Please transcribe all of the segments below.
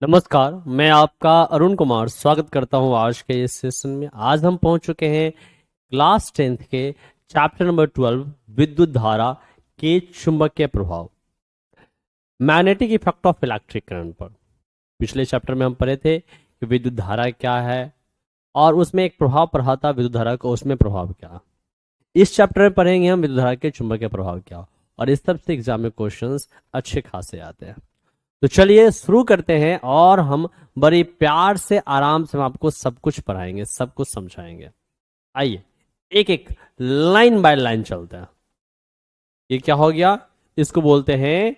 नमस्कार, मैं आपका अरुण कुमार स्वागत करता हूं आज के इस सेशन में। आज हम पहुंच चुके हैं क्लास 10th के चैप्टर नंबर 12 विद्युत धारा के चुंबकीय प्रभाव, magnetic effect of electric current पर। पिछले चैप्टर में हम पढ़े थे कि विद्युत धारा क्या है और उसमें एक प्रभाव पढ़ा था विद्युत धारा का, उसमें प्रभाव क्या। इस चैप्टर में पढ़ेंगे हम विद्युत धारा के चुंबकीय प्रभाव क्या, और इस सब से एग्जाम में क्वेश्चंस अच्छे खासे आते हैं। तो चलिए शुरू करते हैं और हम बड़ी प्यार से आराम से हम आपको सब कुछ पढ़ाएंगे, सब कुछ समझाएंगे। आइए एक एक लाइन बाय लाइन चलते हैं। ये क्या हो गया? इसको बोलते हैं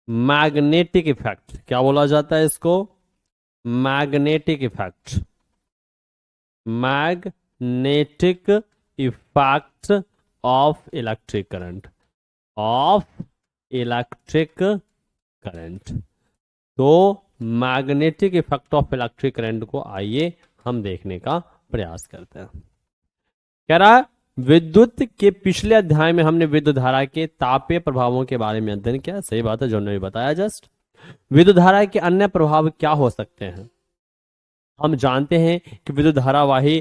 मैग्नेटिक इफेक्ट। क्या बोला जाता है इसको? Magnetic effect. Magnetic effect of electric current, of electric current. तो magnetic effect of electric current को आइए हम देखने का प्रयास करते हैं। कह रहा है विद्युत के पिछले अध्याय में हमने विद्युत धारा के तापीय प्रभावों के बारे में अध्ययन किया। सही बात है, जो ने बताया जस्ट। विद्युत धारा के अन्य प्रभाव क्या हो सकते हैं? हम जानते हैं कि विद्युत धारावाही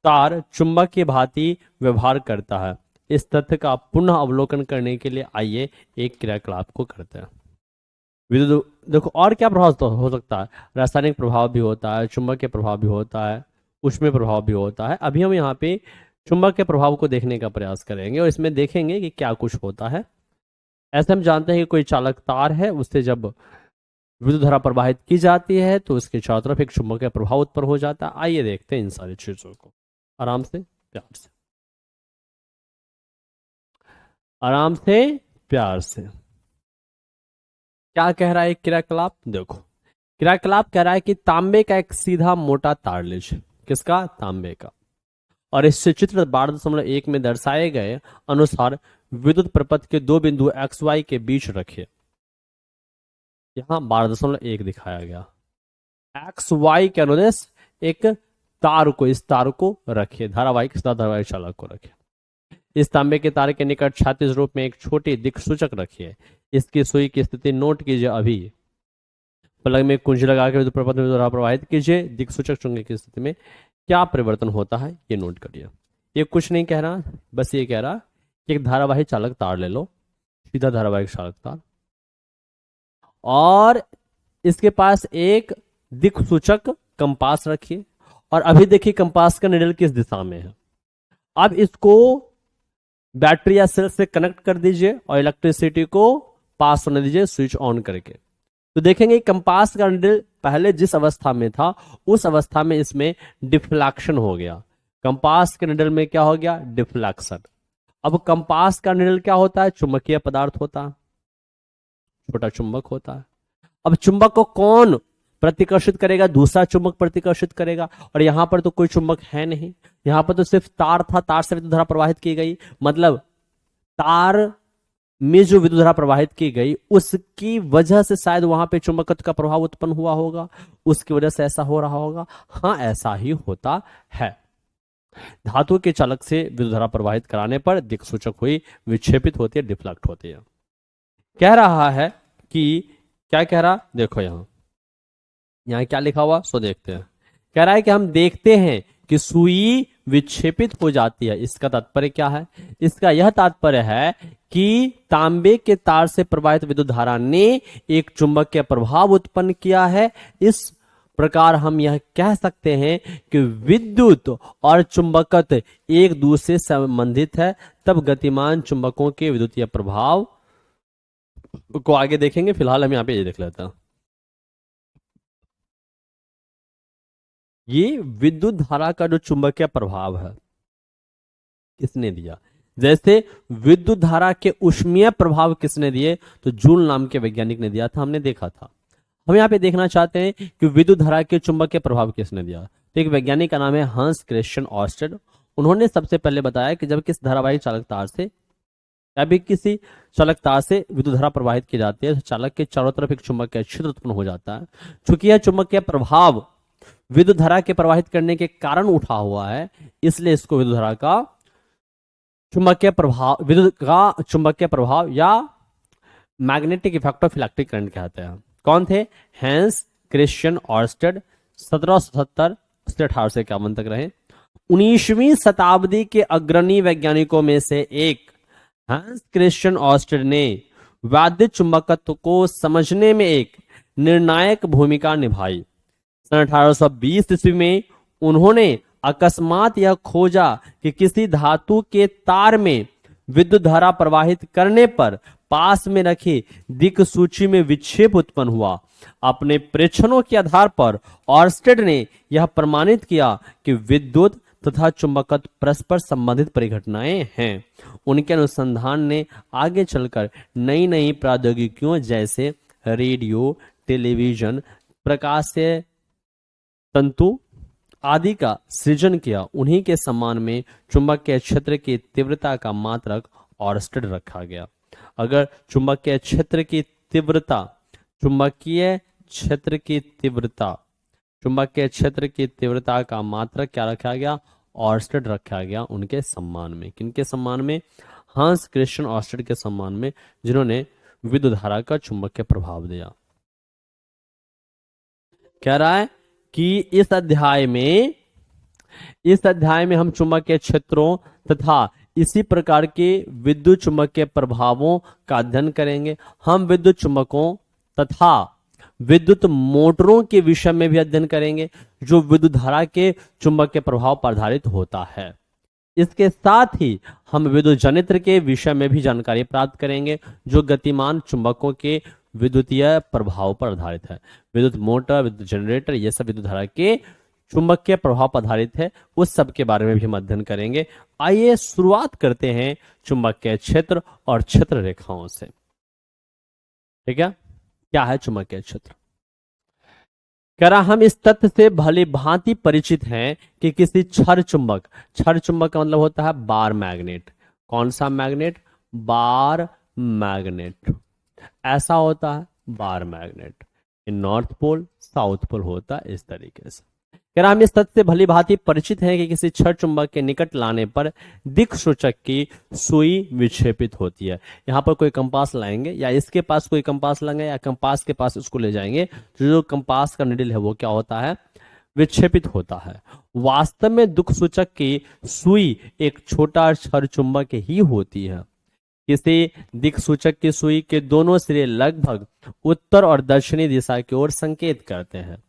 तार चुंबक की भांति व्यवहार करता है। इस तथ्य का पुनः अवलोकन करने के लिए आइए एक क्रियाकलाप को करते हैं। विद्युत देखो और क्या प्रभाव हो सकता है? रासायनिक प्रभाव भी होता है, चुंबकीय प्रभाव भी होता है, ऊष्मीय प्रभाव भी होता है। अभी हम यहाँ पे चुंबक के प्रभाव को देखने का प्रयास करेंगे और इसमें देखेंगे कि क्या कुछ होता है। ऐसे हम जानते हैं कि कोई चालक तार है, उससे जब विद्युत धारा प्रवाहित की जाती है तो उसके चारों तरफ एक चुंबकीय प्रभाव उत्पन्न हो जाता है। आइए देखते हैं इन सारी चीजों को आराम से, प्यार से, आराम से, प्यार से। क्या कह रहा है क्रियाकलाप? देखो क्रियाकलाप कह रहा है कि तांबे का एक सीधा मोटा तार लीजिए। किसका? तांबे का। और इससे चित्र 12.1 में दर्शाए गए अनुसार विद्युत प्रपथ के दो बिंदु एक्स वाई के बीच रखिए। यहां 12.1 दिखाया गया। एक्स वाई के अनुदेश एक तार को, इस तार को रखिए, धारावाहिक धारावाहिक चालक को रखिए। इस तांबे के तार के निकट क्षैतिज रूप में एक छोटी दिक्सूचक रखिए। इसकी सुई की स्थिति नोट कीजिए। अभी प्लग में कुंजी लगाकर विद्युत प्रपथ में धारा प्रवाहित कीजिए। दिक्सूचक चुंबक की स्थिति में क्या परिवर्तन होता है ये नोट करिए। ये कुछ नहीं कह रहा, बस ये कह रहा कि एक धारावाही चालक तार ले लो, सीधा धारावाहिक चालक तार, और इसके पास एक दिक्सूचक कंपास रखिए। और अभी देखिए कंपास का निडल किस दिशा में है। अब इसको बैटरी या सेल से कनेक्ट कर दीजिए और इलेक्ट्रिसिटी को पास होने दीजिए स्विच ऑन करके। तो देखेंगे कंपास का निडल पहले जिस अवस्था में था उस अवस्था में इसमें डिफ्लेक्शन हो गया। कंपास के निडल में क्या हो गया? डिफ्लेक्शन। अब कंपास का निडल क्या होता है? चुंबकीय पदार्थ होता है, छोटा चुंबक होता है। अब चुंबक को कौन प्रतिकर्षित करेगा? दूसरा चुंबक प्रतिकर्षित करेगा। और यहां पर तो कोई चुंबक है नहीं, यहां पर तो सिर्फ तार था, तार से विद्युत धारा प्रवाहित की गई। मतलब तार में जो विद्युत धारा प्रवाहित की गई उसकी वजह से शायद वहां पे चुंबकत्व का प्रभाव उत्पन्न हुआ होगा, उसकी वजह से ऐसा हो रहा होगा। हाँ, ऐसा ही होता है। धातु के चालक से विद्युत धारा प्रवाहित कराने पर दिक्सूचक हुई विक्षेपित होती है, डिफ्लेक्ट होती है। कह रहा है कि क्या कह रहा? देखो यहां क्या लिखा हुआ सो देखते हैं। कह रहा है कि हम देखते हैं कि सुई विक्षेपित हो जाती है। इसका तात्पर्य क्या है? इसका यह तात्पर्य है कि तांबे के तार से प्रवाहित विद्युत धारा ने एक चुंबकीय प्रभाव उत्पन्न किया है। इस प्रकार हम यह कह सकते हैं कि विद्युत और चुंबकत्व एक दूसरे से संबंधित है। तब गतिमान चुंबकों के विद्युतीय प्रभाव को आगे देखेंगे, फिलहाल हम यहां पे ये देख लेते हैं। ये विद्युत धारा का जो चुंबकीय प्रभाव है किसने दिया? जैसे विद्युत धारा के ऊष्मीय प्रभाव किसने दिए? तो जूल नाम के वैज्ञानिक ने दिया था, हमने देखा था। हम यहाँ पे देखना चाहते हैं कि विद्युत धारा के चुंबकीय प्रभाव किसने दिया। तो एक वैज्ञानिक का नाम है हंस क्रिश्चियन ऑर्स्टेड। उन्होंने सबसे पहले बताया कि जब किस धारावाहिक चालक तार से या भी किसी चालक तार से विद्युत धारा प्रवाहित की जाती है तो चालक के चारों तरफ एक चुंबकीय क्षेत्र उत्पन्न हो जाता है। चूंकि यह चुंबकीय प्रभाव विद्युत धारा के प्रवाहित करने के कारण उठा हुआ है, इसलिए इसको विद्युत धारा का चुंबकीय प्रभाव, विद्युत का चुंबकीय प्रभाव या magnetic effect of electric current कहते हैं। कौन थे? हैंस क्रिश्चियन ऑर्स्टेड 1777 से 1851 तक रहे। 19वीं शताब्दी के अग्रणी वैज्ञानिकों में से एक हांस क्रिश्चियन ऑर्स्टेड ने वैद्युत चुंबकत्व को समझने में एक निर्णायक भूमिका निभाई। सन 1820 ईस्वी में उन्होंने अकस्मात यह खोजा कि किसी धातु के तार में विद्युत धारा प्रवाहित करने पर पास में रखे दिक्सूची में विक्षेप उत्पन्न हुआ। अपने परीक्षणों के आधार पर ऑर्स्टेड ने यह प्रमाणित किया कि विद्युत तथा चुंबकत्व परस्पर संबंधित परिघटनाएं हैं। उनके अनुसंधान ने आगे चलकर नई नई प्रौद्योगिकियों जैसे रेडियो, टेलीविजन, प्रकाशीय तंतु आदि का सृजन किया। उन्हीं के सम्मान में चुंबकीय क्षेत्र की तीव्रता का मात्रक ऑर्स्टेड रखा गया। अगर चुंबकीय क्षेत्र की तीव्रता का मात्रक क्या रखा गया? ऑर्स्टेड रखा गया उनके सम्मान में। किनके सम्मान में? हांस क्रिश्चियन ऑर्स्टेड के सम्मान में, जिन्होंने विद्युत धारा का चुंबकीय प्रभाव दिया। कह रहा है कि इस अध्याय में हम चुंबकीय क्षेत्रों तथा इसी प्रकार के विद्युत चुंबकीय प्रभावों का अध्ययन करेंगे। हम विद्युत चुंबकों तथा विद्युत मोटरों के विषय में भी अध्ययन करेंगे, जो विद्युत धारा के चुंबकीय प्रभाव पर आधारित होता है। इसके साथ ही हम विद्युत जनित्र के विषय में भी जानकारी प्राप्त करेंगे, जो गतिमान चुंबकों के विद्युतीय प्रभाव पर आधारित है। विद्युत मोटर, विद्युत जनरेटर, ये सब विद्युत धारा के चुंबकीय प्रभाव पर आधारित है। उस सब के बारे में भी हम अध्ययन करेंगे। आइए शुरुआत करते हैं चुंबकीय क्षेत्र और क्षेत्र रेखाओं से। ठीक है, क्या है चुंबकीय क्षेत्र? कह रहा हम इस तथ्य से भली भांति परिचित हैं कि किसी क्षर चुंबक का मतलब होता है बार मैग्नेट। कौन सा मैग्नेट? Bar magnet. ऐसा होता है bar magnet. North pole, south pole होता है इस तरीके से। कह रहा हम इस तथ्य से भली भांति परिचित हैं कि किसी क्षर चुंबक के निकट लाने पर दिक् सूचक की सुई विक्षेपित होती है। यहाँ पर कोई कंपास लाएंगे या इसके पास कोई कंपास लाएंगे या कंपास के पास उसको ले जाएंगे, जो कंपास का निडल है वो क्या होता है? विक्षेपित होता है। वास्तव में दिक् सूचक की सुई एक छोटा क्षर चुंबक ही होती है। किसी दिक् सूचक की सुई के दोनों सिरे लगभग उत्तर और दक्षिणी दिशा की ओर संकेत करते हैं।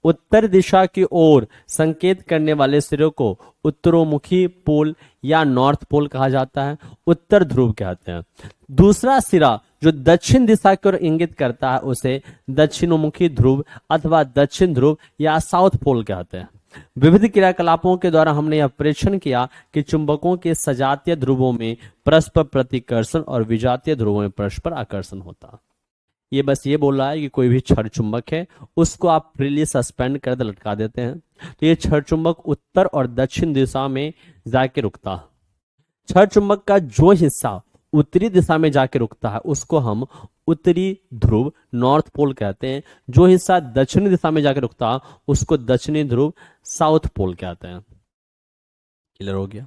उत्तर दिशा की ओर संकेत करने वाले सिरे को उत्तरोमुखी पोल या नॉर्थ पोल कहा जाता है, उत्तर ध्रुव कहते हैं। दूसरा सिरा जो दक्षिण दिशा की ओर इंगित करता है उसे दक्षिणोमुखी ध्रुव अथवा दक्षिण ध्रुव या साउथ पोल कहते हैं। विविध क्रियाकलापों के द्वारा हमने यह परीक्षण किया कि चुंबकों के सजातीय ध्रुवों में परस्पर प्रतिकर्षण और विजातीय ध्रुवों में परस्पर आकर्षण होता है। ये बस ये बोल रहा है कि कोई भी क्षर चुंबक है उसको आप फ्रीली सस्पेंड कर लटका देते हैं तो ये क्षर चुंबक उत्तर और दक्षिण दिशा में जाके रुकता है। क्षर चुंबक का जो हिस्सा उत्तरी दिशा में जाके रुकता है उसको हम उत्तरी ध्रुव नॉर्थ पोल कहते हैं। जो हिस्सा दक्षिणी दिशा में जाके रुकता है उसको दक्षिणी ध्रुव साउथ पोल कहते हैं। क्लियर हो गया?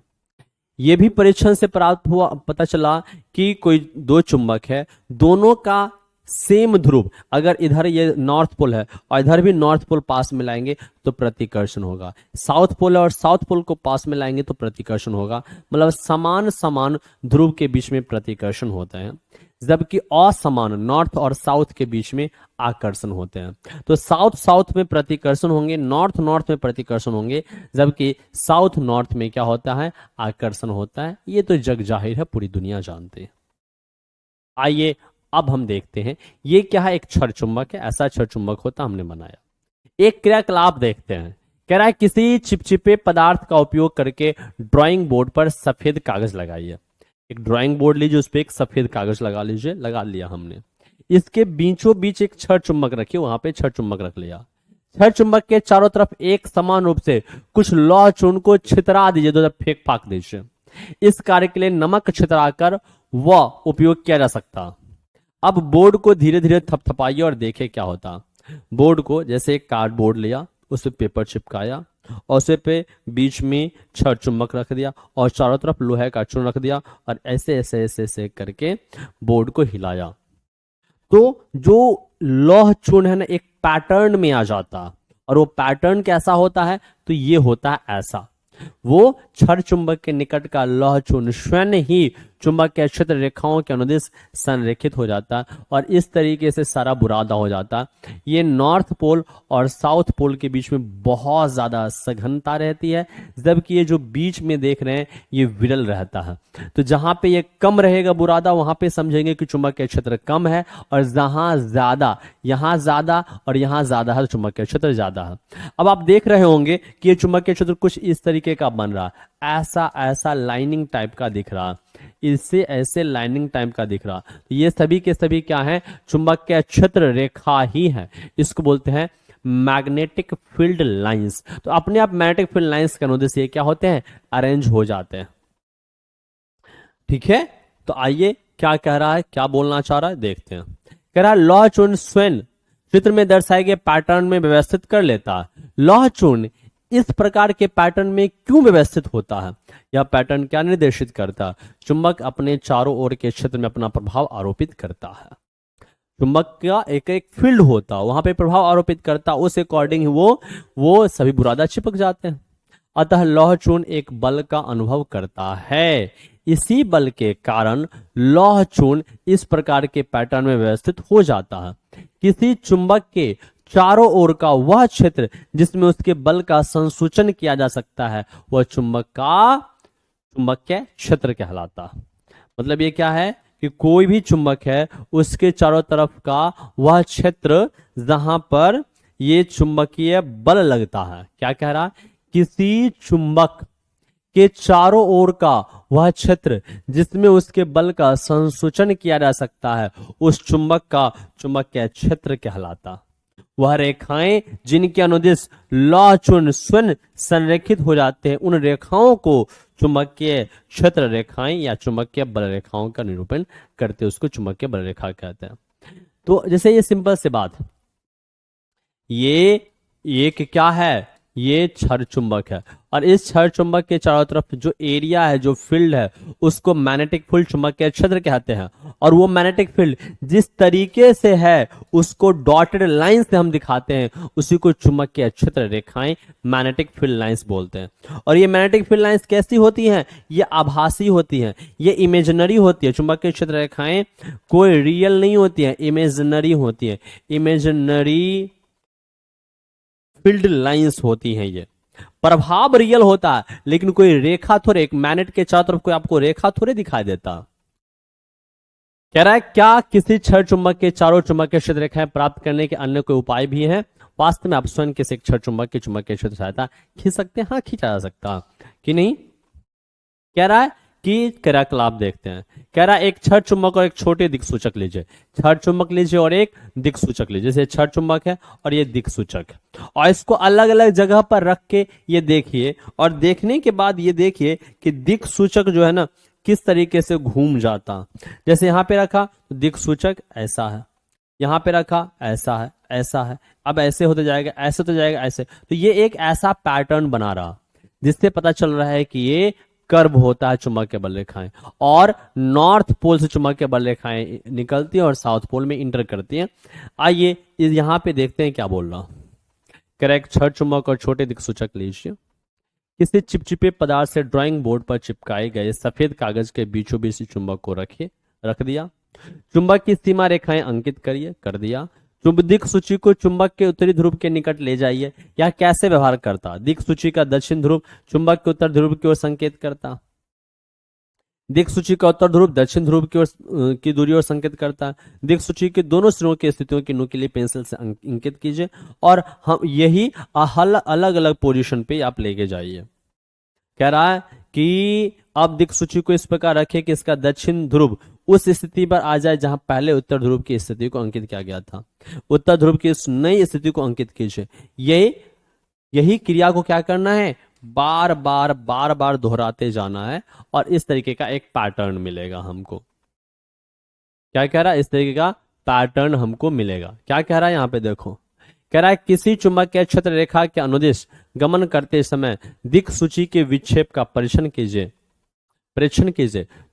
यह भी परीक्षण से प्राप्त हुआ, पता चला कि कोई दो चुंबक है, दोनों का सेम ध्रुव, अगर इधर ये नॉर्थ पोल है और इधर भी नॉर्थ पोल पास में लाएंगे तो प्रतिकर्षण होगा। साउथ पोल है और साउथ पोल को पास में लाएंगे तो प्रतिकर्षण होगा। मतलब समान समान ध्रुव के बीच में प्रतिकर्षण होते हैं, जबकि असमान नॉर्थ और साउथ के बीच में आकर्षण होते हैं। तो साउथ साउथ में प्रतिकर्षण होंगे, नॉर्थ नॉर्थ में प्रतिकर्षण होंगे, जबकि साउथ नॉर्थ में क्या होता है? आकर्षण होता है। ये तो जग जाहिर है, पूरी दुनिया जानते हैं। आइए अब हम देखते हैं ये क्या है। एक क्षर चुंबक है, ऐसा क्षर चुंबक होता हमने बनाया। एक क्रियाकलाप देखते हैं। कह रहा है किसी चिपचिपे पदार्थ का उपयोग करके ड्राइंग बोर्ड पर सफेद कागज लगाइए। एक ड्राइंग बोर्ड लीजिए, उस पर एक सफेद कागज लगा लीजिए। लगा लिया हमने। इसके बीचों बीच एक क्षर चुंबक रखिए, वहां पे क्षर चुंबक रख लिया। क्षर चुंबक के चारों तरफ एक समान रूप से कुछ लौह चून को छितरा दीजिए, दो फेंक फाक दीजिए। इस कार्य के लिए नमक छितराकर वह उपयोग किया जा सकता। अब बोर्ड को धीरे धीरे थपथपाइए और देखें क्या होता। बोर्ड को जैसे एक कार्डबोर्ड लिया, उस पर पेपर चिपकाया और उसे पे बीच में क्षर चुंबक रख दिया और चारों तरफ लोहे का चूर्ण रख दिया और ऐसे ऐसे ऐसे ऐसे करके बोर्ड को हिलाया। तो जो लौह चूर्ण है ना एक पैटर्न में आ जाता, और वो पैटर्न कैसा होता है, तो ये होता है ऐसा। वो क्षण चुंबक के निकट का लौह चूर्ण स्वयं ही चुंबक के क्षेत्र रेखाओं के अनुदिश संरेखित हो जाता है, और इस तरीके से सारा बुरादा हो जाता है। ये नॉर्थ पोल और साउथ पोल के बीच में बहुत ज्यादा सघनता रहती है, जबकि ये जो बीच में देख रहे हैं ये विरल रहता है। तो जहां पे ये कम रहेगा बुरादा, वहां पे समझेंगे कि चुंबक के क्षेत्र कम है, और जहां ज्यादा, यहां ज्यादा और यहां ज्यादा है, चुंबक के क्षेत्र ज्यादा है। अब आप देख रहे होंगे कि ये चुंबक के क्षेत्र कुछ इस तरीके का बन रहा है, ऐसा ऐसा लाइनिंग टाइप का दिख रहा, इससे ऐसे लाइनिंग टाइप का दिख रहा। तो ये सभी के सभी क्या है, चुंबक के क्षेत्र रेखा ही है। इसको बोलते हैं मैग्नेटिक फील्ड लाइंस। तो अपने आप मैग्नेटिक फील्ड लाइंस के अनुदेश ये क्या होते हैं, अरेंज हो जाते हैं। ठीक है, तो आइए क्या कह रहा है, क्या बोलना चाह रहा है, देखते हैं। कह रहा है लौह चूर्ण स्वयं चित्र में दर्शाए गए पैटर्न में व्यवस्थित कर लेता है। लौह चूर्ण इस प्रकार के पैटर्न में क्यों व्यवस्थित होता है, यह पैटर्न क्या निर्देशित करता है, चुंबक अपने चारों ओर के क्षेत्र में अपना प्रभाव आरोपित करता है। चुंबक का एक एक फील्ड होता है, वहां पे प्रभाव आरोपित करता, उस अकॉर्डिंग वो सभी बुरादा चिपक जाते हैं। अतः लौह चूर्ण एक बल का अनुभव करता है। इसी बल के कारण लौह चूर्ण इस प्रकार के पैटर्न में व्यवस्थित हो जाता है। किसी चुंबक के चारों ओर का वह क्षेत्र जिसमें उसके बल का संसूचन किया जा सकता है, वह चुंबकीय क्षेत्र कहलाता। मतलब ये क्या है कि कोई भी चुंबक है उसके चारों तरफ का वह क्षेत्र जहां पर ये चुंबकीय बल लगता है, क्या कह रहा है, किसी चुंबक के चारों ओर का वह क्षेत्र जिसमें उसके बल का संसूचन किया जा सकता है, उस चुंबक का चुंबकीय क्षेत्र कहलाता। वह रेखाएं जिनके अनुदिश लौह चूर्ण स्वयं संरेखित हो जाते हैं, उन रेखाओं को चुंबकीय क्षेत्र रेखाएं या चुंबकीय बल रेखाओं का निरूपण करते, उसको चुंबकीय बल रेखा कहते हैं। तो जैसे ये सिंपल सी बात, ये एक क्या है, ये क्षण चुंबक है, और इस क्षण चुंबक के चारों तरफ जो एरिया है, जो फील्ड है, उसको मैग्नेटिक फील्ड चुंबकीय क्षेत्र कहते हैं। और वो मैग्नेटिक फील्ड जिस तरीके से है उसको डॉटेड लाइन से हम दिखाते हैं, उसी को चुंबकीय क्षेत्र रेखाएं मैग्नेटिक फील्ड लाइंस बोलते हैं। और ये मैग्नेटिक फील्ड लाइंस कैसी होती हैं, ये आभासी होती हैं, ये इमेजिनरी होती है। चुंबकीय क्षेत्र रेखाएं कोई रियल नहीं होती है, इमेजिनरी होती है, इमेजिनरी फील्ड लाइंस होती हैं। ये प्रभाव रियल होता है, लेकिन कोई रेखा थोड़े, एक मैग्नेट के चारों तरफ कोई आपको रेखा थोड़े दिखाई देता। कह रहा है क्या किसी क्षण चुंबक के चारों चुंबकीय क्षेत्र रेखाएं प्राप्त करने के अन्य कोई उपाय भी हैं। वास्तव में आप स्वयं किसी क्षण चुंबक के चुंबकीय क्षेत्र सहायता खींच सकते हैं, हाँ खींचा जा सकता कि नहीं। कह रहा है कि क्रियाकलाप देखते हैं। कह रहा है एक क्षण चुंबक और एक छोटे दिक्सूचक लीजिए, क्षण चुंबक लीजिए और एक दिक्सूचक लीजिए। जैसे क्षण चुंबक है और ये दिक्सूचक है, और इसको अलग अलग जगह पर रख के ये देखिए, और देखने के बाद ये देखिए कि दिक्सूचक जो है ना किस तरीके से घूम जाता। जैसे यहां पे रखा तो दिक्सूचक ऐसा है, यहां पे रखा ऐसा है, ऐसा है, अब ऐसे होते जाएगा, ऐसे होते जाएगा, ऐसे। तो ये एक ऐसा पैटर्न बना रहा जिससे पता चल रहा है कि ये कर्व होता है चुंबकीय बल रेखाएं, और नॉर्थ पोल से चुंबकीय बल रेखाएं निकलती हैं और साउथ पोल में इंटर करती हैं। आइए यहां पे देखते हैं क्या बोल रहा। करेक्ट, क्षण चुंबक और छोटे दिक्सूचक लीजिए। किसी चिपचिपे पदार्थ से ड्राइंग बोर्ड पर चिपकाए गए सफेद कागज के बीचों बीच चुंबक को रख दिया। चुंबक की सीमा रेखाएं अंकित करिए, कर दिया। दिक्सूची को चुंबक के उत्तरी ध्रुव के निकट ले जाइए। यह कैसे व्यवहार करता, दिक्सूची का दक्षिण ध्रुव चुंबक के उत्तर ध्रुव की ओर संकेत करता, दिक्सूची का उत्तर ध्रुव दक्षिण ध्रुव की ओर की दूरी और संकेत करता। दिक्सूची के दोनों सिरों की स्थितियों की नुकीली पेंसिल से अंकित कीजिए, और हम यही अलग अलग पोजीशन पे आप लेके जाइए। कह रहा है कि अब दिक्सूची को इस प्रकार रखें कि इसका दक्षिण ध्रुव उस स्थिति पर आ जाए जहां पहले उत्तर ध्रुव की स्थिति को अंकित किया गया था। उत्तर ध्रुव की इस नई स्थिति को अंकित कीजिए। यही क्रिया को क्या करना है, बार बार दोहराते जाना है, और इस तरीके का एक पैटर्न मिलेगा हमको। क्या कह रहा है, इस तरीके का पैटर्न हमको मिलेगा। क्या कह रहा है यहां पे देखो, कह रहा है किसी चुंबकीय क्षेत्र रेखा के अनुदिश गमन करते समय दिक्सूची के विक्षेप का परीक्षण कीजिए।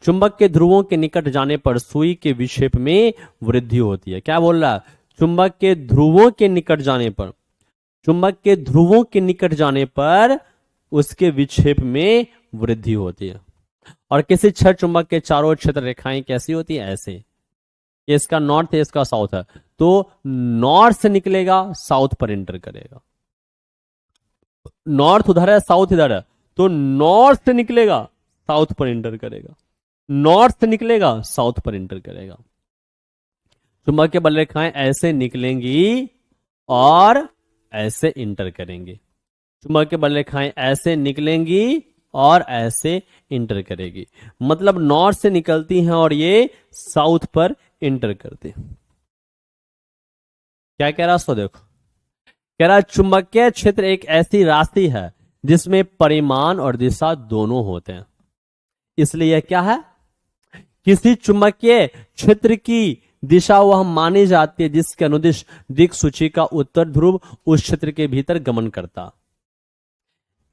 चुंबक के ध्रुवों के निकट जाने पर सुई के विक्षेप में वृद्धि होती है। क्या बोल रहा है, चुंबक के ध्रुवों के निकट जाने पर, चुंबक के ध्रुवों के निकट जाने पर उसके विक्षेप में वृद्धि होती है। और किसी छड़ चुंबक के चारों ओर क्षेत्र रेखाएं कैसी होती है, ऐसे। ये इसका नॉर्थ है, इसका साउथ है, तो नॉर्थ से निकलेगा, साउथ पर इंटर करेगा। नॉर्थ उधर है, साउथ इधर है, तो नॉर्थ से निकलेगा, साउथ पर इंटर करेगा, नॉर्थ से निकलेगा, साउथ पर इंटर करेगा। चुंबक के बल रेखाएं ऐसे निकलेंगी और ऐसे इंटर करेंगे। चुंबक के बल रेखाएं ऐसे निकलेंगी और ऐसे इंटर करेगी, मतलब नॉर्थ से निकलती हैं और ये साउथ पर इंटर करते हैं। क्या कह रहा, सो देखो, कह रहा चुंबकीय क्षेत्र एक ऐसी राशि है जिसमें परिमाण और दिशा दोनों होते हैं। इसलिए क्या है, किसी चुंबकीय क्षेत्र की दिशा वह मानी जाती है जिसके अनुदिश दिक् सूची का उत्तर ध्रुव उस क्षेत्र के भीतर गमन करता।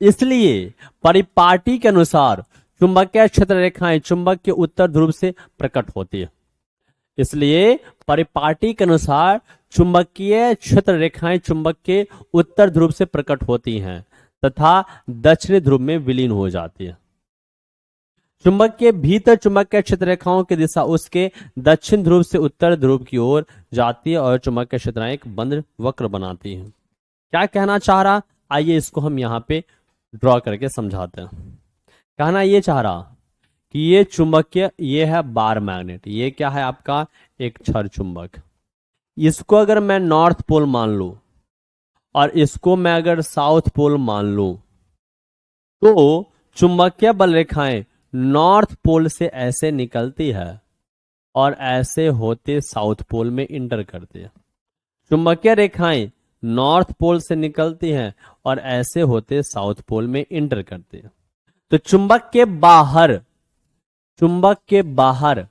इसलिए परिपाटी के अनुसार चुंबकीय क्षेत्र रेखाएं चुंबक के उत्तर ध्रुव से प्रकट होती है। इसलिए परिपाटी के अनुसार चुंबकीय क्षेत्र रेखाएं चुंबक के उत्तर ध्रुव से प्रकट होती हैं तथा दक्षिणी ध्रुव में विलीन हो जाती है। चुंबक के भीतर चुंबकीय क्षेत्र रेखाओं की दिशा उसके दक्षिण ध्रुव से उत्तर ध्रुव की ओर जाती है और चुंबकीय क्षेत्र एक बंद वक्र बनाती है। क्या कहना चाह रहा, आइए इसको हम यहां पे ड्रॉ करके समझाते हैं। कहना ये चाह रहा कि ये चुंबकीय, ये है बार मैग्नेट, ये क्या है आपका, एक क्षर चुंबक। इसको अगर मैं नॉर्थ पोल मान लूं और इसको मैं अगर साउथ पोल मान लूं, तो चुंबकीय बल रेखाएं नॉर्थ पोल से ऐसे निकलती है और ऐसे होते साउथ पोल में इंटर करती है। चुंबकीय रेखाएं नॉर्थ पोल से निकलती हैं और ऐसे होते साउथ पोल में इंटर करती है। तो चुंबक के बाहर, चुंबक के बाहर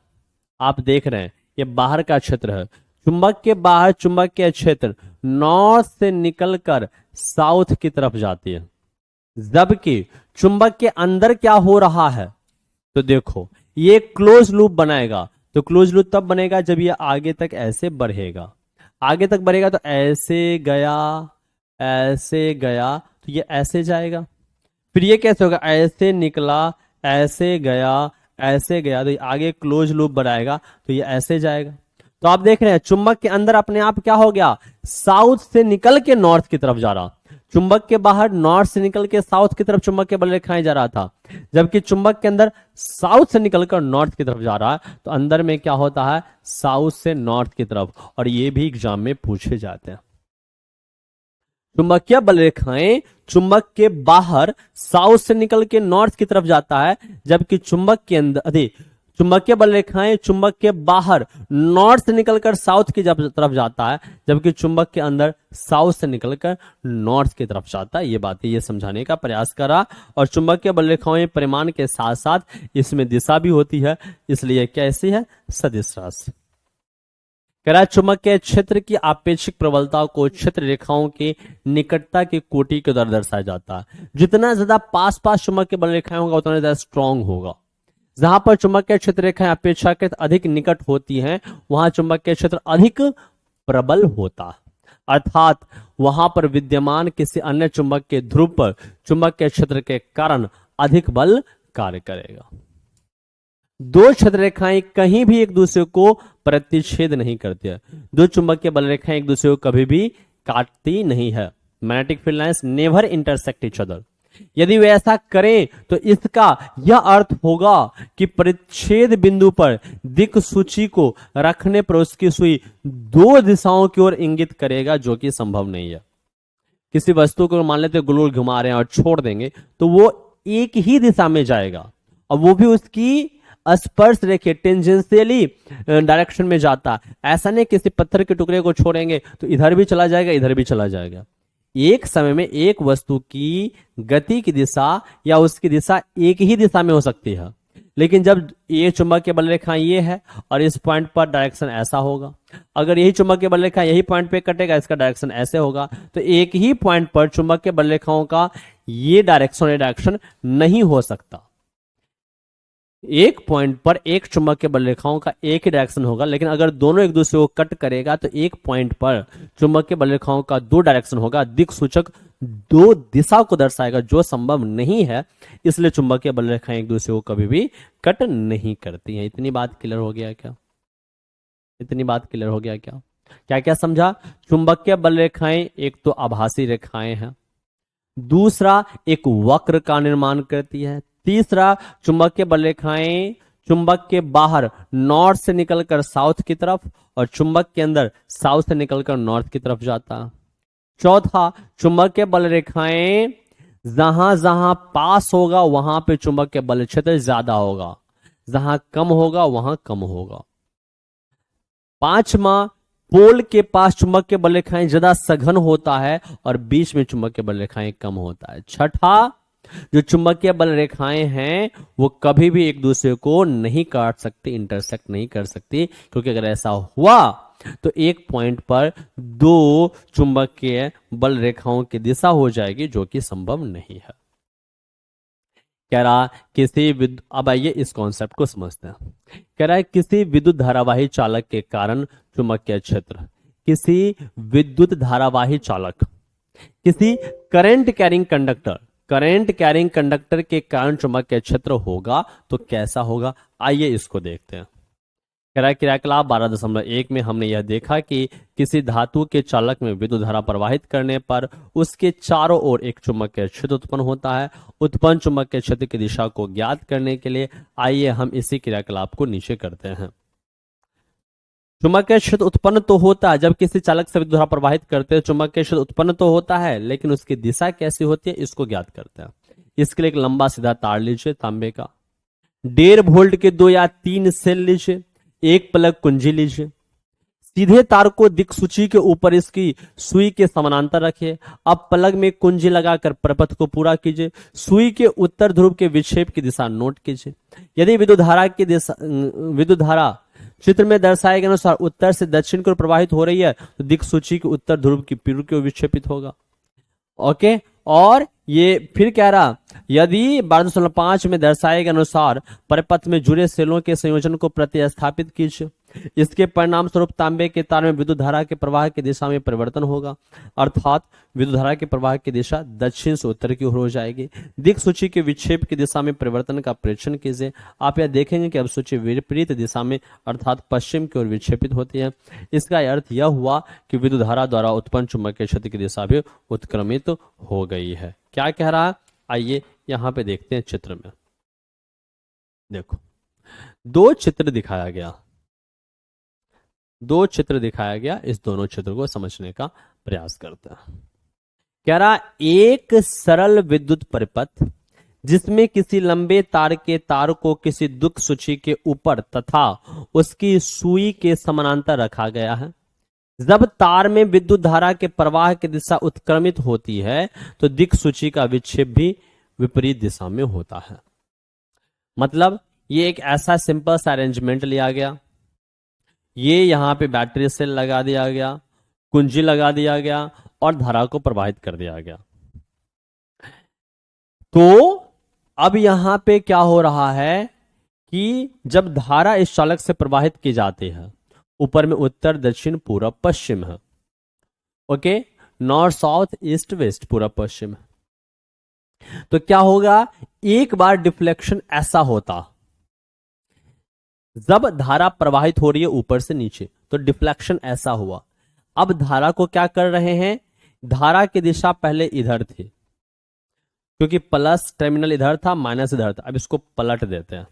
आप देख रहे हैं ये बाहर का क्षेत्र है। चुंबक के बाहर चुंबकीय क्षेत्र नॉर्थ से निकलकर साउथ की तरफ जाती है, जबकि चुंबक के अंदर क्या हो रहा है, तो देखो ये क्लोज लूप बनाएगा। तो क्लोज लूप तब बनेगा जब ये आगे तक ऐसे बढ़ेगा, आगे तक बढ़ेगा तो ऐसे गया, ऐसे गया, तो ये ऐसे जाएगा। फिर ये कैसे होगा, ऐसे निकला, ऐसे गया, ऐसे गया, तो ये आगे क्लोज लूप बनाएगा, तो ये ऐसे जाएगा। तो आप देख रहे हैं चुंबक के अंदर अपने आप क्या हो गया, साउथ से निकल के नॉर्थ की तरफ जा रहा। चुंबक के बाहर नॉर्थ से निकल के साउथ की तरफ चुंबक के बल रेखाएं जा रहा था, जबकि चुंबक के अंदर साउथ से निकलकर नॉर्थ की तरफ जा रहा है। तो अंदर में क्या होता है, साउथ से नॉर्थ की तरफ, और ये भी एग्जाम में पूछे जाते हैं। चुंबकीय बल रेखाएं चुंबक के बाहर साउथ से निकल के नॉर्थ की तरफ जाता है, जबकि चुंबक के अंदर चुंबकीय बल रेखाएं चुंबक के बाहर नॉर्थ से निकलकर साउथ की तरफ जाता है, जबकि चुंबक के अंदर साउथ से निकलकर नॉर्थ की तरफ जाता है। ये बातें ये समझाने का प्रयास करा। और चुंबकीय बल रेखाएं परिमाण के साथ साथ इसमें दिशा भी होती है, इसलिए कैसी है, सदिश राशि। कह रहा चुंबकीय क्षेत्र की आपेक्षिक प्रबलता को क्षेत्र रेखाओं की निकटता की कोटि के द्वारा दर्शाया जाता है। जितना ज्यादा पास पास चुंबकीय बल रेखाएं होगा उतना ज्यादा स्ट्रांग होगा। जहां पर चुंबकीय क्षेत्र रेखाएं अपेक्षाकृत अधिक निकट होती हैं वहां चुंबकीय क्षेत्र अधिक प्रबल होता है, अर्थात वहां पर विद्यमान किसी अन्य चुंबक के ध्रुव पर चुंबकीय क्षेत्र के कारण अधिक बल कार्य करेगा। दो क्षेत्र रेखाएं कहीं भी एक दूसरे को प्रतिच्छेद नहीं करती है। दो चुंबकीय बल रेखाएं एक दूसरे को कभी भी काटती नहीं है। Magnetic field lines never intersect each other. यदि वे ऐसा करें तो इसका यह अर्थ होगा कि परिच्छेद बिंदु पर दिक् सूची को रखने पर उसकी सुई दो दिशाओं की ओर इंगित करेगा, जो कि संभव नहीं है। किसी वस्तु को मान लेते गोल घुमा रहे हैं और छोड़ देंगे तो वो एक ही दिशा में जाएगा, और वो भी उसकी स्पर्श रेखे टेंजेंशियली डायरेक्शन में जाता। ऐसा नहीं किसी पत्थर के टुकड़े को छोड़ेंगे तो इधर भी चला जाएगा, इधर भी चला जाएगा। एक समय में एक वस्तु की गति की दिशा या उसकी दिशा एक ही दिशा में हो सकती है, लेकिन जब ये चुंबकीय बल रेखा ये है और इस पॉइंट पर डायरेक्शन ऐसा होगा, अगर यही चुंबकीय बल रेखा यही पॉइंट पे कटेगा, इसका डायरेक्शन ऐसे होगा, तो एक ही पॉइंट पर चुंबकीय बल रेखाओं का ये डायरेक्शन नहीं हो सकता। एक पॉइंट पर एक चुंबकीय बल रेखाओं का एक ही डायरेक्शन होगा, लेकिन अगर दोनों एक दूसरे को कट करेगा तो एक पॉइंट पर चुंबकीय बल रेखाओं का दो डायरेक्शन होगा। दिक्सूचक दो दिशा को दर्शाएगा, जो संभव नहीं है, इसलिए चुंबकीय बल रेखाएं एक दूसरे को कभी भी कट नहीं करती हैं। इतनी बात क्लियर हो गया क्या? इतनी बात क्लियर हो गया क्या? क्या क्या समझा? चुंबकीय बल रेखाएं एक तो आभासी रेखाएं हैं, दूसरा एक वक्र का निर्माण करती है, तीसरा चुंबकीय बल रेखाएं चुंबक के बाहर नॉर्थ से निकलकर साउथ की तरफ और चुंबक के अंदर साउथ से निकलकर नॉर्थ की तरफ जाता है, चौथा चुंबकीय बल रेखाएं जहां जहां पास होगा वहां पे चुंबकीय बल क्षेत्र ज्यादा होगा, जहां कम होगा वहां कम होगा, पांचवा पोल के पास चुंबकीय बल रेखाएं ज्यादा सघन होता है और बीच में चुंबकीय बल रेखाएं कम होता है, छठा जो चुंबकीय बल रेखाएं हैं वो कभी भी एक दूसरे को नहीं काट सकती, इंटरसेक्ट नहीं कर सकती, क्योंकि अगर ऐसा हुआ तो एक पॉइंट पर दो चुंबकीय बल रेखाओं की दिशा हो जाएगी, जो कि संभव नहीं है। कह रहा अब आइए इस कॉन्सेप्ट को समझते हैं। कह रहा है किसी विद्युत धारावाही चालक के कारण चुंबकीय क्षेत्र, किसी विद्युत धारावाही चालक, किसी करंट कैरिंग कंडक्टर के कारण चुंबकीय क्षेत्र होगा तो कैसा होगा? आइए इसको देखते हैं। कह रहा है क्रियाकलाप 12.1 में हमने यह देखा कि किसी धातु के चालक में विद्युत धारा प्रवाहित करने पर उसके चारों ओर एक चुंबकीय क्षेत्र उत्पन्न होता है। उत्पन्न चुंबकीय क्षेत्र की दिशा को ज्ञात करने के लिए आइए हम इसी क्रियाकलाप को नीचे करते हैं। चुंबकीय क्षेत्र उत्पन्न तो होता है जब किसी चालक से विद्युत धारा प्रवाहित करते हैं, चुंबकीय क्षेत्र उत्पन्न तो होता है, लेकिन उसकी दिशा कैसी होती है इसको ज्ञात करते हैं। इसके लिए एक लंबा सीधा तार लीजिए तांबे का, 1.5 वोल्ट के 2 या 3 सेल लीजिए, एक प्लग कुंजी लीजिए, सीधे तार को दिक्सूची के ऊपर इसकी सुई के समानांतर रखिए। अब प्लग में कुंजी लगाकर प्रपथ को पूरा कीजिए, सुई के उत्तर ध्रुव के विक्षेप की दिशा नोट कीजिए। यदि विद्युत धारा चित्र में दर्शाए गए अनुसार उत्तर से दक्षिण की ओर प्रवाहित हो रही है तो दिक्सूची के उत्तर ध्रुव की पूर्व की ओर विक्षेपित होगा। ओके, और ये फिर कह रहा यदि 12.5 में दर्शाए गए अनुसार परिपथ में जुड़े सेलों के संयोजन को प्रतिस्थापित कीजिए, इसके परिणाम स्वरूप तांबे के तार में विद्युत धारा के प्रवाह की दिशा में परिवर्तन होगा, अर्थात विद्युत धारा के प्रवाह की दिशा दक्षिण से उत्तर की ओर हो जाएगी। दिक्सूची के विक्षेप की दिशा में परिवर्तन का परीक्षण कीजिए। आप यह देखेंगे कि अब सूची विपरीत दिशा में अर्थात पश्चिम की ओर विक्षेपित होती है। इसका अर्थ यह हुआ कि विद्युत धारा द्वारा उत्पन्न चुंबकीय क्षेत्र की दिशा भी उत्क्रमित हो गई है। क्या कह रहा है? आइए यहां पे देखते हैं चित्र में। देखो, दो चित्र दिखाया गया, इस दोनों चित्र को समझने का प्रयास करते हैं। कह रहा एक सरल विद्युत परिपथ जिसमें किसी लंबे तार के तार को किसी दिक्सूची के ऊपर तथा उसकी सुई के समानांतर रखा गया है। जब तार में विद्युत धारा के प्रवाह की दिशा उत्क्रमित होती है तो दिक्सूची का विक्षेप भी विपरीत दिशा में होता है। मतलब ये एक ऐसा सिंपल सा अरेंजमेंट लिया गया, ये यहां पे बैटरी सेल लगा दिया गया, कुंजी लगा दिया गया और धारा को प्रवाहित कर दिया गया। तो अब यहां पे क्या हो रहा है कि जब धारा इस चालक से प्रवाहित की जाती है, ऊपर में उत्तर दक्षिण पूरब पश्चिम है, okay, north south east west पूरब पश्चिम है, तो क्या होगा? एक बार डिफ्लेक्शन ऐसा होता, जब धारा प्रवाहित हो रही है ऊपर से नीचे तो डिफ्लेक्शन ऐसा हुआ। अब धारा को क्या कर रहे हैं? धारा की दिशा पहले इधर थी, क्योंकि प्लस टर्मिनल इधर था, माइनस इधर था। अब इसको पलट देते हैं,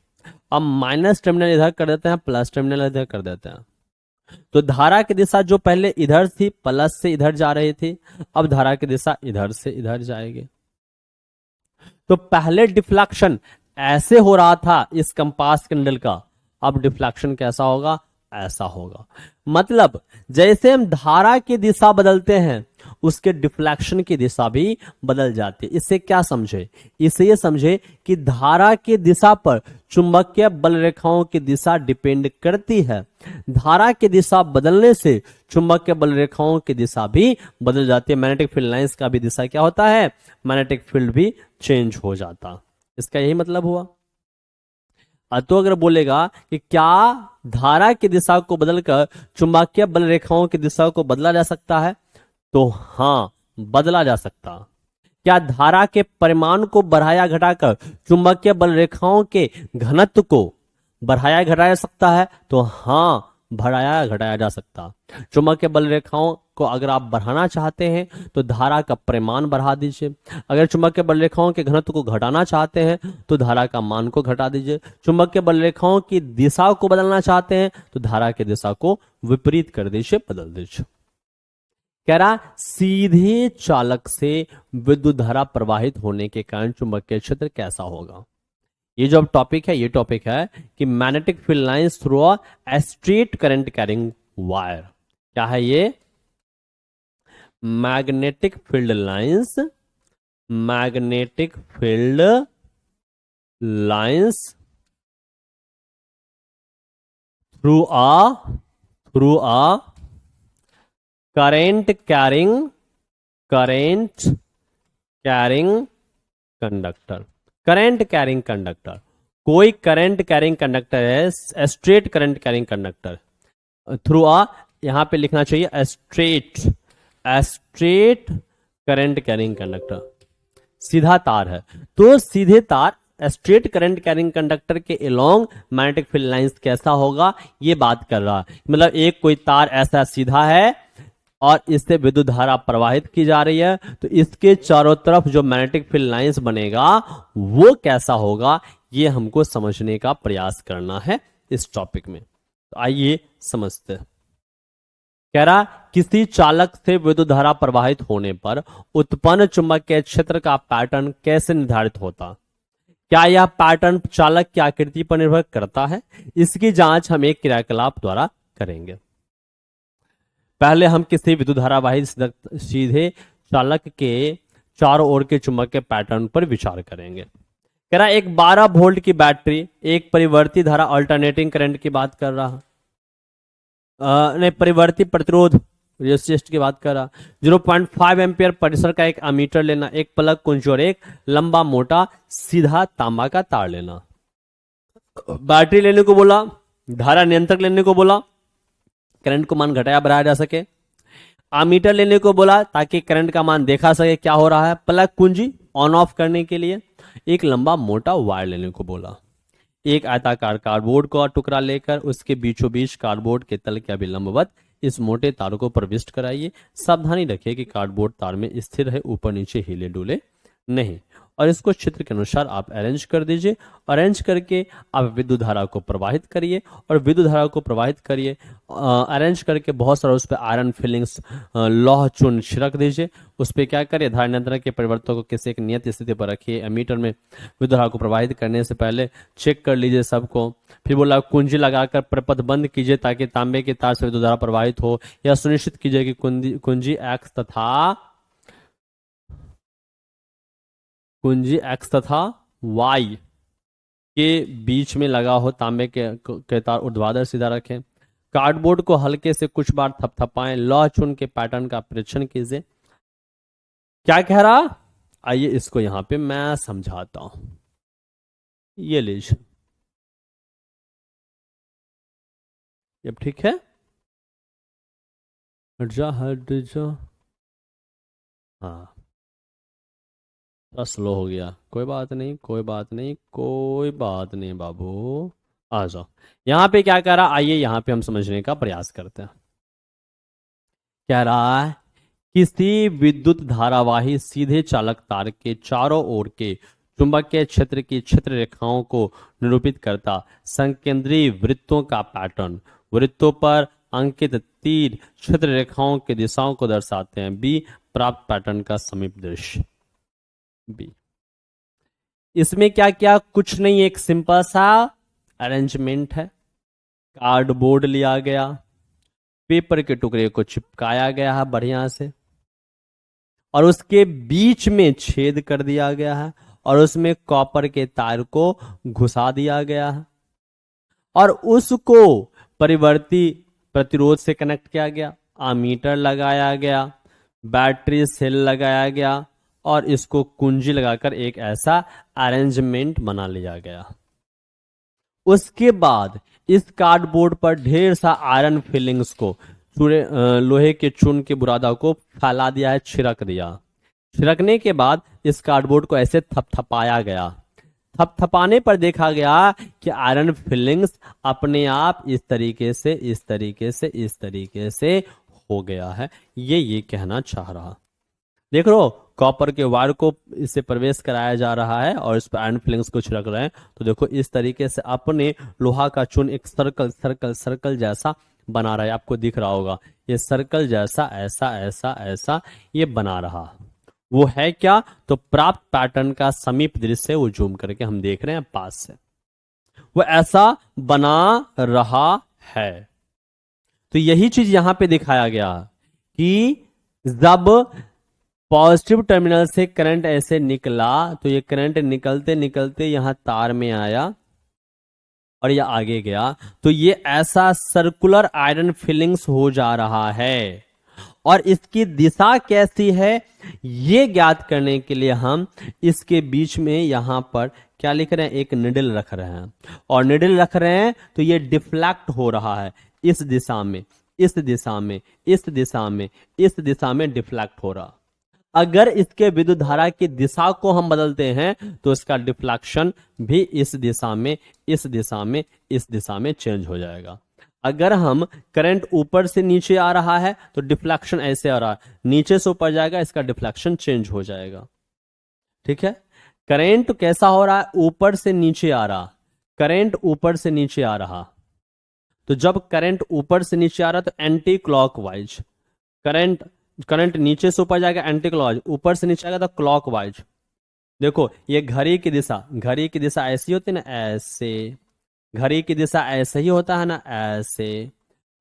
अब माइनस टर्मिनल इधर कर देते हैं, प्लस टर्मिनल इधर कर देते हैं। तो धारा की दिशा जो पहले इधर थी, प्लस से इधर जा रही थी, अब धारा की दिशा इधर से इधर जाएगी। तो पहले डिफ्लेक्शन ऐसे हो रहा था इस कंपास कैंडल का, अब डिफ्लेक्शन कैसा होगा? ऐसा होगा। मतलब जैसे हम धारा की दिशा बदलते हैं उसके डिफ्लेक्शन की दिशा भी बदल जाती है। इससे क्या समझे? इससे ये समझे कि धारा की दिशा पर चुंबकीय बल रेखाओं की दिशा डिपेंड करती है। धारा की दिशा बदलने से चुंबकीय बल रेखाओं की दिशा भी बदल जाती है। मैग्नेटिक फील्ड लाइंस का भी दिशा क्या होता है? मैग्नेटिक फील्ड भी चेंज हो जाता। इसका यही मतलब हुआ। तो अगर बोलेगा कि क्या धारा की दिशा को बदलकर चुंबकीय बल रेखाओं की दिशा को बदला जा सकता है, तो हाँ, बदला जा सकता। क्या धारा के परिमाण को बढ़ाया घटाकर चुंबकीय बल रेखाओं के घनत्व को बढ़ाया घटाया जा सकता है, तो हाँ, बढ़ाया घटाया जा सकता। चुंबकीय बल रेखाओं को अगर आप बढ़ाना चाहते हैं तो धारा का परिमाण बढ़ा दीजिए, अगर चुंबकीय बल रेखाओं के घनत्व को घटाना चाहते हैं तो धारा का मान को घटा दीजिए, चुंबकीय बल रेखाओं की दिशा को बदलना चाहते हैं तो धारा की दिशा को विपरीत कर दीजिए, बदल दीजिए। कह रहा सीधे चालक से विद्युत धारा प्रवाहित होने के कारण चुंबकीय क्षेत्र कैसा होगा। ये जो टॉपिक है, ये टॉपिक है कि magnetic field lines through a straight current carrying wire. क्या है ये? Magnetic field lines, magnetic field lines through a current carrying conductor. Current carrying conductor, कोई करंट कैरिंग कंडक्टर है, straight current carrying conductor through a, यहां पे लिखना चाहिए straight current carrying conductor, सीधा तार है तो सीधे तार स्ट्रेट करंट कैरिंग कंडक्टर के अलोंग मैग्नेटिक फील्ड लाइंस कैसा होगा ये बात कर रहा है। मतलब एक कोई तार ऐसा सीधा है और इससे विद्युत धारा प्रवाहित की जा रही है, तो इसके चारों तरफ जो मैग्नेटिक फील्ड लाइंस बनेगा वो कैसा होगा, ये हमको समझने का प्रयास करना है इस टॉपिक में। तो आइए समझते हैं। कह रहा किसी चालक से विद्युत धारा प्रवाहित होने पर उत्पन्न चुंबकीय क्षेत्र का पैटर्न कैसे निर्धारित होता। क्या यह पैटर्न चालक की आकृति पर निर्भर करता है? इसकी जांच हम एक क्रियाकलाप द्वारा करेंगे। पहले हम किसी विद्युत धारावाही सीधे चालक के चारों ओर के चुंबकीय पैटर्न पर विचार करेंगे। कह रहा एक 12 वोल्ट की बैटरी एक परिवर्ती धारा अल्टरनेटिंग करंट की बात कर रहा, नहीं, परिवर्ती प्रतिरोध रेजिस्टेंस की बात कर रहा। 0.5 एम्पियर परिसर का एक एमीटर लेना, एक प्लग कुंज और एक लंबा मोटा सीधा तांबा का तार लेना। बैटरी लेने को बोला, धारा नियंत्रक लेने को बोला, करंट को मान घटाया बढ़ाया जा सके। एमीटर लेने को बोला ताकि करंट का मान देखा सके क्या हो रहा है। प्लग कुंजी ऑन ऑफ करने के लिए। एक लंबा मोटा वायर लेने को बोला। एक आयताकार कार्डबोर्ड का टुकड़ा लेकर उसके बीचों बीच कार्डबोर्ड के तल के अभिलंबवत इस मोटे तार को प्रविष्ट कराइए। सावधानी रखिए कि कार्डबोर्ड तार में स्थिर है, ऊपर नीचे हिले डुले नहीं, और इसको चित्र के अनुसार आप अरेंज कर दीजिए। अरेंज करके आप विद्युत धारा को प्रवाहित करिए और विद्युत धारा को प्रवाहित करिए। अरेंज करके बहुत सारा उस पर आयरन फिलिंग्स लौह चूर्ण छिड़क दीजिए। उस पर क्या करिए, धारा नियंत्रण के परिवर्तन को किसी एक नियत स्थिति पर रखिए। एमीटर में विद्युत धारा को प्रवाहित करने से पहले चेक कर लीजिए सबको। फिर बोला कुंजी लगाकर प्रपथ बंद कीजिए ताकि तांबे के तार से विद्युत धारा प्रवाहित हो। यह सुनिश्चित कीजिए कि कुंजी एक्स तथा वाई के बीच में लगा हो। तांबे के तार ऊर्ध्वाधर सीधा रखें। कार्डबोर्ड को हल्के से कुछ बार थपथपाएं। लौह चूर्ण के पैटर्न का परीक्षण कीजिए। क्या कह रहा, आइए इसको यहां पे मैं समझाता हूं। ये लीजिए, अब ठीक है, हट जा हाँ, स्लो हो गया, कोई बात नहीं, कोई बात नहीं, कोई बात नहीं बाबू, आ जाओ। यहां पे क्या कह रहा, आइए यहां पे हम समझने का प्रयास करते हैं। कह रहा है किसी विद्युत धारावाही सीधे चालक तार के चारों ओर के चुंबकीय क्षेत्र की क्षेत्र रेखाओं को निरूपित करता संकेंद्रीय वृत्तों का पैटर्न। वृत्तों पर अंकित तीर क्षेत्र रेखाओं की दिशाओं को दर्शाते हैं। बी प्राप्त पैटर्न का समीप दृश्य। बी इसमें क्या क्या, कुछ नहीं, एक सिंपल सा अरेंजमेंट है। कार्डबोर्ड लिया गया, पेपर के टुकड़े को चिपकाया गया है बढ़िया से, और उसके बीच में छेद कर दिया गया है और उसमें कॉपर के तार को घुसा दिया गया है और उसको परिवर्ती प्रतिरोध से कनेक्ट किया गया। एमीटर लगाया गया, बैटरी सेल लगाया गया और इसको कुंजी लगाकर एक ऐसा अरेंजमेंट बना लिया गया। उसके बाद इस कार्डबोर्ड पर ढेर सा आयरन फिलिंग्स को लोहे के चून के बुरादा को फैला दिया है, छिड़क दिया। छिड़कने के बाद इस कार्डबोर्ड को ऐसे थपथपाया गया। थपथपाने पर देखा गया कि आयरन फिलिंग्स अपने आप इस तरीके से इस तरीके से इस तरीके से हो गया है। ये कहना चाह रहा, देख लो कॉपर के वायर को इससे प्रवेश कराया जा रहा है और इस पर आयरन फिलिंग्स को छिड़क रहे हैं। तो देखो इस तरीके से अपने लोहा का चून एक सर्कल सर्कल सर्कल जैसा बना रहा है, आपको दिख रहा होगा ये सर्कल जैसा ऐसा ऐसा ऐसा ये बना रहा। वो है क्या? तो प्राप्त पैटर्न का समीप दृश्य वो जूम करके हम देख रहे हैं पास से, वो ऐसा बना रहा है। तो यही चीज यहां पे दिखाया गया कि जब पॉजिटिव टर्मिनल से करंट ऐसे निकला तो ये करंट निकलते निकलते यहां तार में आया और ये आगे गया, तो ये ऐसा सर्कुलर आयरन फिलिंग्स हो जा रहा है। और इसकी दिशा कैसी है ये ज्ञात करने के लिए हम इसके बीच में यहां पर क्या लिख रहे हैं, एक निडल रख रहे हैं। और निडल रख रहे हैं तो ये डिफ्लेक्ट हो रहा है इस दिशा में इस दिशा में इस दिशा में इस दिशा में डिफ्लेक्ट हो रहा। अगर इसके विद्युत धारा की दिशा को हम बदलते हैं तो इसका डिफ्लेक्शन भी इस दिशा में इस दिशा में इस दिशा में चेंज हो जाएगा। अगर हम करंट ऊपर से नीचे आ रहा है तो डिफ्लेक्शन ऐसे आ रहा है, नीचे से ऊपर जाएगा इसका डिफ्लेक्शन चेंज हो जाएगा। ठीक है, करंट कैसा हो रहा है, ऊपर से नीचे आ रहा, करंट ऊपर से नीचे आ रहा। तो जब करंट ऊपर से नीचे आ रहा तो एंटी क्लॉकवाइज, करंट नीचे से ऊपर जाएगा एंटी क्लॉकवाइज, ऊपर से नीचे आएगा तो क्लॉकवाइज। देखो ये घड़ी की दिशा ऐसी होती है ना, ऐसे घड़ी की दिशा ऐसे ही होता है ना, ऐसे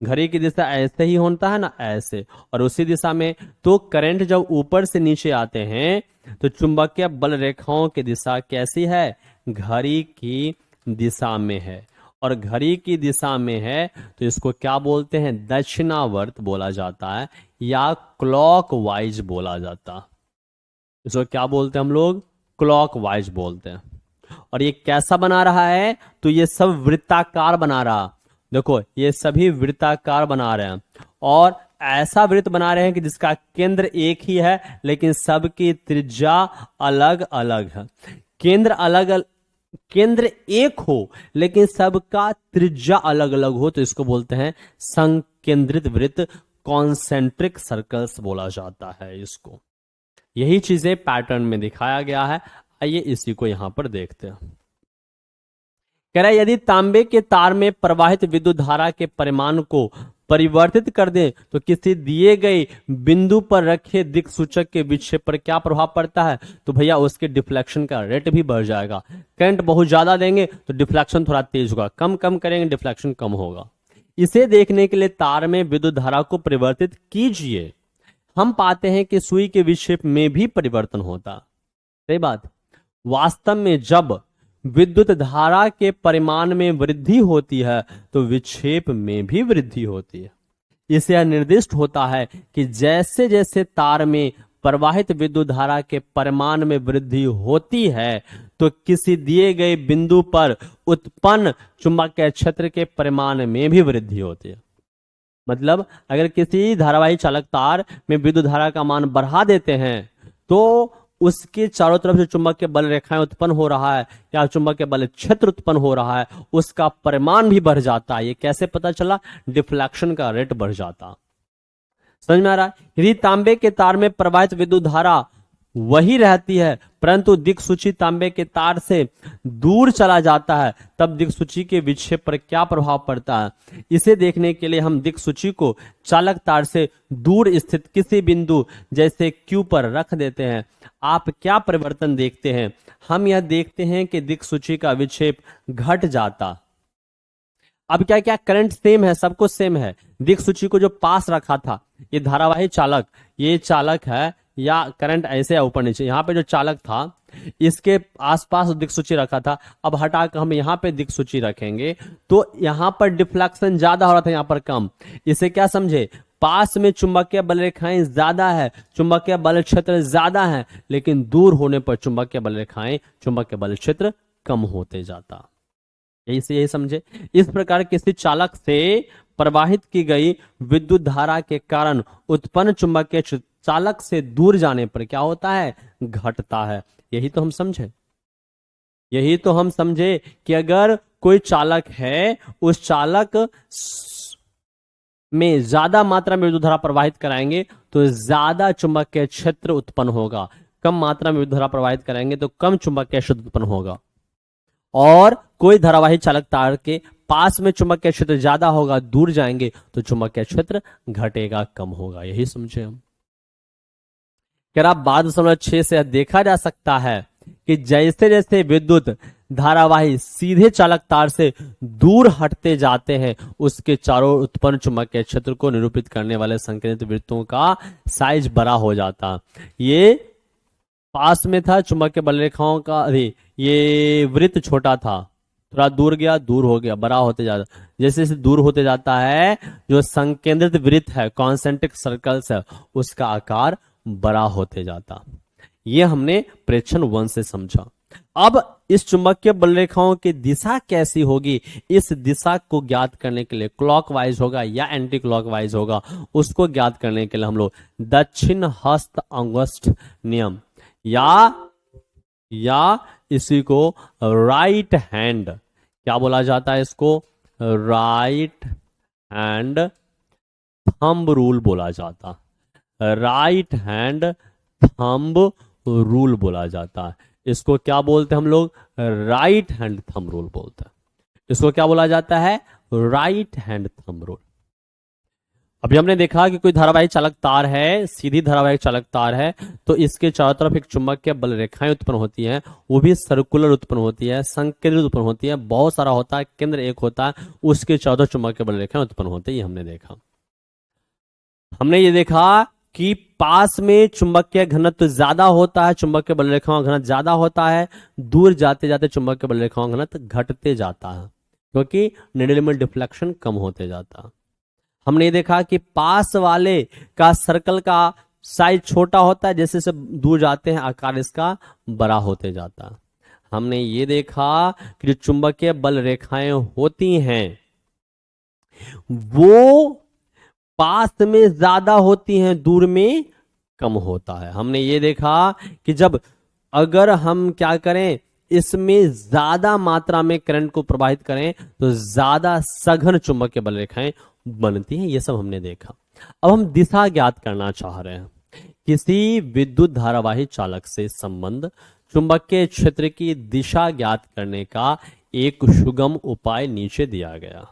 घड़ी की दिशा ऐसे ही होता है ना, ऐसे। और उसी दिशा में तो करंट जब ऊपर से नीचे आते हैं तो चुंबकीय बल रेखाओं की दिशा कैसी है, घड़ी की दिशा में है। और घड़ी की दिशा में है तो इसको क्या बोलते हैं, दक्षिणावर्त बोला जाता है या क्लॉकवाइज बोला जाता। इसको क्या बोलते हैं हम लोग, क्लॉकवाइज बोलते हैं। और ये कैसा बना रहा है, तो ये सब वृत्ताकार बना रहा। देखो ये सभी वृत्ताकार बना रहे हैं और ऐसा वृत्त बना रहे हैं कि जिसका केंद्र एक ही है लेकिन सबकी त्रिज्या अलग अलग है। केंद्र एक हो लेकिन सबका त्रिज्या अलग अलग हो तो इसको बोलते हैं संकेंद्रित वृत्त, कॉन्सेंट्रिक सर्कल्स बोला जाता है इसको। यही चीजें पैटर्न में दिखाया गया है। आइए इसी को यहां पर देखते हैं। कह रहा है यदि तांबे के तार में प्रवाहित विद्युत धारा के परिमाण को परिवर्तित कर दें तो किसी दिए गए बिंदु पर रखे दिक्सूचक के विक्षेप पर क्या प्रभाव पड़ता है, तो भैया उसके डिफ्लेक्शन का रेट भी बढ़ जाएगा। करंट बहुत ज्यादा देंगे तो डिफ्लेक्शन थोड़ा तेज होगा, कम करेंगे डिफ्लेक्शन कम होगा। इसे देखने के लिए तार में विद्युत धारा को परिवर्तित कीजिए। हम पाते हैं कि सुई के विक्षेप में भी परिवर्तन होता। सही बात, वास्तव में जब विद्युत धारा के परिमाण में वृद्धि होती है तो विक्षेप में भी वृद्धि होती है। इससे यह निर्दिष्ट होता है कि जैसे जैसे तार में प्रवाहित विद्युत धारा के परिमाण में वृद्धि होती है तो किसी दिए गए बिंदु पर उत्पन्न चुंबकीय क्षेत्र के परिमाण में भी वृद्धि होती है। मतलब अगर किसी धारावाही चालक तार में विद्युत धारा का मान बढ़ा देते हैं तो उसके चारों तरफ से चुंबकीय बल रेखाएं उत्पन्न हो रहा है या चुंबकीय बल क्षेत्र उत्पन्न हो रहा है, उसका परिमाण भी बढ़ जाता है। ये कैसे पता चला, डिफ्लेक्शन का रेट बढ़ जाता। समझ में आ रहा है। यदि तांबे के तार में प्रवाहित विद्युत धारा वही रहती है परंतु दिक्सूची तांबे के तार से दूर चला जाता है तब दिक्सूची के विक्षेप पर क्या प्रभाव पड़ता है। इसे देखने के लिए हम दिक्सूची को चालक तार से दूर स्थित किसी बिंदु जैसे Q पर रख देते हैं। आप क्या परिवर्तन देखते हैं, हम यह देखते हैं कि दिक्सूची का विक्षेप घट जाता। अब क्या क्या करंट सेम है, सब कुछ सेम है। दिक्सूची को जो पास रखा था ये धारावाही चालक, ये चालक है या करंट ऐसे है ऊपर नीचे, यहाँ पे जो चालक था इसके आसपास दिक्सूची रखा था। अब हटाकर हम यहाँ पे दिक्सूची रखेंगे तो यहाँ पर डिफ्लेक्शन ज्यादा हो रहा था, यहाँ पर कम। इसे क्या समझे, पास में चुंबकीय बल रेखाएं ज्यादा है, चुंबकीय बल क्षेत्र ज्यादा है, लेकिन दूर होने पर चुंबकीय बल रेखाएं चुंबकीय बल क्षेत्र कम होते जाता। यही समझे। इस प्रकार किसी चालक से प्रवाहित की गई विद्युत धारा के कारण उत्पन्न चुंबकीय क्षेत्र चालक से दूर जाने पर क्या होता है, घटता है। यही तो हम समझे, यही तो हम समझे कि अगर कोई चालक है, उस चालक में ज्यादा मात्रा में विद्युत धारा प्रवाहित कराएंगे तो ज्यादा चुंबकीय क्षेत्र उत्पन्न होगा, कम मात्रा में विद्युत धारा प्रवाहित कराएंगे तो कम चुंबकीय क्षेत्र उत्पन्न होगा। और कोई धारावाही चालक तार के पास में चुंबकीय क्षेत्र ज्यादा होगा, दूर जाएंगे तो चुंबकीय क्षेत्र घटेगा, कम होगा। यही समझे हम। कह रहा 12.6 से देखा जा सकता है कि जैसे जैसे विद्युत धारावाही सीधे चालक तार से दूर हटते जाते हैं, उसके चारों उत्पन्न चुंबकीय क्षेत्र को निरूपित करने वाले संकेंद्रित वृत्तों का साइज बड़ा हो जाता। ये पास में था चुंबकीय बल रेखाओं का, ये वृत्त छोटा था, थोड़ा दूर गया, दूर हो गया, बड़ा होते जाता। जैसे जैसे दूर होते जाता है, जो संकेंद्रित वृत्त है, कॉन्सेंट्रिक सर्कल्स है, उसका आकार बड़ा होते जाता। ये हमने प्रेक्षण 1 से समझा। अब इस चुंबकीय बल रेखाओं की दिशा कैसी होगी, इस दिशा को ज्ञात करने के लिए क्लॉकवाइज होगा या एंटी क्लॉकवाइज होगा, उसको ज्ञात करने के लिए हम लोग दक्षिण हस्त अंगुष्ठ नियम या इसी को राइट हैंड, क्या बोला जाता है इसको, राइट हैंड थंब रूल बोला जाता। राइट हैंड थंब रूल बोला जाता है। इसको क्या बोलते हैं हम लोग, राइट हैंड थंब रूल बोलते हैं। इसको क्या बोला जाता है, राइट हैंड थंब रूल। अभी हमने देखा कि कोई धारावाही चालक तार है, सीधी धारावाही चालक तार है, तो इसके चारों तरफ एक चुंबकीय बल रेखाएं उत्पन्न होती हैं, वो भी सर्कुलर उत्पन्न होती है, संकेंद्रित उत्पन्न होती है, बहुत सारा होता है, केंद्र एक होता है, उसके 14 चुंबकीय बल रेखाएं उत्पन्न होती है। ये हमने देखा। हमने ये देखा कि पास में चुंबकीय घनत्व ज्यादा होता है, चुंबकीय बल रेखाओं का घनत्व ज्यादा होता है, दूर जाते जाते चुंबकीय बल रेखाओं का घनत्व घटते जाता है, क्योंकि निडल में डिफ्लेक्शन कम होते जाता है। हमने ये देखा कि पास वाले का सर्कल का साइज छोटा होता है, जैसे जैसे दूर जाते हैं आकार इसका बड़ा होते जाता है। हमने ये देखा कि जो चुंबकीय बल रेखाएं होती हैं वो पास में ज्यादा होती हैं, दूर में कम होता है। हमने ये देखा कि जब अगर हम क्या करें, इसमें ज्यादा मात्रा में करंट को प्रवाहित करें तो ज्यादा सघन चुंबकीय बल रेखाएं बनती हैं। ये सब हमने देखा। अब हम दिशा ज्ञात करना चाह रहे हैं। किसी विद्युत धारावाही चालक से संबंध चुंबकीय क्षेत्र की दिशा ज्ञात करने का एक सुगम उपाय नीचे दिया गया।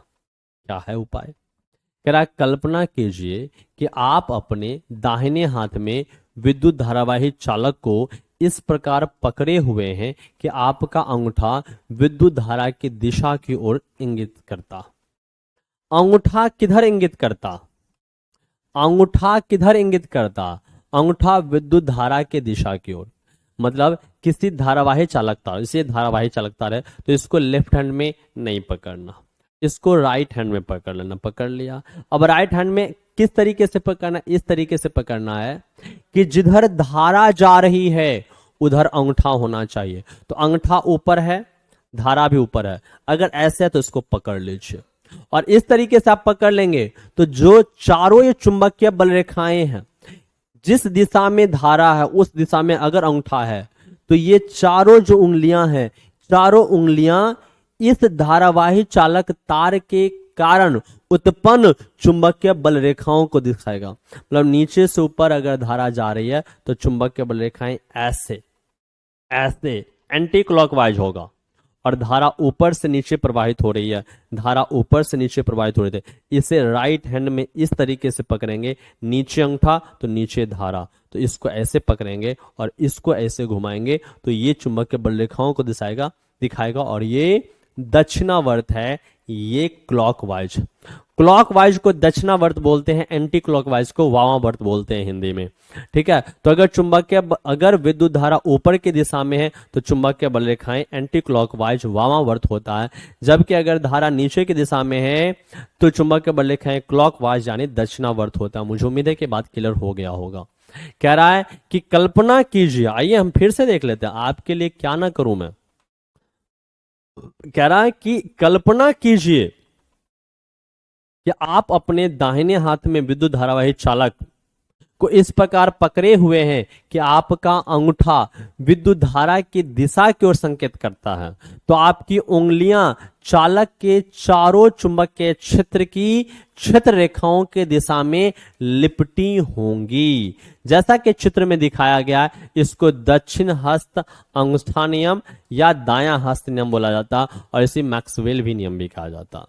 क्या है उपाय? कह रहा कल्पना कीजिए कि आप अपने दाहिने हाथ में विद्युत धारावाही चालक को इस प्रकार पकड़े हुए हैं कि आपका अंगूठा विद्युत धारा की दिशा की ओर इंगित करता। अंगूठा किधर इंगित करता? अंगूठा किधर इंगित करता? अंगूठा विद्युत धारा के दिशा की ओर। मतलब किसी धारावाही चालक तार, इसे धारावाही चालक तार है तो इसको लेफ्ट हैंड में नहीं पकड़ना, इसको राइट हैंड में पकड़ लेना। पकड़ लिया। अब राइट हैंड में किस तरीके से पकड़ना? इस तरीके से पकड़ना है कि जिधर धारा जा रही है उधर अंगूठा होना चाहिए। तो अंगूठा ऊपर है, धारा भी ऊपर है। अगर ऐसे है तो इसको पकड़ लीजिए और इस तरीके से आप पकड़ लेंगे तो जो चारों ये चुंबकीय बल रेखाएं हैं, जिस दिशा में धारा है उस दिशा में अगर अंगूठा है तो ये चारों जो उंगलियां हैं, चारों उंगलियां इस धारावाही चालक तार के कारण उत्पन्न चुंबकीय बल रेखाओं को दिखाएगा। मतलब नीचे से ऊपर अगर धारा जा रही है तो चुंबकीय बल रेखाएं ऐसे ऐसे एंटी क्लॉकवाइज होगा, और धारा ऊपर से नीचे प्रवाहित हो रही है, धारा ऊपर से नीचे प्रवाहित हो रही है। इसे राइट हैंड में इस तरीके से पकड़ेंगे, नीचे अंगूठा तो नीचे धारा, तो इसको ऐसे पकड़ेंगे और इसको ऐसे घुमाएंगे तो ये चुंबकीय बल रेखाओं को दिखाएगा और ये दक्षिणावर्त है, ये क्लॉकवाइज। क्लॉकवाइज को दक्षिणावर्त बोलते हैं, एंटी क्लॉकवाइज को वामावर्त बोलते हैं हिंदी में। ठीक है। तो अगर विद्युत धारा ऊपर की दिशा में है तो चुंबकीय बल रेखाएं एंटी क्लॉकवाइज वामावर्त होता है, जबकि अगर धारा नीचे की दिशा में है तो चुंबकीय बल रेखाएं क्लॉकवाइज यानी दक्षिणावर्त होता है। मुझे उम्मीद है कि बात क्लियर हो गया होगा। कह रहा है कि कल्पना कीजिए, आइए हम फिर से देख लेते हैं, आपके लिए क्या ना करूं मैं। कह रहा है कि कल्पना कीजिए कि आप अपने दाहिने हाथ में विद्युत धारावाही चालक को इस प्रकार पकड़े हुए हैं कि आपका अंगूठा विद्युत धारा की दिशा की ओर संकेत करता है, तो आपकी उंगलियां चालक के चारों चुंबकीय क्षेत्र की क्षेत्र रेखाओं के दिशा में लिपटी होंगी। जैसा कि चित्र में दिखाया गया है, इसको दक्षिण हस्त अंगूठा नियम या दायां हस्त नियम बोला जाता और इसे मैक्सवेल भी नियम भी कहा जाता।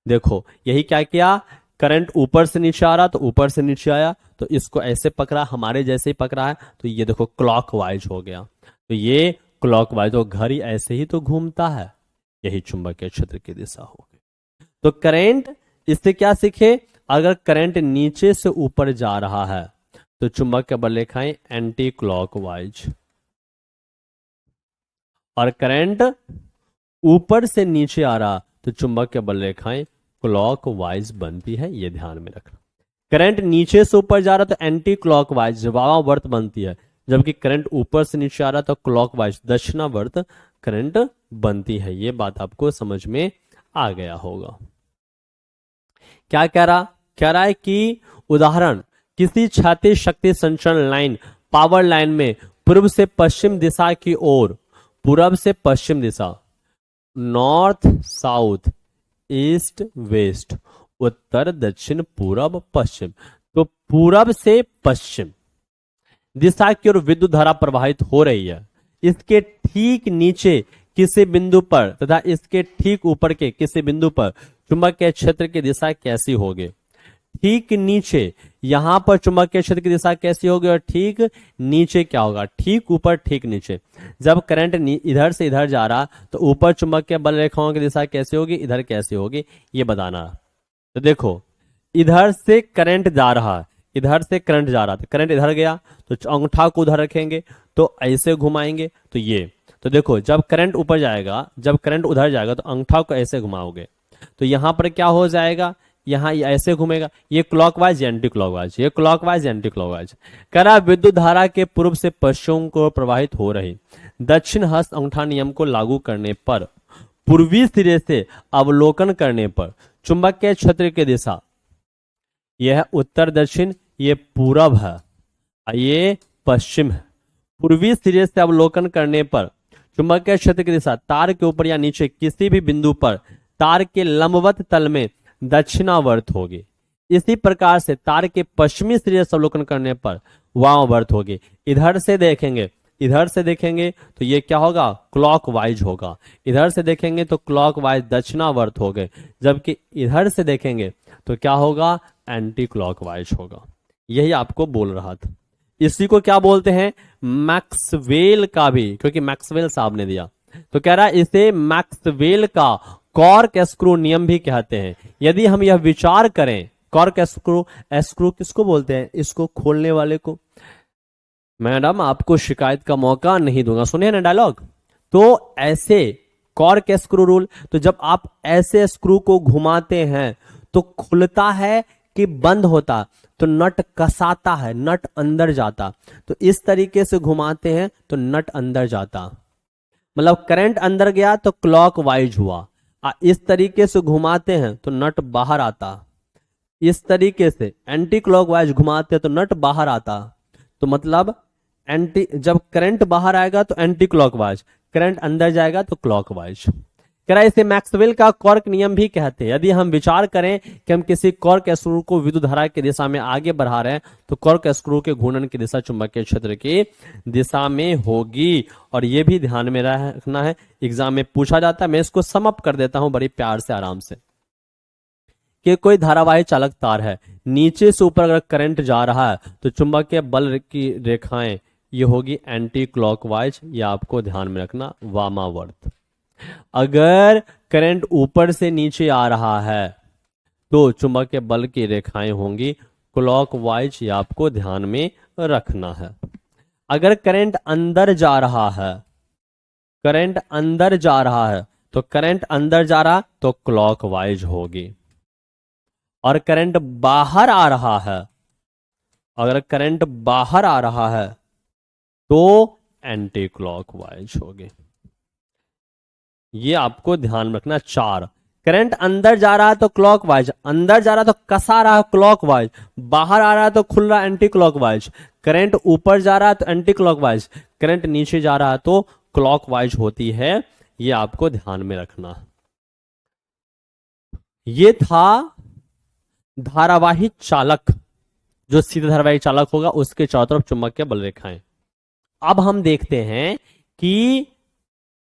देखो यही क्या किया, करंट ऊपर से नीचे आ रहा तो ऊपर से नीचे आया, तो इसको ऐसे पकड़ा, हमारे जैसे ही पकड़ा है, तो ये देखो क्लॉकवाइज हो गया। तो ये क्लॉकवाइज, तो घड़ी ऐसे ही तो घूमता है, यही चुंबकीय क्षेत्र की दिशा हो गई। तो करंट, इससे क्या सीखे, अगर करंट नीचे से ऊपर जा रहा है तो चुंबकीय बल रेखाएं एंटी क्लॉकवाइज, और करंट ऊपर से नीचे आ रहा तो चुंबकीय बल रेखाएं क्लॉकवाइज बनती है, ये ध्यान में रखना। करंट नीचे से ऊपर जा रहा तो एंटी क्लॉकवाइज वामावर्त बनती है, जबकि करंट ऊपर से नीचे आ रहा तो क्लॉकवाइज दक्षिणावर्त करंट बनती है। ये बात आपको समझ में आ गया होगा। क्या कह रहा है कि उदाहरण, किसी क्षैतिज शक्ति संचरण लाइन पावर लाइन में पूर्व से पश्चिम दिशा की ओर, पूरब से पश्चिम दिशा, नॉर्थ साउथ ईस्ट वेस्ट, उत्तर दक्षिण पूरब पश्चिम, तो पूरब से पश्चिम दिशा की ओर विद्युत धारा प्रवाहित हो रही है। इसके ठीक नीचे किसी बिंदु पर तथा इसके ठीक ऊपर के किसी बिंदु पर चुंबकीय क्षेत्र की दिशा कैसी होगी। ठीक नीचे यहां पर चुंबकीय क्षेत्र की दिशा कैसी होगी और ठीक नीचे क्या होगा, ठीक ऊपर ठीक नीचे। जब करंट इधर से इधर जा रहा तो ऊपर चुंबकीय बल रेखाओं की दिशा कैसी होगी, इधर कैसी होगी, ये बताना। तो देखो इधर से करंट जा रहा है, इधर से करंट जा रहा था, करंट इधर गया तो अंगूठा को उधर रखेंगे तो ऐसे घुमाएंगे, तो ये, तो देखो जब करंट ऊपर जाएगा, जब करंट उधर जाएगा तो अंगूठा को ऐसे घुमाओगे, तो यहां पर क्या हो जाएगा, यहां ये ऐसे घूमेगा, ये क्लॉकवाइज या एंटी क्लॉकवाइज, ये क्लॉकवाइज एंटी क्लॉकवाइज। करा विद्युत धारा के पूर्व से पश्चिम को प्रवाहित हो रही दक्षिण हस्त अंगूठा नियम को लागू करने पर, पूर्वी सिरे से अवलोकन करने पर चुंबकीय क्षेत्र की दिशा, यह उत्तर दक्षिण, ये पूरब है, ये पश्चिम है। पूर्वी सिरे से अवलोकन करने पर चुंबकीय क्षेत्र की दिशा तार के ऊपर या नीचे किसी भी बिंदु पर तार के लंबवत तल में दक्षिणावर्त होगी। इसी प्रकार से तार के पश्चिमी सिरे से अवलोकन करने पर वामावर्त होगी। इधर से देखेंगे, इधर से देखेंगे तो ये क्या होगा, क्लॉकवाइज होगा। इधर से देखेंगे तो क्लॉकवाइज दक्षिणावर्त हो गए, जबकि इधर से देखेंगे तो क्या होगा, एंटी क्लॉकवाइज होगा। यही आपको बोल रहा था। इसी को क्या बोलते हैं, मैक्सवेल का भी, क्योंकि मैक्सवेल साहब ने दिया, तो कह रहा है इसे मैक्सवेल का कॉर्क स्क्रू नियम भी कहते हैं। यदि हम यह विचार करें, कॉर्क स्क्रू, स्क्रू किसको बोलते हैं, इसको खोलने वाले को। मैडम आपको शिकायत का मौका नहीं दूंगा, सुनिए ना डायलॉग। तो ऐसे कॉर्क स्क्रू रूल, तो जब आप ऐसे स्क्रू को घुमाते हैं तो खुलता है कि बंद होता, तो नट कसाता है, नट अंदर जाता। तो इस तरीके से घुमाते हैं तो नट अंदर जाता, मतलब करंट अंदर गया तो क्लॉकवाइज हुआ। इस तरीके से घुमाते हैं तो नट बाहर आता, इस तरीके से एंटी क्लॉकवाइज घुमाते हैं तो नट बाहर आता। तो मतलब एंटी, जब करंट बाहर आएगा तो एंटी क्लॉकवाइज, करंट अंदर जाएगा तो क्लॉकवाइज। कह रहा है इसे मैक्सवेल का कॉर्क नियम भी कहते हैं। यदि हम विचार करें कि हम किसी कॉर्क स्क्रू को विद्युत धारा की दिशा में आगे बढ़ा रहे हैं तो कॉर्क स्क्रू के घूर्णन की दिशा चुंबकीय क्षेत्र की दिशा में होगी। और यह भी ध्यान में रखना है, एग्जाम में पूछा जाता है। मैं इसको सम अप कर देता हूं बड़ी प्यार से, आराम से, कि कोई धारावाही चालक तार है, नीचे से ऊपर अगर करंट जा रहा है तो चुंबकीय बल की रेखाएं ये होगी एंटी क्लॉकवाइज, या आपको ध्यान में रखना वामावर्त। अगर करंट ऊपर से नीचे आ रहा है तो चुंबकीय बल की रेखाएं होंगी क्लॉकवाइज, या आपको ध्यान में रखना है। अगर करंट अंदर जा रहा है, करंट अंदर जा रहा है तो करंट अंदर जा रहा तो क्लॉकवाइज होगी। और करंट बाहर आ रहा है, अगर करंट बाहर आ रहा है तो एंटी क्लॉकवाइज होगी। ये आपको ध्यान में रखना। 4, करंट अंदर जा रहा है तो क्लॉकवाइज, अंदर जा रहा है तो कसा रहा है क्लॉकवाइज, बाहर आ रहा है तो खुल रहा है एंटी क्लॉकवाइज, करंट ऊपर जा रहा है तो एंटी क्लॉकवाइज, करंट नीचे जा रहा है तो क्लॉकवाइज होती है। ये आपको ध्यान में रखना। ये था धारावाही चालक, जो सीधे धारावाही चालक होगा उसके चारों तरफ चुंबकीय बल रेखाएं। अब हम देखते हैं कि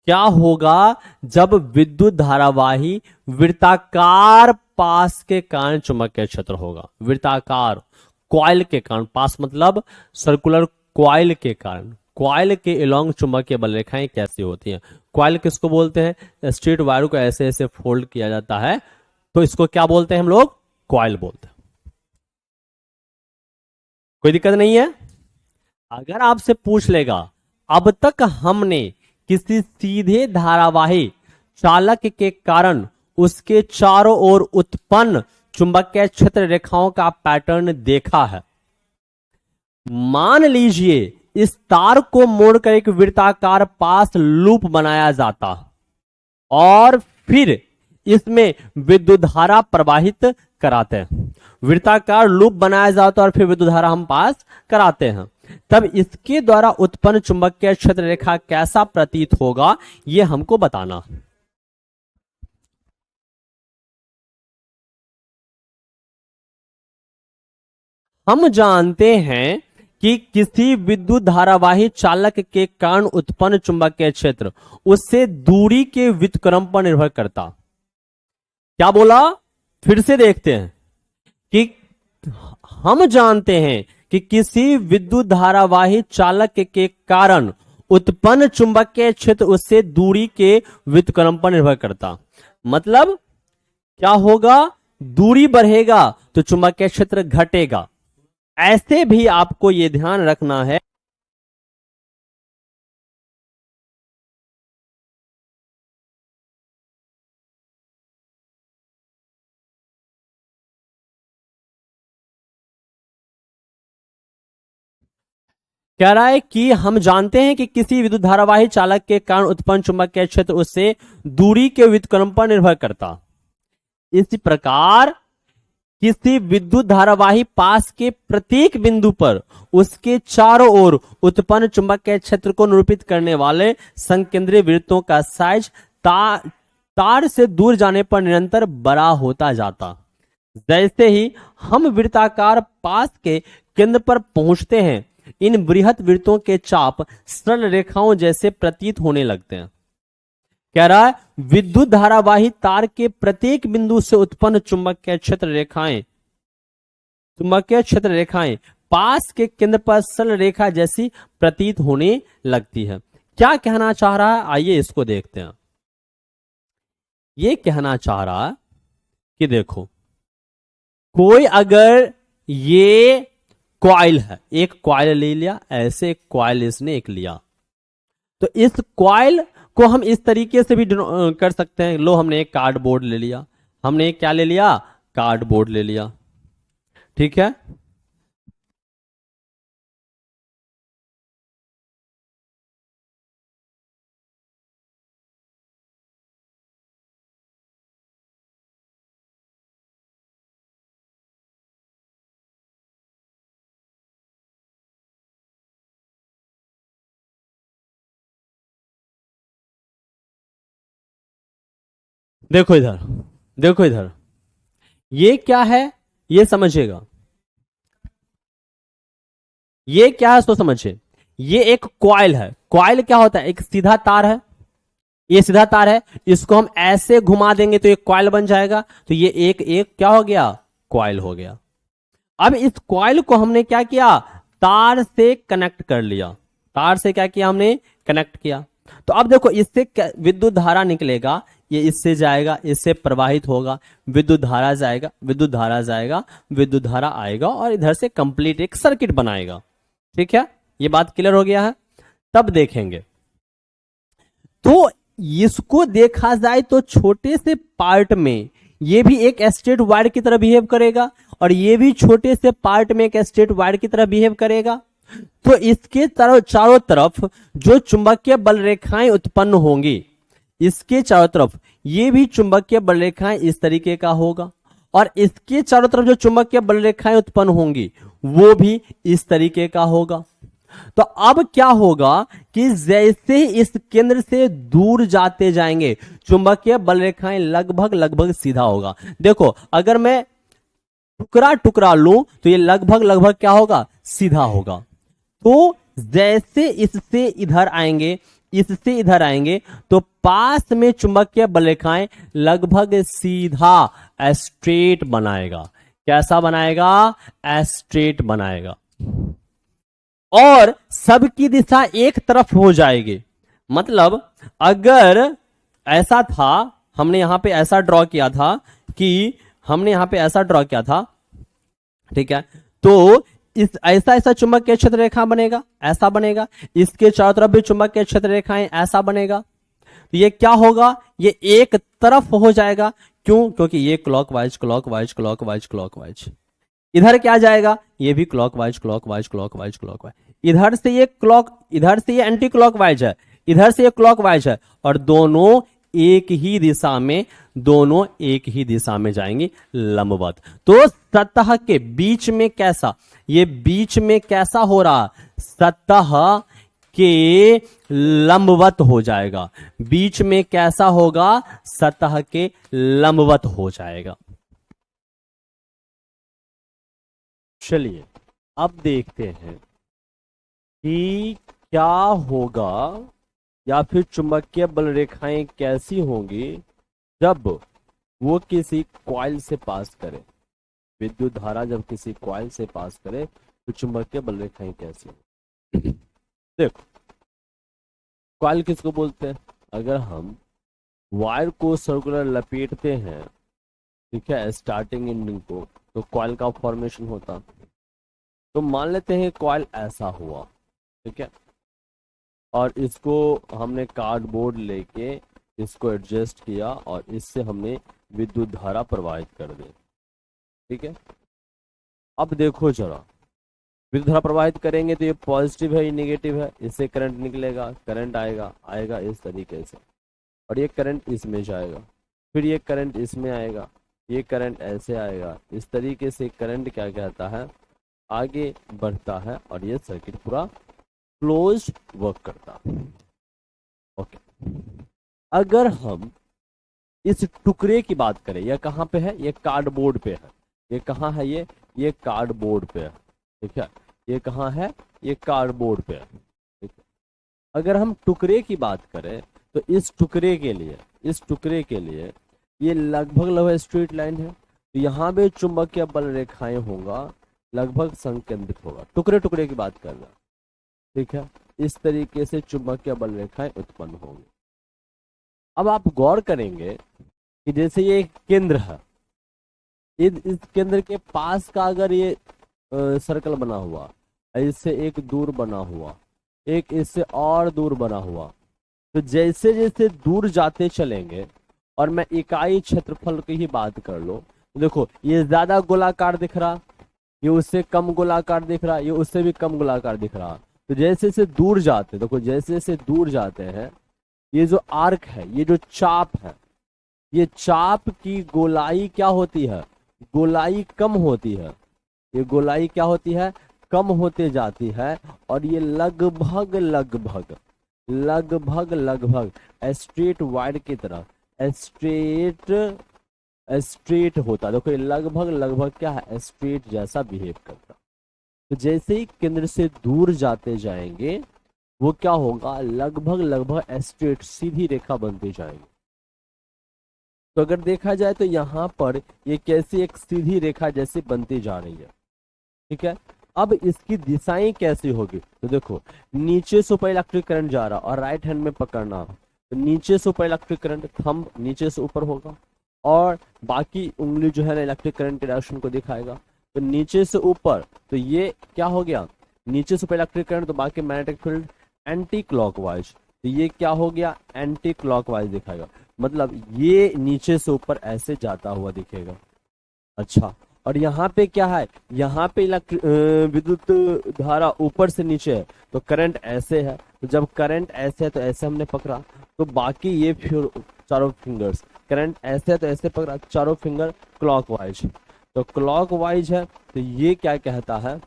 क्या होगा जब विद्युत धारावाही वृत्ताकार पास के कारण चुंबकीय क्षेत्र होगा। वृत्ताकार कॉइल के कारण, पास मतलब सर्कुलर कॉइल के कारण, कॉइल के एलोंग चुंबकीय बल रेखाएं कैसे होती हैं। कॉइल किसको बोलते हैं? स्ट्रेट वायर को ऐसे ऐसे फोल्ड किया जाता है तो इसको क्या बोलते हैं हम लोग? कॉइल बोलते हैं। कोई दिक्कत नहीं है। अगर आपसे पूछ लेगा अब तक हमने किसी सीधे धारावाही चालक के कारण उसके चारों ओर उत्पन्न चुंबकीय क्षेत्र रेखाओं का पैटर्न देखा है, मान लीजिए इस तार को मोड़कर एक वृत्ताकार पास लूप बनाया जाता और फिर इसमें विद्युत धारा प्रवाहित कराते हैं। वृत्ताकार लूप बनाया जाता और फिर विद्युत धारा हम पास कराते हैं, तब इसके द्वारा उत्पन्न चुंबकीय क्षेत्र रेखा कैसा प्रतीत होगा, यह हमको बताना। हम जानते हैं कि किसी विद्युत धारावाही चालक के कारण उत्पन्न चुंबकीय क्षेत्र उससे दूरी के व्युत्क्रम पर निर्भर करता। क्या बोला? फिर से देखते हैं कि हम जानते हैं कि किसी विद्युत धारावाही चालक के कारण उत्पन्न चुंबकीय क्षेत्र उससे दूरी के व्युत्क्रम पर निर्भर करता। मतलब क्या होगा? दूरी बढ़ेगा तो चुंबकीय क्षेत्र घटेगा। ऐसे भी आपको यह ध्यान रखना है कह रहा है कि हम जानते हैं कि किसी विद्युत धारावाही चालक के कारण उत्पन्न चुंबकीय क्षेत्र उससे दूरी के व्युत्क्रम पर निर्भर करता। इसी प्रकार किसी विद्युत धारावाही पास के प्रत्येक बिंदु पर उसके चारों ओर उत्पन्न चुंबकीय क्षेत्र को निरूपित करने वाले संकेंद्रीय वृत्तों का साइज तार से दूर जाने पर निरंतर बड़ा होता जाता। जैसे ही हम वृत्ताकार पास के केंद्र पर पहुंचते हैं, इन बृहत वृत्तों के चाप सरल रेखाओं जैसे प्रतीत होने लगते हैं। कह रहा है विद्युत धारावाही तार के प्रत्येक बिंदु से उत्पन्न चुंबकीय क्षेत्र रेखाएं पास के केंद्र पर सरल रेखा जैसी प्रतीत होने लगती है। क्या कहना चाह रहा है, आइए इसको देखते हैं। ये कहना चाह रहा है कि देखो, कोई अगर ये कॉइल है, एक कॉइल ले लिया, ऐसे एक कॉइल इसने एक लिया, तो इस कॉइल को हम इस तरीके से भी कर सकते हैं। लो, हमने एक कार्डबोर्ड ले लिया, हमने क्या ले लिया? कार्डबोर्ड ले लिया, ठीक है। देखो इधर, देखो इधर, ये क्या है ये समझिएगा। ये क्या है सो समझिए। ये एक कॉइल है। कॉइल क्या होता है? एक सीधा तार है, ये सीधा तार है, इसको हम ऐसे घुमा देंगे तो एक कॉइल बन जाएगा। तो ये एक एक क्या हो गया? कॉइल हो गया। अब इस कॉइल को हमने क्या किया? तार से कनेक्ट कर लिया। तार से क्या किया? हमने कनेक्ट किया। तो अब देखो, इससे विद्युत धारा निकलेगा, ये इससे जाएगा, इससे प्रवाहित होगा, विद्युत धारा जाएगा, विद्युत धारा जाएगा, विद्युत धारा आएगा और इधर से कंप्लीट एक सर्किट बनाएगा। ठीक है, ये बात क्लियर हो गया है। तब देखेंगे तो इसको देखा जाए तो छोटे से पार्ट में ये भी एक स्ट्रेट वायर की तरह बिहेव करेगा और ये भी छोटे से पार्ट में एक स्ट्रेट वायर की तरह बिहेव करेगा। तो इसके चारों तरफ जो चुंबकीय बल रेखाएं उत्पन्न होंगी, इसके चारों तरफ ये भी चुंबकीय बल रेखाएं इस तरीके का होगा, और इसके चारों तरफ जो चुंबकीय बल रेखाएं उत्पन्न होंगी वो भी इस तरीके का होगा। तो अब क्या होगा कि जैसे इस केंद्र से दूर जाते जाएंगे चुंबकीय बल रेखाएं लगभग लगभग सीधा होगा। देखो अगर मैं टुकड़ा टुकड़ा लूं तो ये लगभग लगभग क्या होगा, सीधा होगा। तो जैसे इससे इधर आएंगे, इससे इधर आएंगे, तो पास में चुंबकीय बल रेखाएं लगभग सीधा स्ट्रेट बनाएगा। कैसा बनाएगा, स्ट्रेट बनाएगा, और सबकी दिशा एक तरफ हो जाएगी। मतलब अगर ऐसा था, हमने यहां पे ऐसा ड्रॉ किया था कि हमने यहां पे ऐसा ड्रॉ किया था, ठीक है, तो इस ऐसा ऐसा चुंबकीय क्षेत्र रेखा बनेगा, ऐसा बनेगा, इसके चारों तरफ भी चुंबकीय क्षेत्र रेखाएं ऐसा बनेगा। तो ये क्या होगा, ये एक तरफ हो जाएगा। क्यों, क्योंकि ये क्लॉकवाइज क्लॉकवाइज क्लॉकवाइज क्लॉकवाइज, इधर क्या जाएगा, ये भी क्लॉकवाइज क्लॉकवाइज क्लॉकवाइज क्लॉकवाइज, इधर से ये इधर से ये एंटी क्लॉकवाइज है, इधर से ये क्लॉकवाइज है, और दोनों एक ही दिशा में, दोनों एक ही दिशा में जाएंगे लंबवत। तो सतह के बीच में कैसा, ये बीच में कैसा हो रहा, सतह के लंबवत हो जाएगा, बीच में कैसा होगा, सतह के लंबवत हो जाएगा। चलिए अब देखते हैं कि क्या होगा, या फिर चुंबकीय बल रेखाएं कैसी होंगी जब वो किसी कॉइल से पास करे, विद्युत धारा जब किसी कॉइल से पास करे तो चुंबकीय बल रेखाएं कैसी होंगी। देखो कॉइल किसको बोलते हैं, अगर हम वायर को सर्कुलर लपेटते हैं, ठीक है, स्टार्टिंग एंडिंग को, तो कॉइल का फॉर्मेशन होता। तो मान लेते हैं कॉइल ऐसा हुआ, ठीक है, और इसको हमने कार्डबोर्ड लेके इसको एडजस्ट किया और इससे हमने विद्युत धारा प्रवाहित कर दी, ठीक है। अब देखो जरा, विद्युत धारा प्रवाहित करेंगे तो ये पॉजिटिव है, ये नेगेटिव है, इससे करंट निकलेगा, करंट आएगा इस तरीके से, और ये करंट इसमें जाएगा, फिर ये करंट इसमें आएगा, ये करंट ऐसे आएगा, इस तरीके से करंट क्या कहता है, आगे बढ़ता है, और ये सर्किट पूरा क्लोज वर्क करता है। ओके, अगर हम इस टुकड़े की बात करें, यह कहाँ पे है, ये कार्डबोर्ड पे है, ये कहाँ है, ये कार्डबोर्ड पे है, ठीक है, ये कहाँ है, ये कार्डबोर्ड पे है, ठीक है। अगर हम टुकड़े की बात करें तो इस टुकड़े के लिए ये लगभग लगभग स्ट्रेट लाइन है, तो यहाँ पे चुंबकीय बल रेखाएं होगा, लगभग संकेंद्रित होगा, टुकड़े टुकड़े की बात करना, ठीक है, इस तरीके से चुंबकीय बल रेखाएं उत्पन्न होंगी। अब आप गौर करेंगे कि जैसे ये एक केंद्र है, इस केंद्र के पास का अगर ये सर्कल बना हुआ, इससे एक दूर बना हुआ, एक इससे और दूर बना हुआ, तो जैसे जैसे दूर जाते चलेंगे, और मैं इकाई क्षेत्रफल की ही बात कर लो, देखो ये ज्यादा गोलाकार दिख रहा, ये उससे कम गोलाकार दिख रहा, ये उससे भी कम गोलाकार दिख रहा। तो जैसे जैसे दूर जाते, देखो जैसे जैसे दूर जाते हैं, ये जो आर्क है, ये जो चाप है, ये चाप की गोलाई क्या होती है, गोलाई कम होती है, ये गोलाई क्या होती है, कम होते जाती है, और ये लगभग लगभग लगभग लगभग स्ट्रेट वायर की तरह स्ट्रेट होता। देखो ये लगभग लगभग क्या है, स्ट्रेट जैसा बिहेव करता। तो जैसे ही केंद्र से दूर जाते जाएंगे वो क्या होगा, लगभग लगभग स्ट्रेट सीधी रेखा बनती जाएगी। तो अगर देखा जाए तो यहाँ पर ये कैसी एक सीधी रेखा जैसी बनती जा रही है, ठीक है। अब इसकी दिशाएं कैसी होगी, तो देखो नीचे से ऊपर इलेक्ट्रिक करंट जा रहा, और राइट हैंड में पकड़ना, तो नीचे से ऊपर इलेक्ट्रिक करंट, थंब नीचे से ऊपर होगा, और बाकी उंगली जो है ना इलेक्ट्रिक करंट के डायरेक्शन को दिखाएगा। तो नीचे से ऊपर, तो ये क्या हो गया, नीचे से ऊपर इलेक्ट्रिक करंट, तो बाकी मैग्नेटिक फील्ड एंटी क्लॉकवाइज, तो ये क्या हो गया, एंटी क्लॉकवाइज दिखाएगा, मतलब ये नीचे से ऊपर ऐसे जाता हुआ दिखेगा। अच्छा, और यहाँ पे क्या है, यहाँ पे विद्युत धारा ऊपर से नीचे है, तो करंट ऐसे है, तो जब करंट ऐसे है तो ऐसे हमने पकड़ा, तो बाकी ये चारों फिंगर्स करंट ऐसे है तो ऐसे पकड़ा, चारों फिंगर क्लॉकवाइज, तो क्लॉकवाइज है तो ये क्या कहता है,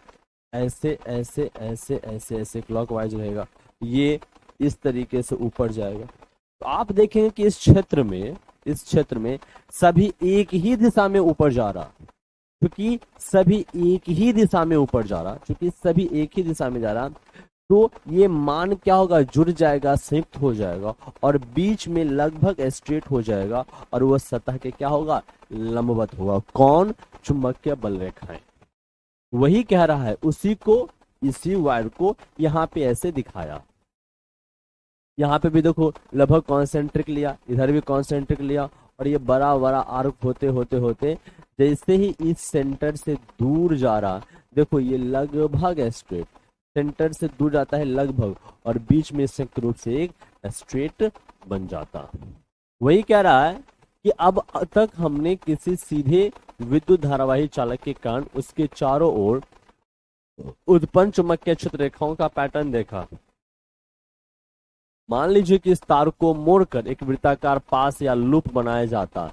ऐसे ऐसे ऐसे ऐसे ऐसे क्लॉकवाइज रहेगा, ये इस तरीके से ऊपर जाएगा। तो आप देखेंगे कि इस क्षेत्र में सभी एक ही दिशा में ऊपर जा रहा, क्योंकि सभी एक ही दिशा में ऊपर जा रहा, क्योंकि सभी एक ही दिशा में जा रहा, तो ये मान क्या होगा, जुड़ जाएगा, संयुक्त हो जाएगा और बीच में लगभग स्ट्रेट हो जाएगा और वह सतह के क्या होगा, लंबवत होगा। कौन, चुंबकीय बल रेखाएं। वही कह रहा है, उसी को, इसी वायर को यहाँ पे ऐसे दिखाया। यहाँ पे भी देखो लगभग कॉन्सेंट्रिक लिया, इधर भी कॉन्सेंट्रिक लिया, और ये बड़ा बड़ा आर्क होते होते होते जैसे ही इस सेंटर से दूर जा रहा, देखो ये लगभग स्ट्रेट, सेंटर से दूर जाता है लगभग, और बीच में संयुक्त रूप से एक स्ट्रेट बन जाता। वही कह रहा है कि अब तक हमने किसी सीधे विद्युत धारावाही चालक के कारण उसके चारों ओर उत्पन्न चुंबकीय क्षेत्र रेखाओं का पैटर्न देखा। मान लीजिए कि इस तार को मोड़कर एक वृत्ताकार पास या लूप बनाया जाता है,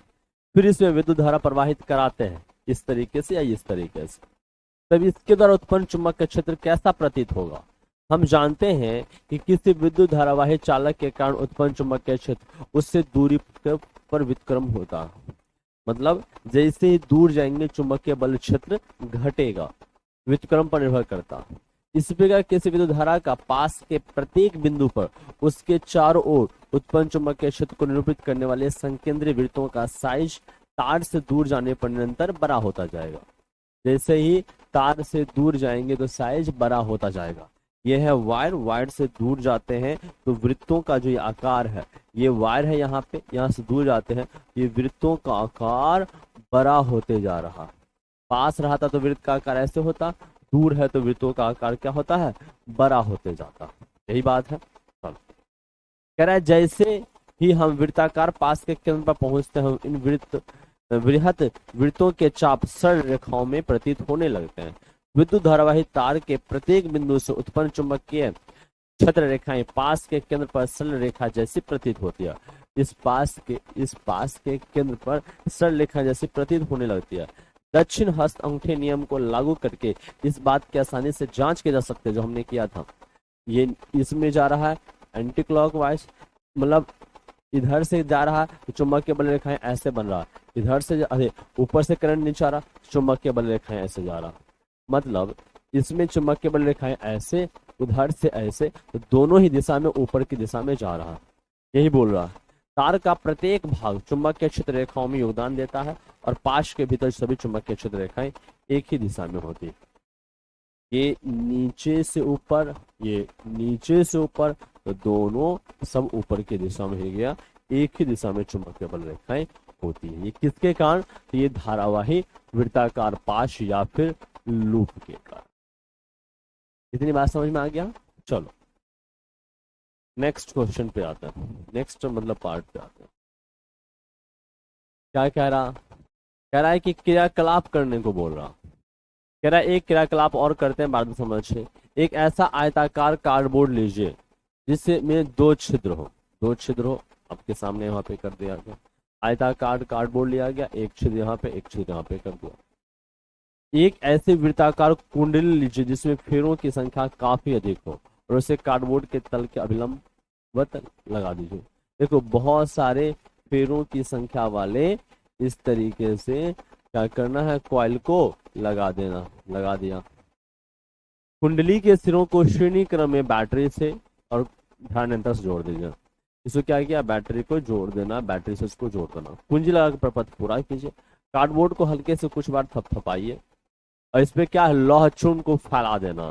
फिर इसमें विद्युत धारा प्रवाहित कराते हैं इस तरीके से या इस तरीके से, तब इसके द्वारा उत्पन्न चुंबकीय क्षेत्र कैसा प्रतीत होगा। हम जानते हैं कि किसी विद्युत धारावाही चालक के कारण उत्पन्न चुंबकीय क्षेत्र उससे दूरी पर व्युत्क्रम होता है, मतलब जैसे ही दूर जाएंगे चुंबकीय बल क्षेत्र घटेगा, व्युत्क्रम पर निर्भर करता। इस प्रकार किसी विद्युत धारा का पास के प्रत्येक बिंदु पर उसके चारों ओर उत्पन्न चुंबकीय क्षेत्र को निरूपित करने वाले संकेंद्रीय वृत्तों का साइज तार से दूर जाने पर निरंतर बड़ा होता जाएगा। जैसे ही तार से दूर जाएंगे तो साइज बड़ा होता जाएगा। यह है वायर, वायर से दूर जाते हैं तो वृत्तों का जो ये आकार है, ये वायर है यहाँ पे, यहाँ से दूर जाते हैं, ये वृत्तों का आकार बड़ा होते जा रहा। पास रहा था तो वृत्त का आकार ऐसे होता, दूर है तो वृत्तों का आकार क्या होता है, बड़ा होते जाता। यही बात है। कह रहा है जैसे ही हम वृत्ताकार पास के केंद्र पर पहुंचते हैं, इन बृहत वृत्तों के चाप सरल रेखाओं में प्रतीत होने लगते हैं। विद्युत धारावाही तार के प्रत्येक बिंदु से उत्पन्न चुंबकीय क्षेत्र रेखाएं पास के केंद्र पर सरल रेखा जैसी प्रतीत होती है। इस पास के केंद्र पर सरल रेखा जैसी प्रतीत होने लगती है। दक्षिण हस्त अंगूठे नियम को लागू करके इस बात की आसानी से जांच की जा सकती है, जो हमने किया था। ये इसमें जा रहा है एंटी क्लॉकवाइज, मतलब इधर से जा रहा है तो चुंबकीय बल रेखाएं ऐसे बन रहा है, इधर से ऊपर से करंट नीचे आ रहा, चुंबकीय बल रेखाएं ऐसे जा रहा, मतलब इसमें चुंबकीय बल रेखाएं ऐसे, उधर से ऐसे, तो दोनों ही दिशा में ऊपर की दिशा में जा रहा। यही बोल रहा है। तार का प्रत्येक भाग चुंबकीय क्षेत्र रेखाओं में योगदान देता है और पाश के भीतर सभी चुंबकीय क्षेत्र रेखाएं एक ही दिशा में होती। ये नीचे से ऊपर, ये नीचे से ऊपर, तो दोनों सब ऊपर की दिशा में ही गया, एक ही दिशा में चुंबकीय बल रेखाएं होती है। ये किसके कारण, तो ये धारावाही वृत्ताकार पाश या फिर लूप के कारण। इतनी बात समझ में आ गया। चलो नेक्स्ट क्वेश्चन पे आते हैं, नेक्स्ट मतलब पार्ट पे आते हैं। क्या कह रहा है कि क्रियाकलाप करने को बोल रहा। कह रहा है एक क्रियाकलाप और करते हैं, बाद में समझिए। एक ऐसा आयताकार कार्डबोर्ड लीजिए जिससे में दो छिद्र हो, आपके सामने यहाँ पे कर दिया गया। आयताकार कार्डबोर्ड लिया गया, एक छिद्र यहाँ पे, एक छिद्र यहाँ पे कर दिया। एक ऐसे वृत्ताकार कुंडली लीजिए जिसमें फेरों की संख्या काफी अधिक हो और उसे कार्डबोर्ड के तल के अभिलंबवत लगा दीजिए। देखो बहुत सारे फेरों की संख्या वाले इस तरीके से क्या करना है, कॉइल को लगा दिया। कुंडली के सिरों को श्रेणी क्रम में बैटरी से और ध्यान यंत्र से जोड़ दीजिए। इसको क्या किया, बैटरी को जोड़ देना, बैटरी से इसको जोड़ देना। कुंजी लगाकर प्रपत्र पूरा कीजिए। कार्डबोर्ड को हल्के से कुछ बार थपथपाइए और इस पे क्या है, लौह चूर्ण को फैला देना।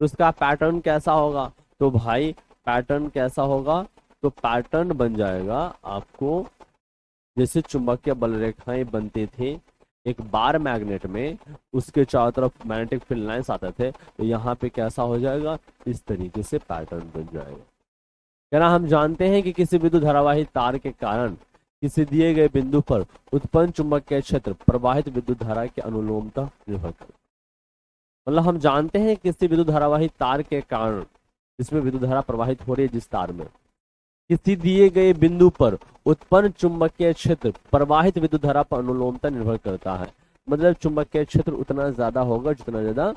तो इसका पैटर्न कैसा होगा, तो भाई पैटर्न कैसा होगा, तो पैटर्न बन जाएगा आपको जैसे चुंबकीय बल रेखाएं बनते थे एक बार मैग्नेट में, उसके चारों तरफ मैग्नेटिक फील्ड लाइंस आते थे, तो यहाँ पे कैसा हो जाएगा, इस तरीके से पैटर्न बन जाएगा। क्या हम जानते हैं कि किसी विद्युत धारावाही तार के कारण किसी दिए गए बिंदु पर उत्पन्न चुंबकीय क्षेत्र प्रवाहित विद्युत धारा के अनुलोमतः निर्भर करता है। मतलब हम जानते हैं किसी विद्युत धारावाही तार के कारण, जिसमें विद्युत धारा प्रवाहित हो रही है जिस तार में, किसी दिए गए बिंदु पर उत्पन्न चुंबकीय क्षेत्र प्रवाहित विद्युत धारा पर अनुलोमता निर्भर करता है। मतलब चुंबकीय क्षेत्र उतना ज्यादा होगा जितना ज्यादा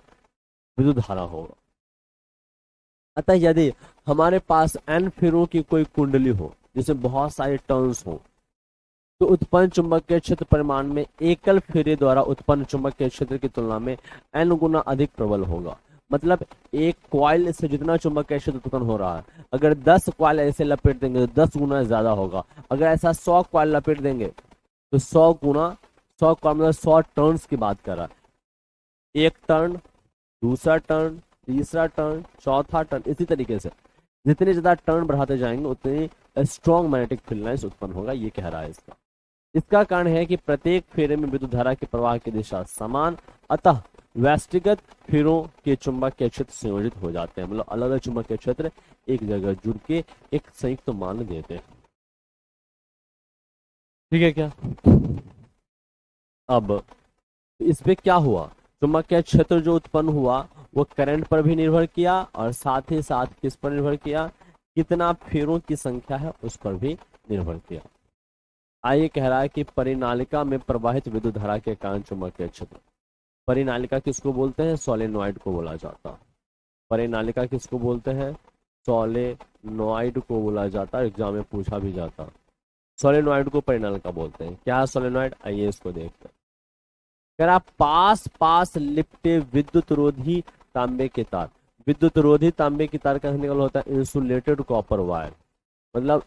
विद्युत धारा होगा। अतः यदि हमारे पास n फेरों की कोई कुंडली हो जिसमें बहुत सारे टर्न्स हो, तो उत्पन्न चुंबकीय क्षेत्र परिमाण में एकल फेरे द्वारा उत्पन्न चुंबकीय क्षेत्र की तुलना में n गुना अधिक प्रबल होगा। मतलब एक कॉइल से जितना चुंबकीय क्षेत्र उत्पन्न हो रहा है, अगर 10 कॉइल ऐसे लपेट देंगे तो 10 गुना ज्यादा होगा। अगर ऐसा 100 कॉइल लपेट देंगे तो 100 गुना, 100 कॉइल मतलब 100 टर्न्स की बात कर रहा है। एक टर्न, दूसरा टर्न, तीसरा टर्न, चौथा टर्न, इसी तरीके से जितने ज्यादा टर्न बढ़ाते जाएंगे उतनी स्ट्रॉन्ग मैग्नेटिक फील्ड लाइंस उत्पन्न होगा, ये कह रहा है इसका कारण है कि प्रत्येक फेरे में विद्युत धारा के प्रवाह की दिशा समान, अतः व्यक्तिगत फेरों के चुंबकीय क्षेत्र संयोजित हो जाते हैं। मतलब अलग अलग चुंबकीय क्षेत्र एक जगह जुड़ के एक संयुक्त मान देते हैं। ठीक है क्या? अब इस पे क्या हुआ, चुंबकीय क्षेत्र जो उत्पन्न हुआ वो करंट पर भी निर्भर किया और साथ ही साथ किस पर निर्भर किया, कितना फेरों की संख्या है उस पर भी निर्भर किया। आइए कह रहा है कि परिनालिका में प्रवाहित विद्युत धारा के कारण चुंबकीय क्षेत्र। परिनालिका किसको बोलते हैं? सोलेनॉइड को बोला जाता। परिनालिका किसको बोलते हैं? सोलेनॉइड को बोला जाता। एग्जाम में पूछा भी जाता। सोलेनॉइड को परिनालिका बोलते हैं। क्या है सोलेनॉइड? आइए इसको देखते हैं। कह रहा पास पास लिपटे विद्युत रोधी तांबे के तार। विद्युत रोधी तांबे की तार का निकल होता है इंसुलेटेड कॉपर वायर। मतलब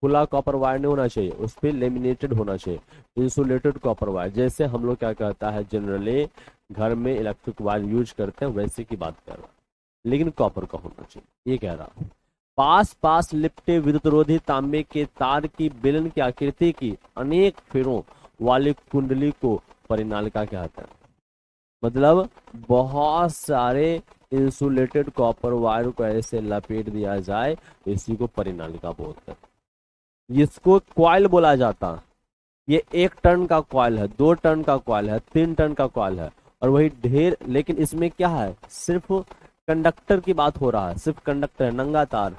खुला कॉपर वायर नहीं होना चाहिए, उस पर लेमिनेटेड होना चाहिए, इंसुलेटेड कॉपर वायर। जैसे हम लोग क्या कहता है जनरली घर में इलेक्ट्रिक वायर यूज करते हैं वैसे की बात कर रहा, लेकिन कॉपर का होना चाहिए, ये कह रहा। पास पास लिपटे विद्युत रोधी तांबे के तार की बेलन की आकृति की अनेक फेरों वाली कुंडली को परिनालिका कहते हैं। मतलब बहुत सारे इंसुलेटेड कॉपर वायर को ऐसे लपेट दिया जाए, इसी को परिनालिका बोलते हैं। इसको कॉइल बोला जाता। ये 1 टन का कॉइल है, 2 टन का कॉइल है, 3 टन का कॉइल है, और वही ढेर। लेकिन इसमें क्या है, सिर्फ कंडक्टर की बात हो रहा है, सिर्फ कंडक्टर, नंगा तार।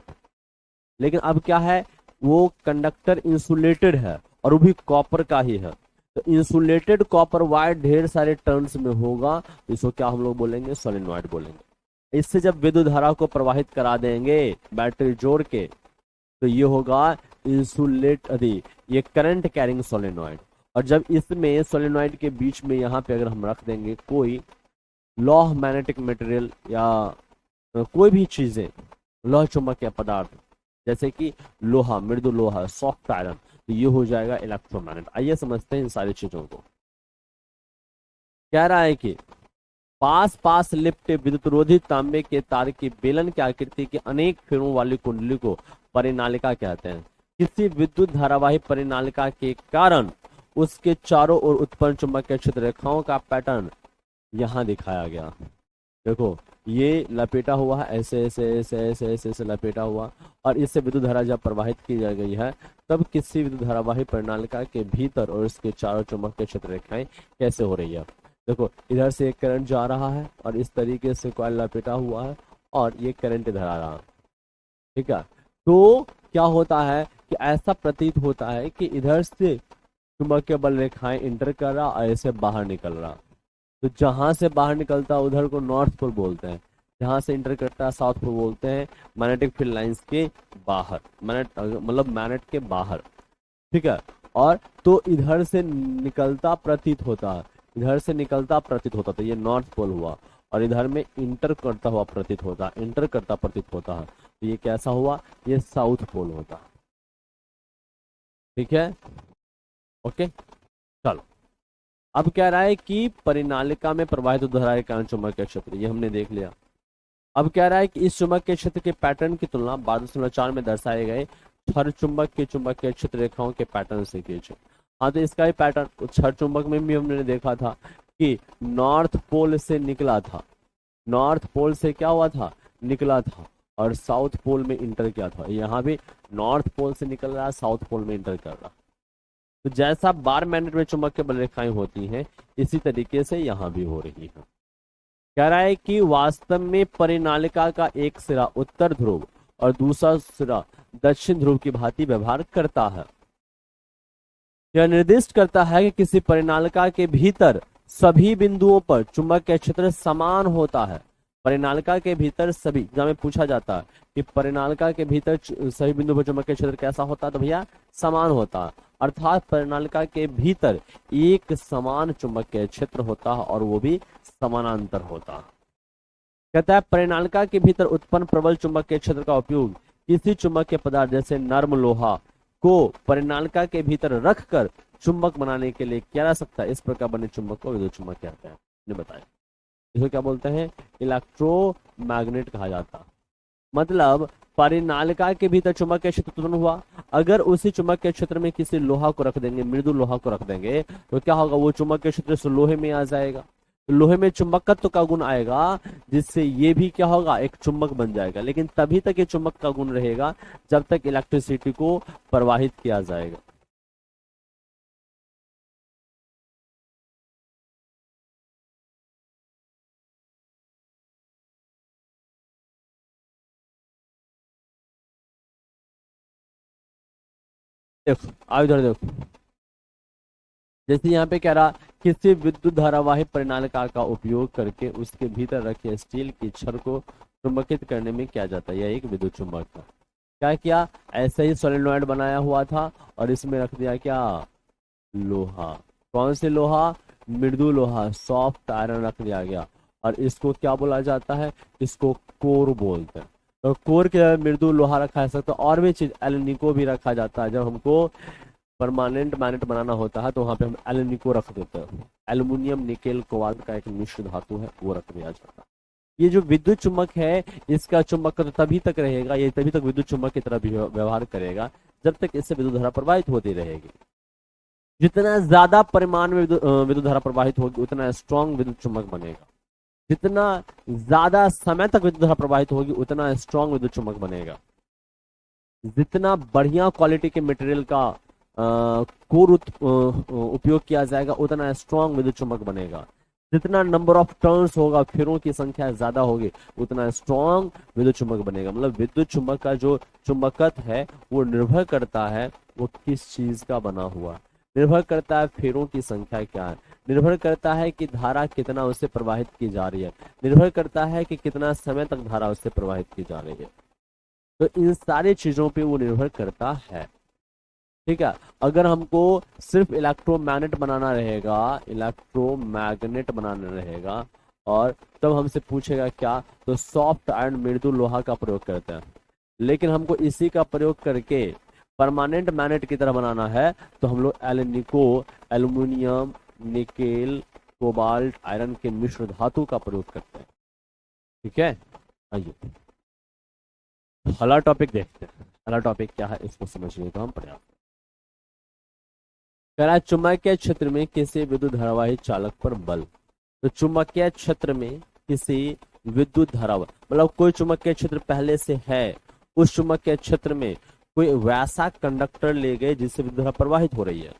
लेकिन अब क्या है, वो कंडक्टर इंसुलेटेड है और वो भी कॉपर का ही है। तो इंसुलेटेड कॉपर वायर ढेर सारे टर्न्स में होगा, इसको क्या हम लोग बोलेंगे? सोलेनॉइड बोलेंगे। इससे जब विद्युत धारा को प्रवाहित करा देंगे बैटरी जोड़ के, तो ये होगा इंसुलेट ये करंट कैरिंग सोलेनॉइड। और जब इसमें सोलेनॉइड के बीच में यहाँ पे अगर हम रख देंगे कोई लौह मैग्नेटिक मटेरियल या कोई भी चीजें, लौह चुंबकीय पदार्थ, जैसे कि लोहा, मृदु लोहा, सॉफ्ट आयरन, तो ये हो जाएगा इलेक्ट्रोमैग्नेट। आइए समझते हैं इन सारी चीजों को। कह रहा है कि पास पास लिपटे विद्युतरोधी तांबे के तार की बेलन की आकृति की अनेक फेरों वाली कुंडली को परिनालिका कहते हैं। किसी विद्युत धारावाही परिनालिका के कारण उसके चारों ओर उत्पन्न चुंबकीय क्षेत्र रेखाओं का पैटर्न यहाँ दिखाया गया। देखो ये लपेटा हुआ है, ऐसे ऐसे ऐसे ऐसे ऐसे ऐसे लपेटा हुआ, और इससे विद्युत धारा जब प्रवाहित की जा गई है तब किसी विद्युत धारावाही परिनालिका के भीतर और इसके चारों चुंबकीय क्षेत्र रेखाएं कैसे हो रही है। देखो इधर से एक करंट जा रहा है और इस तरीके से कॉइल लपेटा हुआ है और ये करंट इधर आ रहा है, ठीक है। तो क्या होता है कि ऐसा प्रतीत होता है कि इधर से चुंबकीय बल रेखाएं इंटर कर रहा और ऐसे बाहर निकल रहा। तो जहां से बाहर निकलता है उधर को नॉर्थ पोल बोलते हैं, जहां से इंटर करता है साउथ पोल बोलते हैं। मैग्नेटिक फील्ड लाइंस के बाहर, मतलब मैग्नेट के बाहर, ठीक है। और तो इधर से निकलता प्रतीत होता है, इधर से निकलता प्रतीत होता, तो ये नॉर्थ पोल हुआ, और इधर में इंटर करता हुआ प्रतीत होता, इंटर करता प्रतीत होता है, तो ये कैसा हुआ, ये साउथ पोल होता, ठीक है। ओके चलो, अब कह रहा है कि परिनालिका में प्रवाहित धारा के कारण चुंबकीय क्षेत्र, ये हमने देख लिया। अब कह रहा है कि इस चुंबकीय क्षेत्र के पैटर्न की तुलना 12.4 में दर्शाए गए छड़ चुंबक के चुंबकीय क्षेत्र रेखाओं के पैटर्न से कीजिए। हाँ, तो इसका ही पैटर्न छड़ चुंबक में भी हमने देखा था कि नॉर्थ पोल से निकला था, नॉर्थ पोल से क्या हुआ था, निकला था, और साउथ पोल में इंटर किया था। यहाँ भी नॉर्थ पोल से निकल रहा है, साउथ पोल में इंटर कर रहा। तो जैसा बार मैग्नेट में चुंबकीय बल रेखाएं होती हैं, इसी तरीके से यहाँ भी हो रही है। कह रहा है कि वास्तव में परिनालिका का एक सिरा उत्तर ध्रुव और दूसरा सिरा दक्षिण ध्रुव की भांति व्यवहार करता है। यह निर्दिष्ट करता है कि किसी परिनालिका के भीतर सभी बिंदुओं पर चुंबकीय क्षेत्र समान होता है। परिनालिका के भीतर सभी, एग्जाम में पूछा जाता है कि परिनालिका के भीतर सभी बिंदुओं पर चुंबकीय क्षेत्र कैसा होता है, तो भैया समान होता है। अर्थात परिनालिका के भीतर एक समान चुंबकीय क्षेत्र होता है और वो भी समानांतर होता है। कहता है परिनालिका के भीतर उत्पन्न प्रबल चुंबकीय क्षेत्र का उपयोग किसी चुंबकीय पदार्थ जैसे नर्म लोहा को परिनालिका के भीतर रखकर चुंबक बनाने के लिए किया जा सकता है। इस प्रकार बने चुंबक को विद्युत चुंबक कहते हैं। ने बताया इसको क्या बोलते हैं, इलेक्ट्रोमैग्नेट कहा जाता है। मतलब परिनालिका के भीतर चुंबकीय क्षेत्र उत्पन्न हुआ, अगर उसी चुंबकीय क्षेत्र में किसी लोहा को रख देंगे, मृदु लोहा को रख देंगे, तो क्या होगा, वो चुंबकीय क्षेत्र से लोहे में आ जाएगा। तो लोहे में चुंबकत्व का गुण आएगा, जिससे ये भी क्या होगा, एक चुंबक बन जाएगा। लेकिन तभी तक ये चुंबक का गुण रहेगा जब तक इलेक्ट्रिसिटी को प्रवाहित किया जाएगा। देखो आप इधर देखो, जैसे यहाँ पे कह रहा, किसी विद्युत धारावाही परिनालिका का उपयोग करके उसके भीतर रखे स्टील की छड़ को चुंबकित करने में किया जाता है। यह एक विद्युत चुंबक था। क्या किया, ऐसे ही सोलेनॉइड बनाया हुआ था और इसमें रख दिया क्या, लोहा। कौन से लोहा, मृदु लोहा, सॉफ्ट आयरन रख दिया गया। और इसको क्या बोला जाता है, इसको कोर बोलते हैं। तो कोर के मृदु लोहा रखा जा सकता है, और भी चीज एल्युमिनिको भी रखा जाता है। जब हमको परमानेंट मैग्नेट बनाना होता है तो वहां पे हम एल्युमिनिको रख देते हैं। एल्युमिनियम निकेल कोबाल्ट का एक मिश्र धातु है, वो रख दिया जाता है। ये जो विद्युत चुंबक है, इसका चुंबक तो तभी तक रहेगा, ये तभी तक विद्युत चुंबक की तरह व्यवहार करेगा जब तक इससे विद्युत धारा प्रवाहित होती रहेगी। जितना ज्यादा परिमाण में विद्युत धारा प्रवाहित होगी उतना स्ट्रॉन्ग विद्युत चुंबक बनेगा। जितना ज्यादा समय तक विद्युत धारा प्रवाहित होगी उतना स्ट्रॉन्ग विद्युत चुंबक बनेगा। जितना बढ़िया क्वालिटी के मटेरियल का कोर उपयोग किया जाएगा उतना स्ट्रॉन्ग विद्युत चुंबक बनेगा। जितना नंबर ऑफ टर्न्स होगा, फेरों की संख्या ज्यादा होगी, उतना स्ट्रॉन्ग विद्युत चुंबक बनेगा। मतलब विद्युत चुंबक का जो चुंबकत्व है वो निर्भर करता है वो किस चीज का बना हुआ, निर्भर करता है फेरों की संख्या क्या है, निर्भर करता है कि धारा कितना उससे प्रवाहित की जा रही है, निर्भर करता है कि कितना समय तक धारा उससे प्रवाहित की जा रही है। तो इन सारी चीजों पे वो निर्भर करता है। ठीक है, अगर हमको सिर्फ इलेक्ट्रोमैग्नेट बनाना रहेगा, इलेक्ट्रोमैग्नेट बनाना रहेगा, और तब हमसे पूछेगा क्या, तो सॉफ्ट आयरन मृदु लोहा का प्रयोग करते हैं। लेकिन हमको इसी का प्रयोग करके परमानेंट मैग्नेट की तरह बनाना है तो हम लोग एल्युमिनिको, एल्युमिनियम, निकेल, कोबाल्ट, आयरन के मिश्र धातु का प्रयोग करते हैं। ठीक है, आइए अगला टॉपिक देखते हैं। अगला टॉपिक क्या है इसको समझने का हम प्रयास करें। चुंबकीय क्षेत्र में किसी विद्युत धारावाही चालक पर बल। तो चुंबकीय क्षेत्र में किसी विद्युत धारावाही, मतलब कोई चुंबकीय क्षेत्र पहले से है, उस चुंबकीय क्षेत्र में कोई वैसा कंडक्टर ले गए जिससे विद्युत धारा प्रवाहित हो रही है।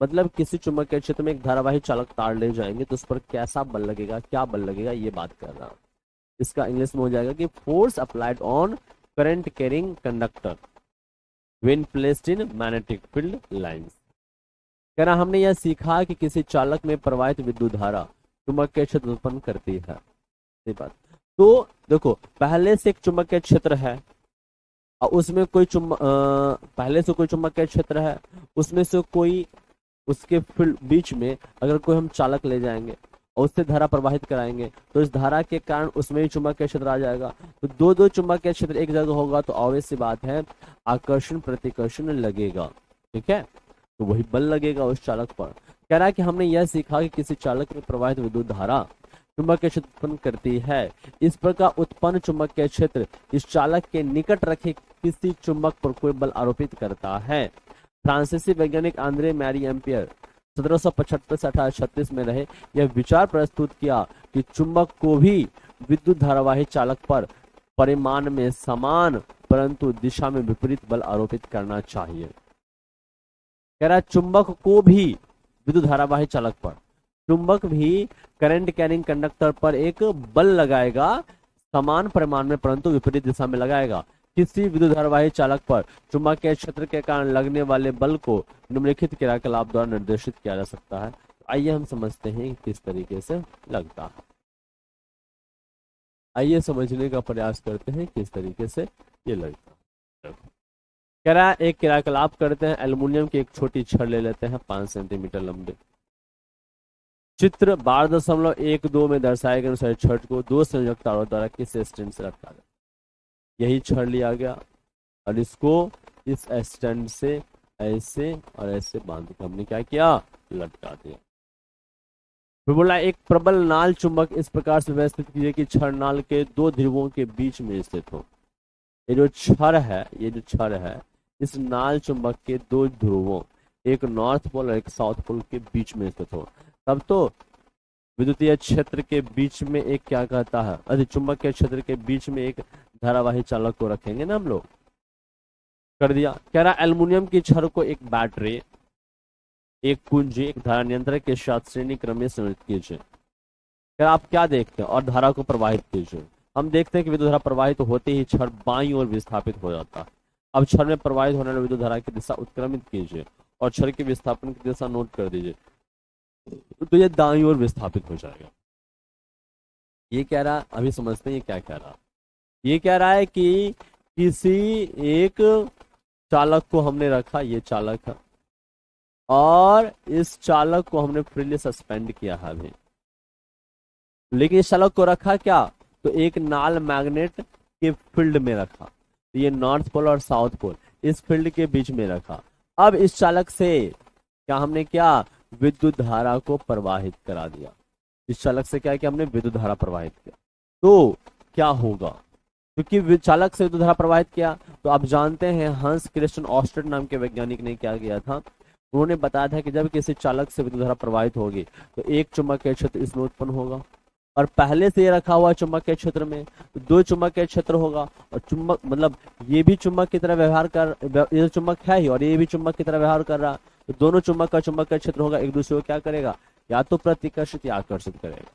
मतलब किसी चुंबकीय क्षेत्र में एक धारावाही चालक तार ले जाएंगे तो उस पर कैसा बल लगेगा, क्या बल लगेगा, ये बात कर रहा हूं। इसका इंग्लिश में हो जाएगा कि force applied on current carrying conductor when placed in magnetic field lines. कह रहा हमने यह सीखा कि किसी चालक में प्रवाहित विद्युत धारा चुंबकीय क्षेत्र उत्पन्न करती है। ये बात तो देखो, पहले से एक चुंबकीय क्षेत्र है और उसमें कोई पहले से कोई चुंबकीय क्षेत्र है, उसमें से कोई उसके फील्ड बीच में अगर कोई हम चालक ले जाएंगे और उससे धारा प्रवाहित कराएंगे तो इस धारा के कारण उसमें भी चुंबकीय क्षेत्र आ जाएगा। तो दो दो चुंबकीय क्षेत्र एक जगह होगा तो ऑब्वियस सी बात है आकर्षण प्रतिकर्षण लगेगा। ठीक है, तो वही बल लगेगा उस चालक पर। कह रहा है कि हमने यह सीखा कि किसी चालक में प्रवाहित विद्युत धारा चुंबकीय क्षेत्र उत्पन्न करती है। इस प्रकार उत्पन्न चुंबकीय क्षेत्र इस चालक के निकट रखे किसी चुंबक पर कोई बल आरोपित करता है। फ्रांसीसी वैज्ञानिक आंद्रे मैरी एम्पियर 1775 से 1836 में रहे, यह विचार प्रस्तुत किया कि चुंबक को भी विद्युत धारावाही चालक पर परिमाण में समान परंतु दिशा में विपरीत बल आरोपित करना चाहिए। कह रहा चुंबक को भी विद्युत धारावाही चालक पर, चुंबक भी करंट कैरिंग कंडक्टर पर एक बल लगाएगा समान परिमाण में परंतु विपरीत दिशा में लगाएगा। किसी विद्युत धारावाही चालक पर चुंबकीय क्षेत्र के कारण लगने वाले बल को निम्नलिखित क्रियाकलाप द्वारा निर्देशित किया जा सकता है। आइए हम समझते हैं किस तरीके से लगता है। आइए समझने का प्रयास करते हैं किस तरीके से ये लगता है। कह रहा है एक क्रियाकलाप करते हैं, एल्युमिनियम की एक छोटी छड़ ले लेते हैं 5 सेंटीमीटर लंबे। चित्र 12.12 में दर्शाए गए अनुसार छड़ को दो संयोजक तारों द्वारा किस स्टैंड से लटका जाए। यही छड़ लिया गया और इसको इस स्टैंड से ऐसे और ऐसे बांध के हमने क्या किया, लटका दिया। फिर बोला एक प्रबल नाल चुंबक इस प्रकार से व्यवस्थित कीजिए कि छड़ नाल के दो ध्रुवों के बीच में स्थित हो। ये जो छड़ है इस नाल चुंबक के दो ध्रुवों, एक नॉर्थ पोल और एक साउथ पोल के बीच में स्थित हो। तब तो विद्युतीय क्षेत्र के बीच में एक क्या कहता है, अरे चुंबक के क्षेत्र के बीच में एक धारावाही चालक को रखेंगे ना हम लोग। कर दिया। कह रहा एल्युमिनियम की छड़ को एक बैटरी, एक कुंजी, एक धारा नियंत्रक के साथ श्रेणी क्रम में संयोजित कीजिए। क्या आप क्या देखते हैं, और धारा को प्रवाहित कीजिए। हम देखते हैं कि विद्युत धारा प्रवाहित होते ही छड़ बाईं ओर विस्थापित हो जाता है। अब छड़ में प्रवाहित होने वाली विद्युत धारा की दिशा उत्क्रमित कीजिए और छड़ के विस्थापन की दिशा नोट कर दीजिए, तो ये दाईं ओर विस्थापित हो जाएगा। ये कह रहा है, अभी समझते हैं ये क्या कह रहा है। ये कह रहा है कि किसी एक चालक को हमने रखा, ये चालक है, और इस चालक को हमने फ्रीली सस्पेंड किया है अभी। लेकिन इस चालक को रखा क्या, तो एक नाल मैग्नेट के फील्ड में रखा। तो ये नॉर्थ पोल और साउथ पोल इस फील्ड के बीच में रखा। अब इस चालक से क्या हमने क्या, विद्युत धारा को प्रवाहित करा दिया। इस चालक से क्या किया हमने, विद्युत धारा प्रवाहित किया। तो क्या होगा, क्योंकि चालक से विद्युत धारा प्रवाहित किया, तो आप जानते हैं हंस क्रिस्टियन ऑस्टेड नाम के वैज्ञानिक ने क्या किया था, उन्होंने बताया था कि जब किसी चालक से विद्युत धारा प्रवाहित होगी तो एक चुंबकीय क्षेत्र इसमें उत्पन्न होगा, और पहले से ये रखा हुआ चुंबकीय क्षेत्र में तो दो चुंबकीय क्षेत्र होगा। और चुंबक मतलब ये भी चुंबक की तरह व्यवहार कर, ये चुंबक है ही और ये भी चुंबक की तरह व्यवहार कर रहा, तो दोनों चुंबक का चुंबकीय क्षेत्र होगा, एक दूसरे को क्या करेगा, या तो प्रतिकर्षित या आकर्षित करेगा।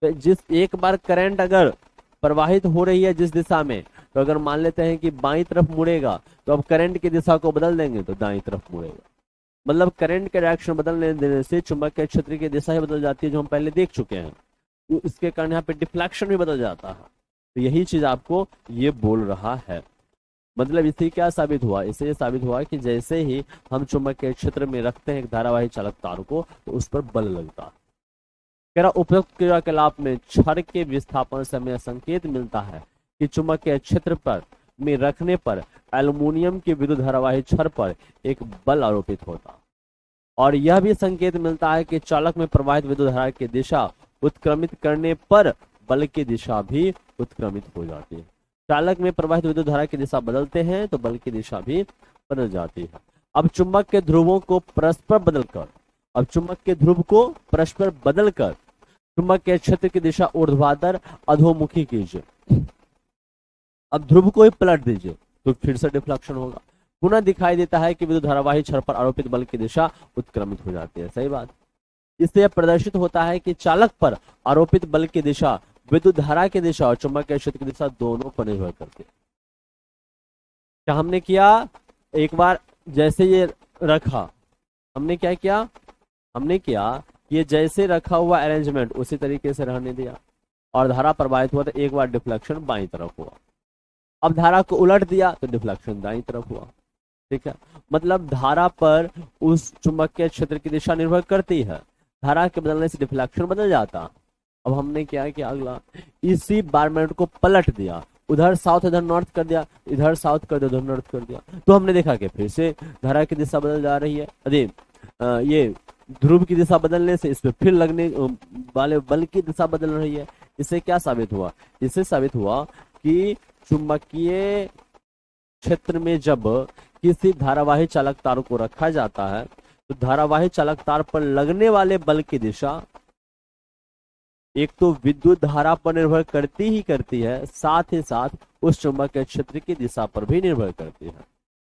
तो जिस एक बार करंट अगर प्रवाहित हो रही है जिस दिशा में, तो अगर मान लेते हैं कि बाईं तरफ मुड़ेगा, तो अब करंट की दिशा को बदल देंगे तो दाईं तरफ मुड़ेगा। मतलब करंट के डायरेक्शन बदलने देने से चुंबकीय क्षेत्र की दिशा ही बदल जाती है, जो हम पहले देख चुके हैं। तो इसके कारण यहाँ पे डिफ्लेक्शन भी बदल जाता है। तो यही चीज आपको ये बोल रहा है। मतलब इससे क्या साबित हुआ, इससे ये साबित हुआ कि जैसे ही हम चुंबकीय क्षेत्र में रखते हैं एक धारावाही चालक तार को, तो उस पर बल लगता है। कह रहा उपयुक्त क्रियाकलाप में छड़ के विस्थापन से हमें संकेत मिलता है कि चुंबकीय क्षेत्र पर में रखने पर एल्युमिनियम की विद्युत धारावाही छड़ पर एक बल आरोपित होता, और यह भी संकेत मिलता है कि चालक में प्रवाहित विद्युत धारा की दिशा उत्क्रमित करने पर बल की दिशा भी उत्क्रमित हो जाती है। चालक में प्रवाहित विद्युत धारा की दिशा बदलते हैं तो बल की दिशा भी बदल जाती है। अब चुंबक के ध्रुवों को परस्पर बदलकर चुंबक के क्षेत्र की दिशा ऊर्ध्वाधर अधोमुखी कीजिए। अब ध्रुव को ही पलट दीजिए तो फिर से डिफ्लेक्शन होगा। पुनः दिखाई देता है कि विद्युत धारावाही छड़ पर आरोपित बल की दिशा उत्क्रमित हो जाती है। सही बात। इससे यह प्रदर्शित होता है कि चालक पर आरोपित बल की दिशा विद्युत धारा की दिशा और चुंबकीय क्षेत्र की दिशा दोनों पर निर्भर करती है। क्या हमने किया, एक बार जैसे ये रखा, हमने क्या किया, हमने किया ये जैसे रखा हुआ अरेंजमेंट उसी तरीके से रहने दिया, और धारा प्रवाहित हुआ तो एक बार डिफ्लेक्शन बाईं तरफ हुआ। अब धारा को उलट दिया तो डिफ्लेक्शन दाईं तरफ हुआ। ठीक है, मतलब धारा पर उस चुंबकीय क्षेत्र की दिशा निर्भर करती है। धारा के बदलने से डिफ्लेक्शन बदल जाता। अब हमने क्या किया, अगला इसी बारमेंट को पलट दिया, उधर साउथ इधर नॉर्थ कर दिया, इधर साउथ कर दिया उधर नॉर्थ कर दिया, तो हमने देखा कि फिर से धारा की दिशा बदल जा रही है। अरे ये ध्रुव की दिशा बदलने से इस पे फिर लगने वाले बल की दिशा बदल रही है। इससे क्या साबित हुआ, इससे साबित हुआ कि चुंबकीय क्षेत्र में जब किसी धारावाही चालक तार को रखा जाता है तो धारावाही चालक तार पर लगने वाले बल की दिशा एक तो विद्युत धारा पर निर्भर करती है, साथ ही साथ उस चुंबकीय क्षेत्र की दिशा पर भी निर्भर करती है,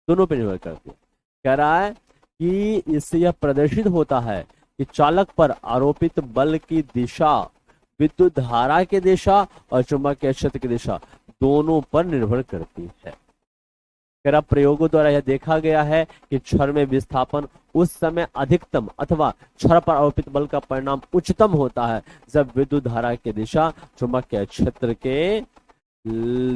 दोनों पर निर्भर करती है। कह रहा है कि इससे यह प्रदर्शित होता है कि चालक पर आरोपित बल की दिशा विद्युत धारा की दिशा और चुंबकीय क्षेत्र की दिशा दोनों पर निर्भर करती है। कह रहा प्रयोगों द्वारा यह देखा गया है कि छड़ में विस्थापन उस समय अधिकतम अथवा छड़ पर आरोपित बल का परिणाम उच्चतम होता है जब विद्युत धारा की दिशा चुंबकीय क्षेत्र के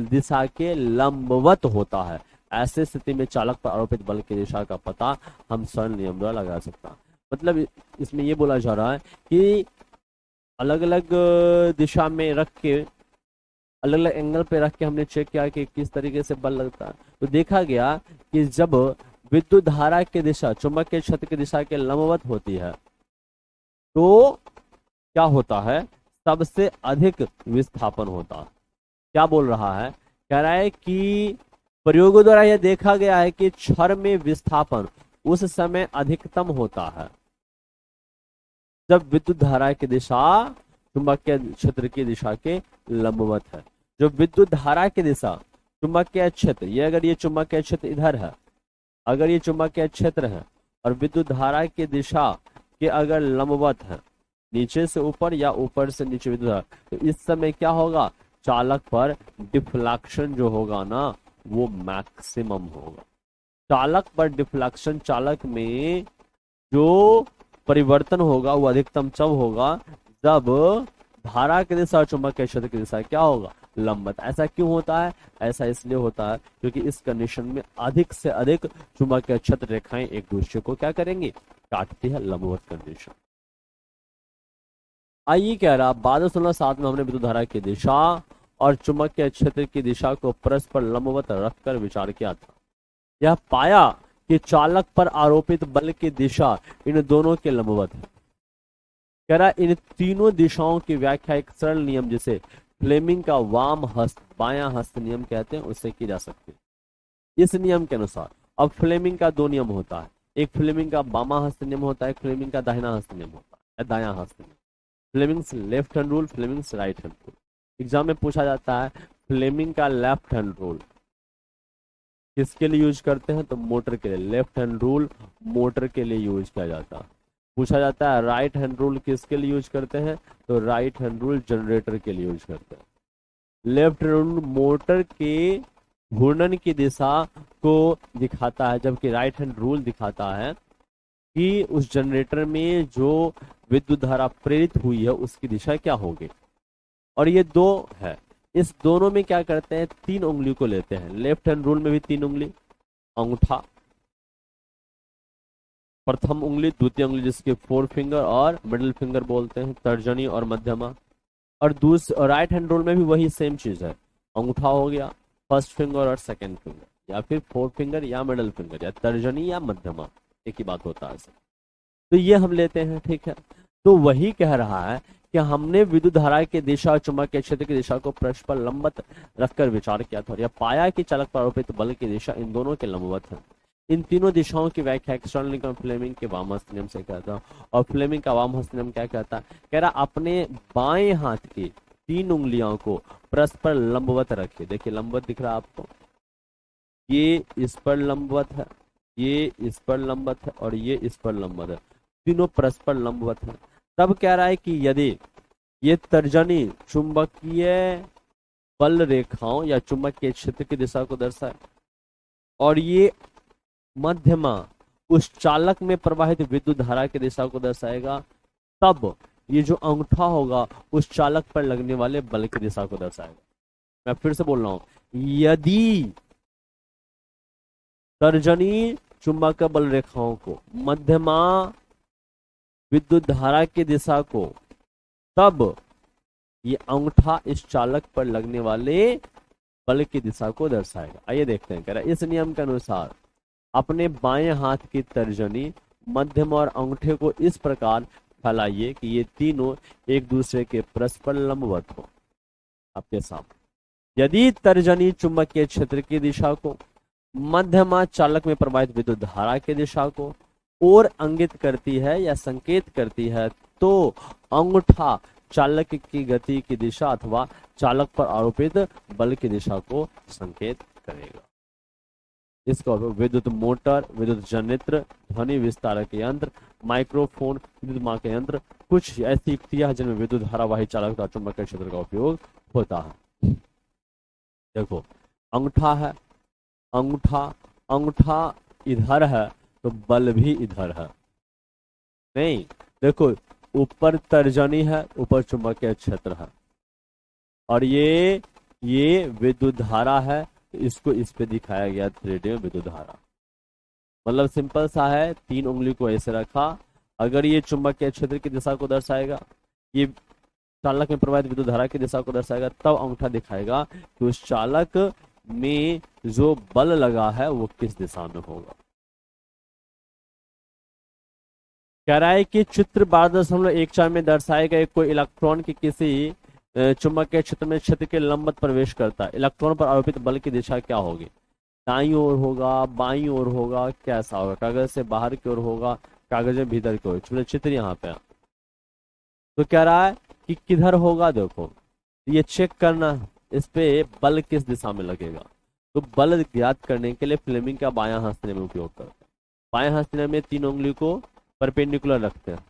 दिशा के लंबवत होता है। ऐसे स्थिति में चालक पर आरोपित बल की दिशा का पता हम सरल नियम द्वारा लगा सकते हैं। मतलब इसमें यह बोला जा रहा है कि अलग अलग दिशा में रख के, अलग अलग एंगल पे रख के हमने चेक किया कि किस तरीके से बल लगता है। तो देखा गया कि जब विद्युत धारा की दिशा चुंबकीय क्षेत्र की दिशा के लंबवत होती है तो क्या होता है, सबसे अधिक विस्थापन होता है। क्या बोल रहा है, कह रहा है कि प्रयोगों द्वारा यह देखा गया है कि छड़ में विस्थापन उस समय अधिकतम होता है जब विद्युत धारा की दिशा चुंबकीय क्षेत्र की दिशा के लंबवत है। जो विद्युत धारा की दिशा चुंबकीय क्षेत्र, ये अगर ये चुंबकीय क्षेत्र इधर है, अगर ये चुंबकीय क्षेत्र है और विद्युत धारा की दिशा के अगर लंबवत है, नीचे से ऊपर या ऊपर से नीचे विद्युत धारा, तो इस समय क्या होगा, चालक पर डिफ्लेक्शन जो होगा ना वो मैक्सिमम होगा। चालक पर डिफ्लेक्शन, चालक में जो परिवर्तन होगा वो अधिकतम तब होगा जब धारा की दिशा और चुंबकीय क्षेत्र की दिशा क्या होगा, लंबवत। ऐसा क्यों होता है, ऐसा इसलिए होता है क्योंकि इस कंडीशन में अधिक से अधिक चुंबकीय क्षेत्र रेखाएं एक दूसरे को क्या करेंगी, काटती है, लंबवत कंडीशन। आइए कह रहा 12/7 में हमने विद्युत धारा की दिशा और चुंबकीय क्षेत्र की दिशा को परस्पर लंबवत रखकर विचार किया था। यह पाया कि चालक पर आरोपित बल की दिशा इन दोनों के लंबवत है। कह रहा इन तीनों दिशाओं की व्याख्या एक सरल नियम जिसे फ्लेमिंग का वाम हस्त बायां हस्त नियम कहते हैं उससे की जा सकती है। इस नियम के अनुसार अब फ्लेमिंग का दो नियम होता है, एक फ्लेमिंग का बामा हस्त नियम होता है, एक फ्लेमिंग का दाहिना हस्त नियम होता है, दायां हस्त नियम। Fleming's left hand rule, Fleming's right hand rule. Exam में पूछा जाता है फ्लेमिंग का लेफ्ट हैंड रूल किसके लिए यूज करते हैं, तो मोटर के लिए। लेफ्ट हैंड रूल मोटर के लिए यूज किया जाता है। पूछा जाता है राइट हैंड रूल किसके लिए यूज करते हैं, तो राइट हैंड रूल जनरेटर के लिए यूज करते हैं। लेफ्ट हैंड रूल मोटर के घूर्णन की दिशा को दिखाता है, जबकि राइट हैंड रूल दिखाता है कि उस जनरेटर में जो विद्युत धारा प्रेरित हुई है उसकी दिशा क्या होगी। और ये दो है, इस दोनों में क्या करते हैं, 3 उंगली को लेते हैं। लेफ्ट हैंड रूल में भी 3 उंगली, अंगूठा प्रथम उंगली, द्वितीय उंगली जिसके 4 फिंगर और मिडिल फिंगर बोलते हैं, तर्जनी और मध्यमा। और राइट हैंड रूल में भी वही सेम चीज है, अंगूठा हो गया, फर्स्ट फिंगर और सेकंड फिंगर, या फिर 4 फिंगर या मिडिल फिंगर, या तर्जनी या मध्यमा, एक ही बात होता है। तो ये हम लेते हैं, ठीक है। तो वही कह रहा है कि हमने विद्युत धारा की दिशा और चुंबकीय क्षेत्र की दिशा को परस्पर लंबवत रखकर विचार किया था और यह पाया कि चालक पर आरोपित बल की दिशा इन दोनों के लंबवत है। इन तीनों दिशाओं की व्याख्या एक्सटर्नल नियम फ्लेमिंग के वाम हस्त नियम से कहता है। और फ्लेमिंग का वाम हस्त नियम क्या कहता है, कह रहा अपने बाएं हाथ की 3 उंगलियों को परस्पर लंबवत रखिए। देखिए लंबवत दिख रहा है आपको, ये इस पर लंबवत है, ये इस पर लंबवत है और ये इस पर लंबवत है, तीनों परस्पर लंबवत है। तब कह रहा है कि यदि ये तर्जनी चुंबकीय बल रेखाओं या चुंबकीय क्षेत्र की दिशा को दर्शाए और ये मध्यमा उस चालक में प्रवाहित विद्युत धारा की दिशा को दर्शाएगा, तब ये जो अंगूठा होगा उस चालक पर लगने वाले बल की दिशा को दर्शाएगा। मैं फिर से बोल रहा हूं, यदि तर्जनी चुंबकीय बल रेखाओं को, मध्यमा विद्युत धारा की दिशा को, तब ये अंगूठा इस चालक पर लगने वाले बल की दिशा को दर्शाएगा। आइए देखते हैं, कह रहा है इस नियम के अनुसार अपने बाएं हाथ की तर्जनी, मध्यम और अंगूठे को इस प्रकार फैलाइए कि ये तीनों एक दूसरे के परस्पर लंबवत हो आपके सामने। यदि तर्जनी चुंबकीय क्षेत्र की दिशा को, मध्यमा चालक में प्रवाहित विद्युत धारा की दिशा को और इंगित करती है या संकेत करती है, तो अंगूठा चालक की गति की दिशा अथवा चालक पर आरोपित बल की दिशा को संकेत करेगा। इसका विद्युत मोटर, विद्युत जनित्र, ध्वनि विस्तारक यंत्र, माइक्रोफोन, विद्युत माप यंत्र, कुछ ऐसी युक्तियां जिनमें विद्युत धारावाही चालक चुंबकीय क्षेत्र का उपयोग होता है। देखो अंगूठा है, अंगूठा, अंगूठा इधर है तो बल भी इधर है। नहीं, देखो ऊपर तर्जनी है, ऊपर चुंबकीय क्षेत्र है, और ये विद्युत धारा है, तो इसको इस पे दिखाया गया 3D में विद्युत धारा। मतलब सिंपल सा है, 3 उंगली को ऐसे रखा, अगर ये चुंबकीय क्षेत्र की दिशा को दर्शाएगा, ये चालक में प्रवाहित विद्युत धारा की दिशा को दर्शाएगा, तब अंगूठा दिखाएगा कि उस चालक में जो बल लगा है वो किस दिशा में होगा। कह रहा है कि चित्र 12.14 में दर्शाए गए कोई इलेक्ट्रॉन की किसी चुंबकीय क्षेत्र में क्षेत्र के लंबवत प्रवेश करता है, इलेक्ट्रॉन पर आरोपित बल की दिशा क्या होगी? दाईं ओर होगा, बाईं ओर होगा, कैसा होगा? कागज से बाहर की ओर होगा, कागज में भीतर की ओर। चलो चित्र यहाँ पे, तो कह रहा है कि किधर होगा, देखो ये चेक करना, इस पे बल किस दिशा में लगेगा। तो बल ज्ञात करने के लिए फ्लेमिंग का बायां हस्ते में उपयोग करते हैं। बायां हस्ते में 3 उंगली को परपेंडिकुलर रखते हैं,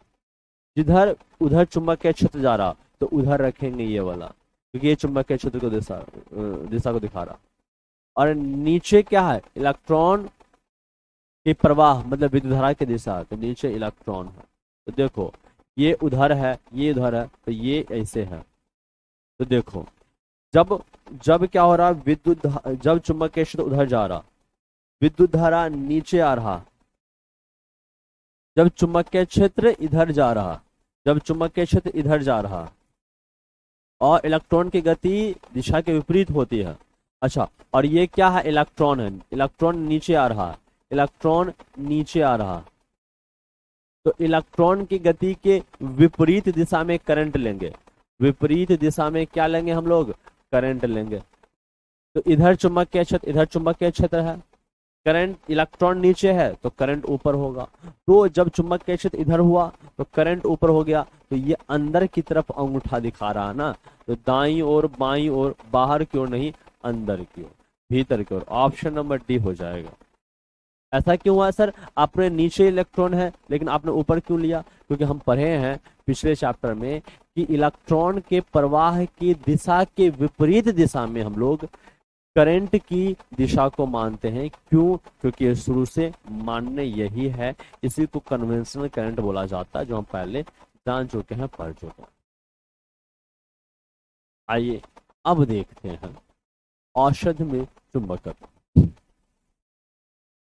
जिधर उधर चुंबकीय क्षेत्र जा रहा तो उधर रखेंगे ये वाला, क्योंकि ये चुंबकीय क्षेत्र को दिशा को दिखा रहा। और नीचे क्या है? इलेक्ट्रॉन के प्रवाह, मतलब विद्युत धारा की दिशा, तो नीचे इलेक्ट्रॉन है। तो देखो ये उधर है, ये उधर है, तो ये ऐसे है। तो देखो जब जब क्या हो रहा, जब चुंबकीय क्षेत्र उधर जा रहा, विद्युत धारा नीचे आ रहा, जब चुंबकीय क्षेत्र इधर जा रहा, जब चुंबकीय क्षेत्र इधर जा रहा, और इलेक्ट्रॉन की गति दिशा के विपरीत होती है। अच्छा, और ये क्या है? इलेक्ट्रॉन है, इलेक्ट्रॉन नीचे आ रहा, इलेक्ट्रॉन नीचे आ रहा, तो इलेक्ट्रॉन की गति के विपरीत दिशा में करंट लेंगे। विपरीत दिशा में क्या लेंगे हम लोग? करंट लेंगे। तो इधर चुंबकीय क्षेत्र, इधर चुंबकीय क्षेत्र है, करंट, इलेक्ट्रॉन नीचे है तो करंट ऊपर होगा। तो जब चुंबकीय क्षेत्र इधर हुआ तो करंट ऊपर हो गया, तो ये अंदर की तरफ अंगूठा दिखा रहा है ना, तो दाईं ओर, बाईं ओर, बाहर की ओर नहीं, अंदर की ओर, भीतर की ओर। ऑप्शन नंबर डी हो जाएगा। ऐसा क्यों हुआ सर? आपने नीचे इलेक्ट्रॉन है लेकिन आपने ऊपर क्यों लिया? क्योंकि हम पढ़े हैं पिछले चैप्टर में कि इलेक्ट्रॉन के प्रवाह की दिशा के विपरीत दिशा में हम लोग करंट की दिशा को मानते हैं। क्यों? क्योंकि शुरू से मानने यही है, इसी को कन्वेंशनल करंट बोला जाता है, जो हम पहले जान चुके हैं, पढ़ चुके हैं। आइए अब देखते हैं औषध में चुंबकत्व।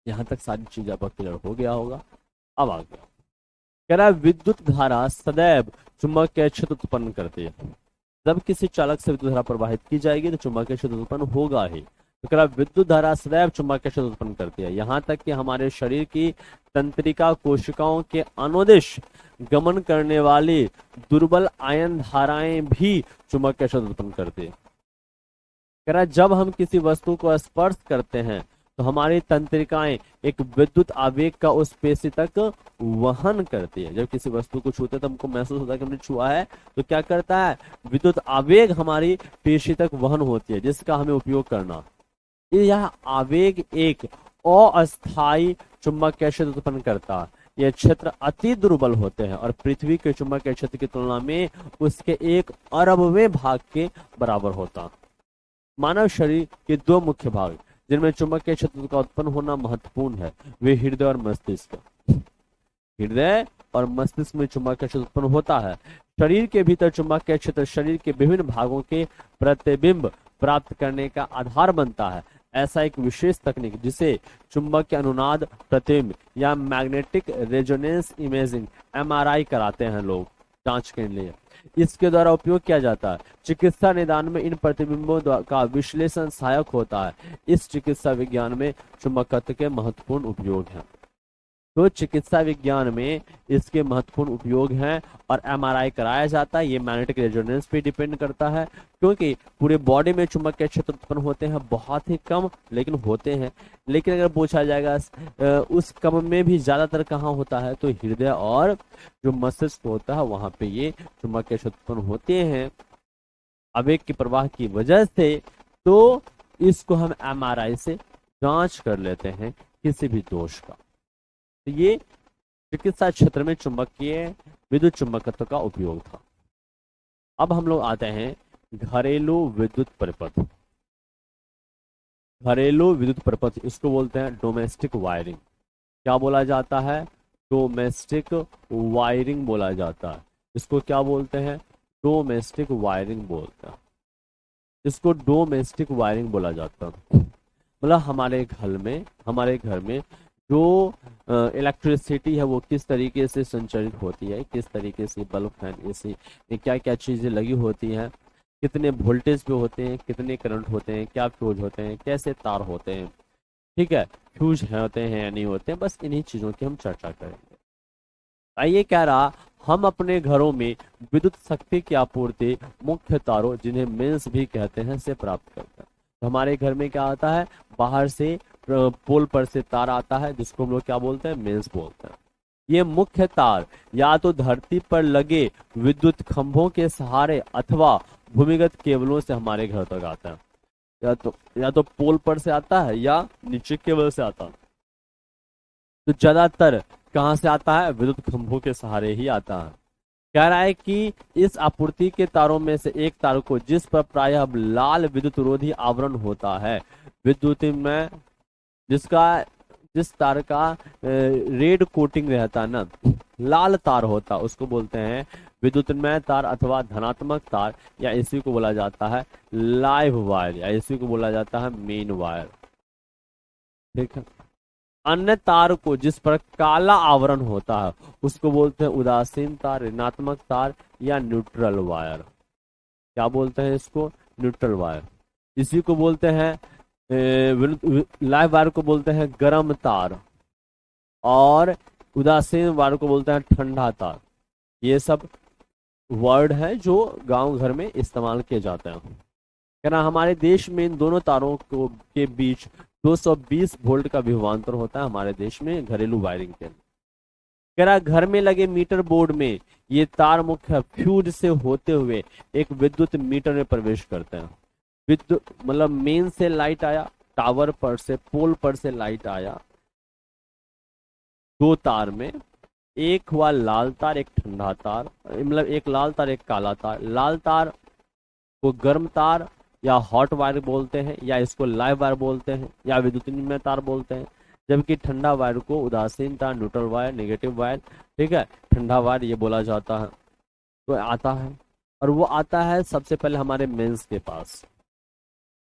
यहां तक सारी चीजें आपका क्लियर हो गया होगा। अब आ गया, कह रहा है विद्युत धारा सदैव चुंबकीय क्षेत्र उत्पन्न करती है। जब किसी चालक से विद्युत धारा प्रवाहित की जाएगी तो चुंबकीय क्षेत्र उत्पन्न होगा ही। तो कह रहा है विद्युत धारा सदैव चुंबकीय क्षेत्र उत्पन्न करती है। यहाँ तक कि हमारे शरीर की तंत्रिका कोशिकाओं के अनुदिश गमन करने वाली दुर्बल आयन धाराएं भी चुंबकीय क्षेत्र उत्पन्न करती है। कह रहा है जब हम किसी वस्तु को स्पर्श करते हैं तो हमारी तंत्रिकाएं एक विद्युत आवेग का उस पेशी तक वहन करती है। जब किसी वस्तु को छूते तो हमको महसूस होता है कि हमने छुआ है, तो क्या करता है? विद्युत आवेग हमारी पेशी तक वहन होती है, जिसका हमें उपयोग करना। यह आवेग एक अस्थायी चुंबकीय क्षेत्र उत्पन्न करता है। यह क्षेत्र अति दुर्बल होते हैं और पृथ्वी के चुंबकीय क्षेत्र की तुलना में उसके 1/1000वें भाग के बराबर होता। मानव शरीर के 2 मुख्य भाग जिनमें चुंबकीय क्षेत्र का उत्पन्न होना महत्वपूर्ण है, वे हृदय और मस्तिष्क। हृदय और मस्तिष्क में चुंबकीय क्षेत्र उत्पन्न होता है। शरीर के भीतर चुंबकीय क्षेत्र शरीर के विभिन्न भागों के प्रतिबिंब प्राप्त करने का आधार बनता है। ऐसा एक विशेष तकनीक जिसे चुंबकीय अनुनाद प्रतिबिंब या मैग्नेटिक रेजोनेंस इमेजिंग MRI कराते हैं लोग जांच के लिए, इसके द्वारा उपयोग किया जाता है। चिकित्सा निदान में इन प्रतिबिंबों का विश्लेषण सहायक होता है। इस चिकित्सा विज्ञान में चुंबकत्व के महत्वपूर्ण उपयोग हैं। तो चिकित्सा विज्ञान में इसके महत्वपूर्ण उपयोग हैं और MRI कराया जाता है। ये मैग्नेटिक रेजोनेंस पे डिपेंड करता है, क्योंकि पूरे बॉडी में चुंबकीय क्षेत्र उत्पन्न होते हैं, बहुत ही कम लेकिन होते हैं। लेकिन अगर पूछा जाएगा उस कम में भी ज्यादातर कहाँ होता है, तो हृदय और जो मस्तिष्क होता है वहां पे ये चुंबकीय क्षेत्र उत्पन्न होते हैं आवेग के प्रवाह की वजह से। तो इसको हम MRI से जांच कर लेते हैं किसी भी दोष का। तो ये चिकित्सा क्षेत्र में चुंबकीय विद्युत चुंबकत्व का उपयोग था। अब हम लोग आते हैं घरेलू विद्युत परिपथ। घरेलू विद्युत प्रपथ, इसको बोलते हैं डोमेस्टिक वायरिंग। क्या बोला जाता है? डोमेस्टिक वायरिंग बोला जाता है। इसको क्या बोलते हैं? डोमेस्टिक वायरिंग बोलते हैं। इसको डोमेस्टिक वायरिंग बोला जाता है। मतलब हमारे घर में जो इलेक्ट्रिसिटी है वो किस तरीके से संचालित होती है, किस तरीके से बल्ब, फैन, एसी, क्या क्या चीजें लगी होती हैं, कितने वोल्टेज पे होते हैं, कितने करंट होते हैं, क्या फ्यूज होते हैं, कैसे तार होते हैं, ठीक है, फ्यूज होते हैं या नहीं होते हैं, बस इन्हीं चीजों की हम चर्चा करेंगे। ये कह रहा, हम अपने घरों में विद्युत शक्ति की आपूर्ति मुख्य तारों, जिन्हें मेंस भी कहते हैं, से प्राप्त करते हैं। तो हमारे घर में क्या आता है? बाहर से पोल पर से तार आता है, जिसको हम लोग क्या बोलते हैं? मेंस बोलते हैं। ये मुख्य तार या तो धरती पर लगे विद्युत खंभों के सहारे अथवा भूमिगत केबलों से हमारे घर तक आता है। या तो पोल पर से आता है या नीचे केबल से आता है। तो ज्यादातर कहाँ से आता है? विद्युत खंभों के सहारे ही आता है। कह रहा है कि इस आपूर्ति के तारों में से एक तार को, जिस पर प्रायः लाल विद्युत रोधी आवरण होता है, विद्युत में जिसका जिस तार का रेड कोटिंग रहता है ना, लाल तार होता, उसको बोलते हैं विद्युतमय तार अथवा धनात्मक तार, या इसी को बोला जाता है लाइव वायर, या इसी को बोला जाता है मेन वायर। ठीक है। अन्य तार को, जिस पर काला आवरण होता है, उसको बोलते हैं उदासीन तार, ऋणात्मक तार, या न्यूट्रल वायर। क्या बोलते हैं इसको? Neutral wire. इसी को बोलते हैं लाइव वायर को बोलते हैं गर्म तार, और उदासीन वायर को बोलते हैं ठंडा तार। ये सब वर्ड है जो गांव घर में इस्तेमाल किए जाते हैं। कहना, हमारे देश में इन दोनों तारों को के बीच 220 वोल्ट का विभवांतर होता है हमारे देश में घरेलू वायरिंग के लिए। कह रहा, घर में लगे मीटर बोर्ड में ये तार मुख्य फ्यूज से होते हुए एक विद्युत मीटर में प्रवेश करते हैं। विद्युत मतलब मेन से लाइट आया, टावर पर से, पोल पर से लाइट आया, दो तार में, एक हुआ लाल तार, एक ठंडा तार, मतलब एक लाल तार एक काला तार। लाल तार को गर्म तार या हॉट वायर बोलते हैं, या इसको लाइव वायर बोलते हैं, या विद्युतीय तार बोलते हैं। जबकि ठंडा वायर को उदासीन तार, न्यूट्रल वायर, नेगेटिव वायर, ठीक है, ठंडा वायर ये बोला जाता है। तो आता है, और वो आता है सबसे पहले हमारे मेंस के पास,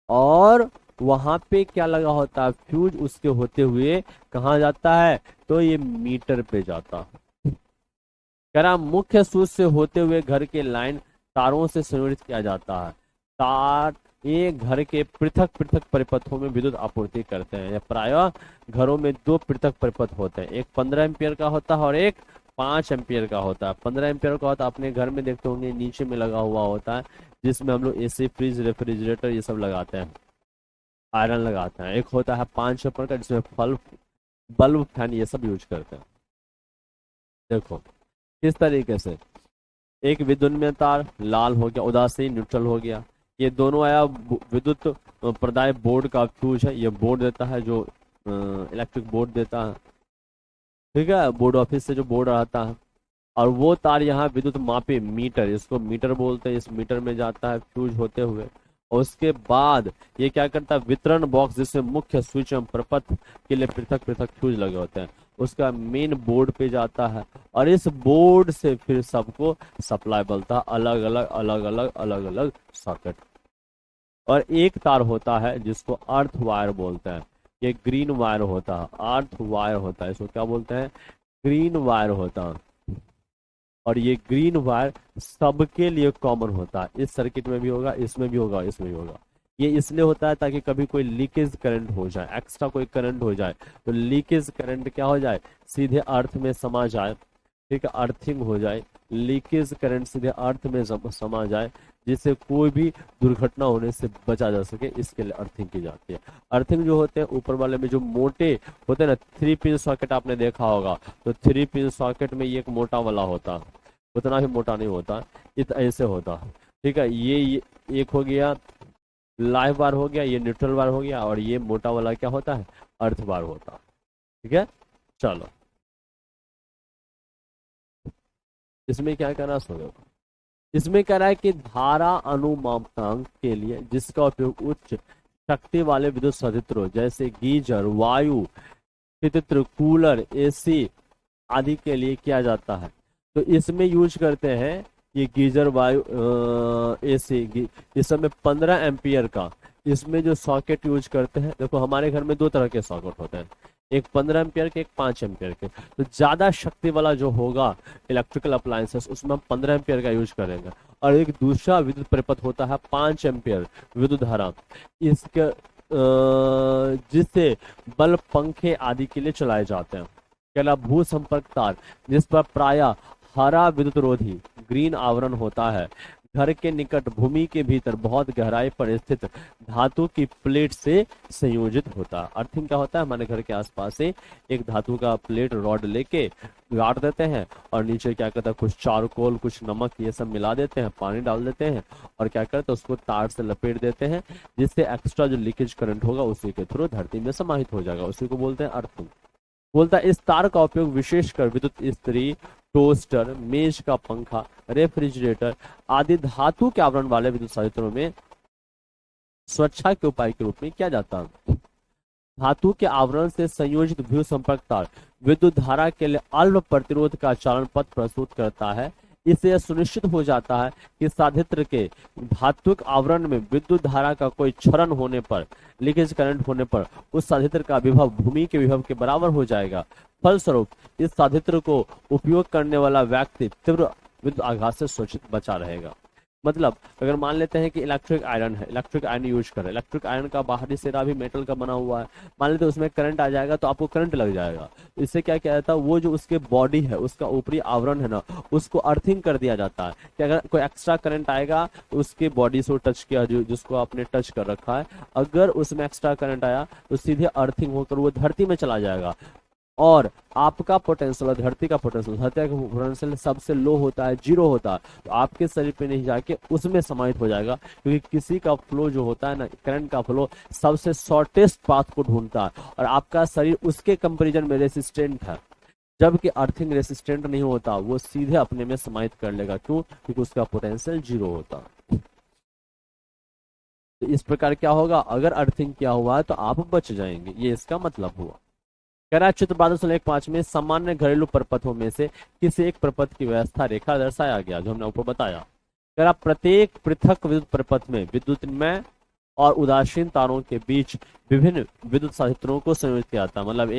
और वहां पे क्या लगा होता है? फ्यूज उसके होते हुए कहाँ जाता है? तो ये मीटर पे जाता है। कह रहा, मुख्य स्विच से होते हुए घर के लाइन तारों से संयोजित किया जाता है। तार ये घर के पृथक पृथक परिपथों में विद्युत आपूर्ति करते हैं। प्रायः घरों में दो पृथक परिपथ होते हैं, एक 15 एम्पियर का होता है और एक 5 एम्पियर का होता है। 15 एम्पियर का होता है, अपने घर में देखते होंगे नीचे में लगा हुआ होता है, जिसमें हम लोग एसी, फ्रिज, रेफ्रिजरेटर ये सब लगाते हैं, आयरन लगाते हैं। एक होता है 5 एम्पियर का, जिसमें बल्ब, फैन ये सब यूज करते हैं। देखो किस तरीके से, एक विद्युत में तार लाल हो गया, उदासीन, न्यूट्रल हो गया। ये दोनों आया विद्युत प्रदाय बोर्ड का फ्यूज है, ये बोर्ड देता है, जो इलेक्ट्रिक बोर्ड देता है, ठीक है, बोर्ड ऑफिस से जो बोर्ड आता है। और वो तार यहाँ विद्युत मापी मीटर, इसको मीटर बोलते हैं, इस मीटर में जाता है फ्यूज होते हुए। और उसके बाद ये क्या करता है? वितरण बॉक्स, जिसमें मुख्य स्विच एवं प्रपथ के लिए पृथक पृथक फ्यूज लगे होते हैं, उसका मेन बोर्ड पे जाता है, और इस बोर्ड से फिर सबको सप्लाई मिलता है, अलग अलग अलग अलग अलग अलग सॉकेट। और एक तार होता है जिसको अर्थ वायर बोलते हैं, ये ग्रीन वायर होता है, अर्थ वायर होता है, इसको क्या बोलते हैं? ग्रीन वायर होता है। और ये ग्रीन वायर सबके लिए कॉमन होता है, इस सर्किट में भी होगा, इसमें भी होगा, इसमें भी होगा। ये इसलिए होता है ताकि कभी कोई लीकेज करंट हो जाए, एक्स्ट्रा कोई करंट हो जाए, तो लीकेज करंट क्या हो जाए? सीधे अर्थ में समा जाए, ठीक है, अर्थिंग हो जाए, लीकेज करंट सीधे अर्थ में समा जाए, जिससे कोई भी दुर्घटना होने से बचा जा सके, इसके लिए अर्थिंग की जाती है। अर्थिंग जो होते हैं ऊपर वाले में जो मोटे होते हैं ना, 3 पिन सॉकेट आपने देखा होगा, तो 3 पिन सॉकेट में ये एक मोटा वाला होता, उतना भी मोटा नहीं होता, ऐसे होता, ठीक है। ये एक हो गया लाइव वायर हो गया, ये न्यूट्रल वायर हो गया, और ये मोटा वाला क्या होता है? अर्थ वायर होता है, ठीक है। चलो इसमें क्या करना सुनो, इसमें कह रहा है कि धारा अनुमापकांक के लिए जिसका उपयोग उच्च शक्ति वाले विद्युत साधित्रों जैसे गीजर, वायु शीतत्र, कूलर, एसी आदि के लिए किया जाता है। तो इसमें यूज करते हैं ये गीजर, वायु, एसी। इस समय 15 एम्पियर का इसमें जो सॉकेट यूज करते हैं, देखो हमारे घर में दो तरह के सॉकेट होते हैं, एक 15 एम्पियर के, एक 5 एम्पियर के। तो ज्यादा शक्ति वाला जो होगा इलेक्ट्रिकल अप्लायंसेस, उसमें हम 15 एम्पियर का यूज करेंगे। और एक दूसरा विद्युत परिपथ होता है 5 एम्पियर विद्युत धारा, इसके जिससे बल्ब, पंखे आदि के लिए चलाए जाते हैं। कहला भू संपर्क तार, जिस पर प्रायः हरा विद्युत रोधी ग्रीन आवरण होता है, घर के निकट भूमि के भीतर बहुत गहराई पर स्थित धातु की प्लेट से संयोजित होता है। अर्थिंग क्या होता है, हमारे घर के आसपास से एक धातु का प्लेट रॉड लेके गाड़ देते हैं और नीचे क्या करता है, कुछ चारकोल, कुछ नमक, ये सब मिला देते हैं, पानी डाल देते हैं और क्या करते हैं, उसको तार से लपेट देते हैं, जिससे एक्स्ट्रा जो लीकेज करंट होगा उसी के थ्रू धरती में समाहित हो जाएगा। उसी को बोलते हैं अर्थिंग। बोलता है इस तार का उपयोग विशेषकर विद्युत इस्त्री, टोस्टर, मेज का पंखा, रेफ्रिजरेटर आदि धातु के आवरण वाले विद्युत साधित्रों में सुरक्षा के उपाय के रूप में किया जाता है। धातु के आवरण से संयोजित भू संपर्क तार विद्युत धारा के लिए अल्प प्रतिरोध का चालन पथ प्रस्तुत करता है। इससे यह सुनिश्चित हो जाता है कि साधित्र के धात्विक आवरण में विद्युत धारा का कोई क्षरण होने पर, लीकेज करंट होने पर उस साधित्र का विभव भूमि के विभव के बराबर हो जाएगा। फलस्वरूप इस साधित्र को उपयोग करने वाला व्यक्ति तीव्र विद्युत आघात से सुरक्षित बचा रहेगा। मतलब अगर मान लेते हैं कि इलेक्ट्रिक आयरन है, इलेक्ट्रिक आयरन यूज कर रहे हैं, इलेक्ट्रिक आयरन का बाहरी सिरा भी मेटल का बना हुआ है, मान लेते हैं उसमें करंट आ जाएगा तो आपको करंट लग जाएगा। इससे क्या किया जाता है, वो जो उसके बॉडी है, उसका ऊपरी आवरण है ना, उसको अर्थिंग कर दिया जाता है कि अगर कोई एक्स्ट्रा करंट आएगा तो उसके बॉडी से टच किया, जिसको आपने टच कर रखा है, अगर उसमें एक्स्ट्रा करंट आया तो सीधे अर्थिंग होकर वो धरती में चला जाएगा। और आपका पोटेंशियल, धरती का पोटेंशियल सबसे लो होता है, 0 होता है, तो आपके शरीर पे नहीं जाके उसमें समाहित हो जाएगा। क्योंकि किसी का फ्लो जो होता है ना, करंट का फ्लो सबसे शॉर्टेस्ट पाथ को ढूंढता है और आपका शरीर उसके कंपैरिजन में रेसिस्टेंट है, जबकि अर्थिंग रेसिस्टेंट नहीं होता, वो सीधे अपने में समाहित कर लेगा। क्यों? क्योंकि उसका पोटेंशियल 0 होता है। तो इस प्रकार क्या होगा, अगर अर्थिंग किया हुआ है तो आप बच जाएंगे, ये इसका मतलब हुआ। कह रहा है चित्र 12.5 में सामान्य घरेलू प्रपथों में से किसी एक प्रपथ की व्यवस्था रेखा दर्शाया गया, जो हमने ऊपर बताया। कह रहा प्रत्येक पृथक विद्युत प्रपथ में विद्युतमय और उदासीन तारों के बीच विभिन्न विद्युत साधित्रों को संयोजित किया जाता है। मतलब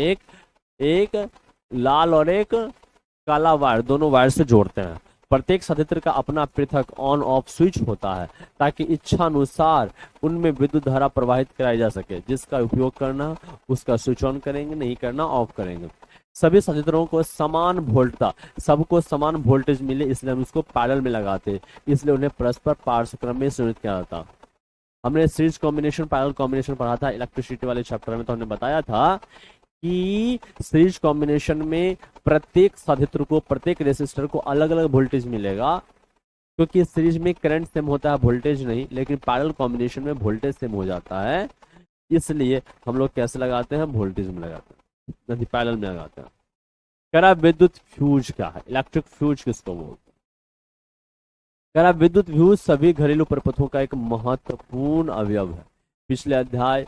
एक लाल और एक काला वायर, दोनों वायर से जोड़ते हैं। प्रत्येक साधित्र का अपना पृथक ऑन ऑफ स्विच होता है ताकि इच्छा अनुसार उनमें विद्युत धारा प्रवाहित कराई जा सके। जिसका उपयोग करना उसका स्विच ऑन करेंगे, नहीं करना ऑफ करेंगे। सभी साधित्रों को समान वोल्टता, सबको समान वोल्टेज मिले, इसलिए हम इसको पैरेलल में लगाते, इसलिए उन्हें परस्पर पार्श्व क्रम में संयोजित किया जाता। हमने सीरीज कॉम्बिनेशन, पैरेलल कॉम्बिनेशन पढ़ा था इलेक्ट्रिसिटी वाले चैप्टर में, तो हमने बताया था कि सीरीज कॉम्बिनेशन में प्रत्येक साधित्र को, प्रत्येक रेसिस्टर को अलग अलग वोल्टेज मिलेगा, क्योंकि सीरीज में करंट सेम होता है, वोल्टेज नहीं। लेकिन पैरेलल कॉम्बिनेशन में वोल्टेज सेम हो जाता है, इसलिए हम लोग कैसे लगाते हैं, वोल्टेज में लगाते हैं, नहीं पैरेलल में लगाते हैं। कह रहा विद्युत फ्यूज क्या है, इलेक्ट्रिक फ्यूज किसको बोलते हैं। कह रहा विद्युत फ्यूज सभी घरेलू प्रपथों का एक महत्वपूर्ण अवयव है। पिछले अध्याय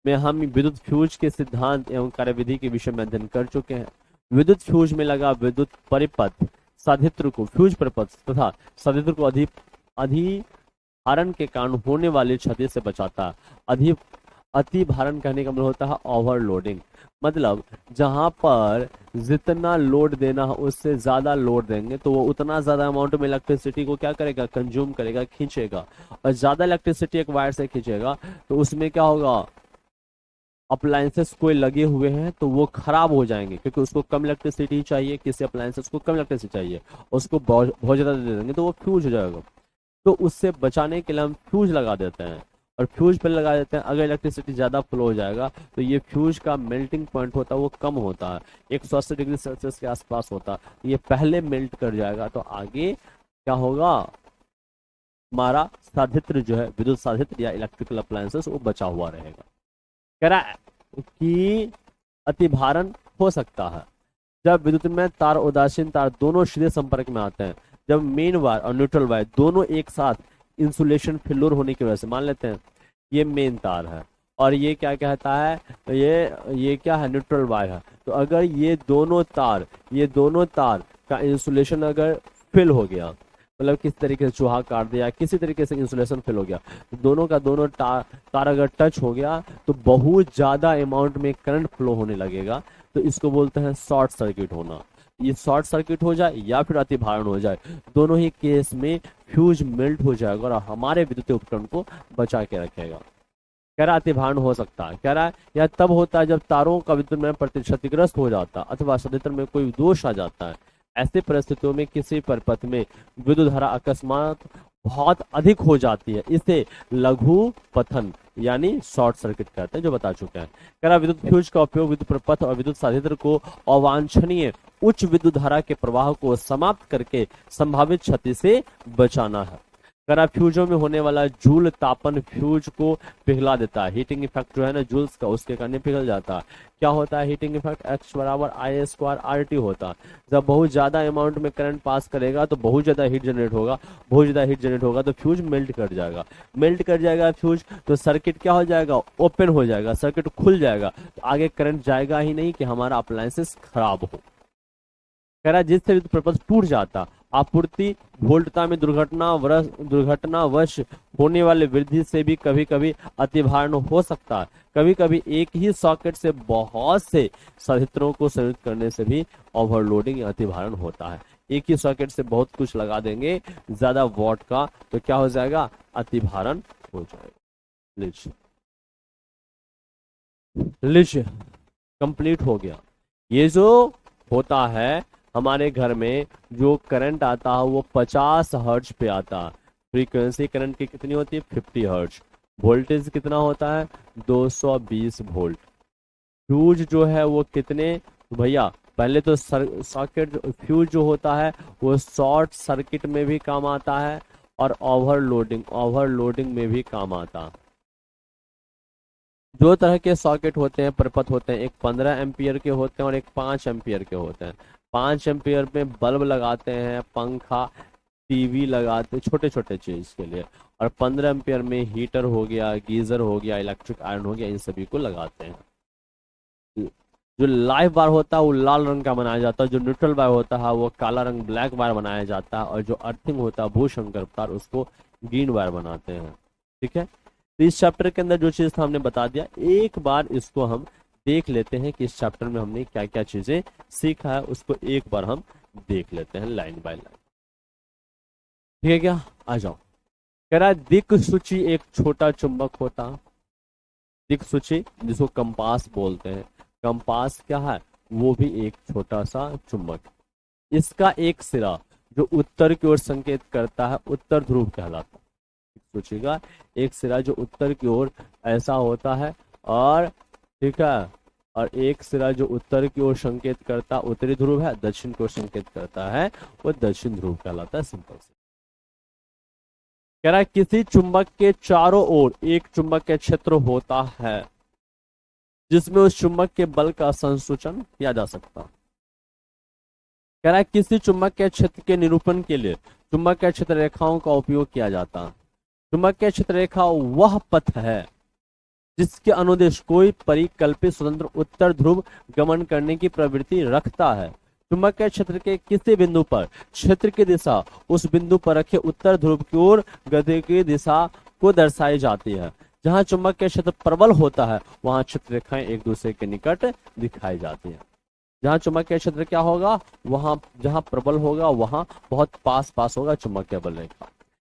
में हम विद्युत फ्यूज के सिद्धांत एवं कार्यविधि के विषय में अध्ययन कर चुके हैं। विद्युत फ्यूज में लगा विद्युत परिपथ साधित्र को, फ्यूज परिपथ तथा साधित्र को अधिभारण के कारण होने वाली क्षति से बचाता है। अति भारण कहने का मतलब होता है ओवरलोडिंग, मतलब जहां पर जितना लोड देना है उससे ज्यादा लोड देंगे तो वो उतना ज्यादा अमाउंट में इलेक्ट्रिसिटी को क्या करेगा, कंज्यूम करेगा, खींचेगा। और ज्यादा इलेक्ट्रिसिटी एक वायर से खींचेगा तो उसमें क्या होगा, अप्लायंसेस कोई लगे हुए हैं तो वो खराब हो जाएंगे, क्योंकि उसको कम इलेक्ट्रिसिटी चाहिए, किसी अप्लायंसेस को कम इलेक्ट्रिसिटी चाहिए, उसको बहुत ज्यादा दे देंगे तो वो फ्यूज हो जाएगा। तो उससे बचाने के लिए हम फ्यूज लगा देते हैं, और फ्यूज पर लगा देते हैं। अगर इलेक्ट्रिसिटी ज्यादा फ्लो हो जाएगा तो ये फ्यूज का मेल्टिंग पॉइंट होता है वो कम होता है, 180 डिग्री सेल्सियस के आसपास होता है, ये पहले मेल्ट कर जाएगा, तो आगे क्या होगा, हमारा साधित्र जो है, विद्युत साधित्र या इलेक्ट्रिकल अप्लायंसेस, वो बचा हुआ रहेगा। कह रहा है कि अतिभारण हो सकता है जब विद्युत में तार, उदासीन तार दोनों सीधे संपर्क में आते हैं, जब मेन वायर और न्यूट्रल वायर दोनों एक साथ इंसुलेशन फेल्योर होने की वजह से, मान लेते हैं ये मेन तार है और ये क्या कहता है, ये क्या है, न्यूट्रल वायर है। तो अगर ये दोनों तार का इंसुलेशन अगर फिल हो गया, मतलब किस तरीके से चूहा काट दिया, किसी तरीके से इंसुलेशन फिल हो गया, तो दोनों का दोनों तार अगर टच हो गया तो बहुत ज्यादा अमाउंट में करंट फ्लो होने लगेगा। तो इसको बोलते हैं शॉर्ट सर्किट होना। ये शॉर्ट सर्किट हो जाए या फिर अतिभारण हो जाए, दोनों ही केस में फ्यूज मेल्ट हो जाएगा और हमारे विद्युत उपकरण को बचा के रखेगा। कह रहा अतिभारण हो सकता है, कह रहा है यह तब होता है जब तारों का विद्युत में क्षतिग्रस्त हो जाता अथवा संयंत्र में कोई दोष आ जाता है। ऐसी परिस्थितियों में किसी परिपथ में विद्युत धारा अकस्मात बहुत अधिक हो जाती है, इसे लघु पथन यानी शॉर्ट सर्किट कहते हैं, जो बता चुके हैं। कह रहा विद्युत फ्यूज का उपयोग विद्युत प्रपथ और विद्युत साधित्र को अवांछनीय उच्च विद्युत धारा के प्रवाह को समाप्त करके संभावित क्षति से बचाना है। करा फ्यूजों में होने वाला जूल तापन फ्यूज को पिघला देता है। हीटिंग इफेक्ट जो है ना जूल्स का, उसके कारण पिघल जाता है। क्या होता है हीटिंग इफेक्ट, H बराबर I² RT होता है। जब बहुत ज्यादा अमाउंट में करंट पास करेगा तो बहुत ज्यादा हीट जनरेट होगा, तो फ्यूज मेल्ट कर जाएगा फ्यूज, तो सर्किट क्या हो जाएगा, ओपन हो जाएगा, सर्किट खुल जाएगा, तो आगे करंट जाएगा ही नहीं कि हमारा अप्लायंसेस खराब हो। कह रहा जिससे विद्युत प्रपथ टूट जाता, आपूर्ति वोल्टता में दुर्घटनावश होने वाले वृद्धि से भी कभी कभी अतिभारण हो सकता है। कभी कभी एक ही सॉकेट से बहुत से संयंत्रों को संयुक्त करने से भी ओवरलोडिंग या अतिभारण होता है। एक ही सॉकेट से बहुत कुछ लगा देंगे ज्यादा वॉट का, तो क्या हो जाएगा, अतिभारण हो जाएगा। लीजिए कंप्लीट हो गया। ये जो होता है हमारे घर में जो करंट आता है वो 50 हर्ट्ज पे आता है। फ्रीक्वेंसी करंट की कितनी होती है, 50 हर्ट्ज। वोल्टेज कितना होता है, 220 वोल्ट। फ्यूज जो है वो कितने, भैया पहले तो सॉकेट फ्यूज जो होता है वो शॉर्ट सर्किट में भी काम आता है और ओवरलोडिंग में भी काम आता है। दो तरह के सॉकेट होते हैं, परिपथ होते हैं, एक 15 एम्पियर के होते हैं और एक 5 एम्पियर के होते हैं। 5 एम्पियर में बल्ब लगाते हैं, पंखा, टीवी लगाते हैं, छोटे छोटे चीज के लिए, और 15 एम्पियर में हीटर हो गया, गीजर हो गया, इलेक्ट्रिक आयरन हो गया, इन सभी को लगाते हैं। जो लाइव वायर होता है वो लाल रंग का बनाया जाता है, जो न्यूट्रल वायर होता है वो काला रंग ब्लैक वायर बनाया जाता है, और जो अर्थिंग होता है भूशंकर तार उसको ग्रीन वायर बनाते हैं। ठीक है, तो इस चैप्टर के अंदर जो चीज था हमने बता दिया, एक बार इसको हम देख लेते हैं कि इस चैप्टर में हमने क्या क्या चीजें सीखा है, उसको एक बार हम देख लेते हैं लाइन बाय लाइन। ठीक है क्या, आ जाओ। कह रहा है दिक्सूची एक छोटा चुंबक होता, दिक्सूची जिसको कंपास बोलते हैं, कंपास क्या है, वो भी एक छोटा सा चुंबक। इसका एक सिरा जो उत्तर की ओर संकेत करता है उत्तर ध्रुव कहलाता है। सोचिएगा, एक सिरा जो उत्तर की ओर ऐसा होता है, और ठीक है, और एक सिरा जो उत्तर की ओर संकेत करता उत्तरी ध्रुव है, दक्षिण की ओर संकेत करता है वो दक्षिण ध्रुव कहलाता है। सिंपल से कह रहा है किसी चुंबक के चारों ओर एक चुंबकीय क्षेत्र होता है जिसमें उस चुंबक के बल का संसूचन किया जा सकता। कह रहा है किसी चुंबकीय क्षेत्र के निरूपण के लिए चुंबकीय क्षेत्र रेखाओं का उपयोग किया जाता है। चुंबकीय क्षेत्र रेखा वह पथ है जिसके अनुदेश कोई परिकल्पित स्वतंत्र उत्तर ध्रुव गमन करने की प्रवृत्ति रखता है। चुंबकीय क्षेत्र के किसी बिंदु पर क्षेत्र की दिशा उस बिंदु पर रखे उत्तर ध्रुव की ओर गति की दिशा को दर्शाई जाती है। जहां चुंबकीय क्षेत्र प्रबल होता है वहां क्षेत्र रेखाएं एक दूसरे के निकट दिखाई जाती है। जहां चुंबकीय क्षेत्र क्या होगा, वहां जहां प्रबल होगा वहां बहुत पास होगा चुंबकीय बल रेखा।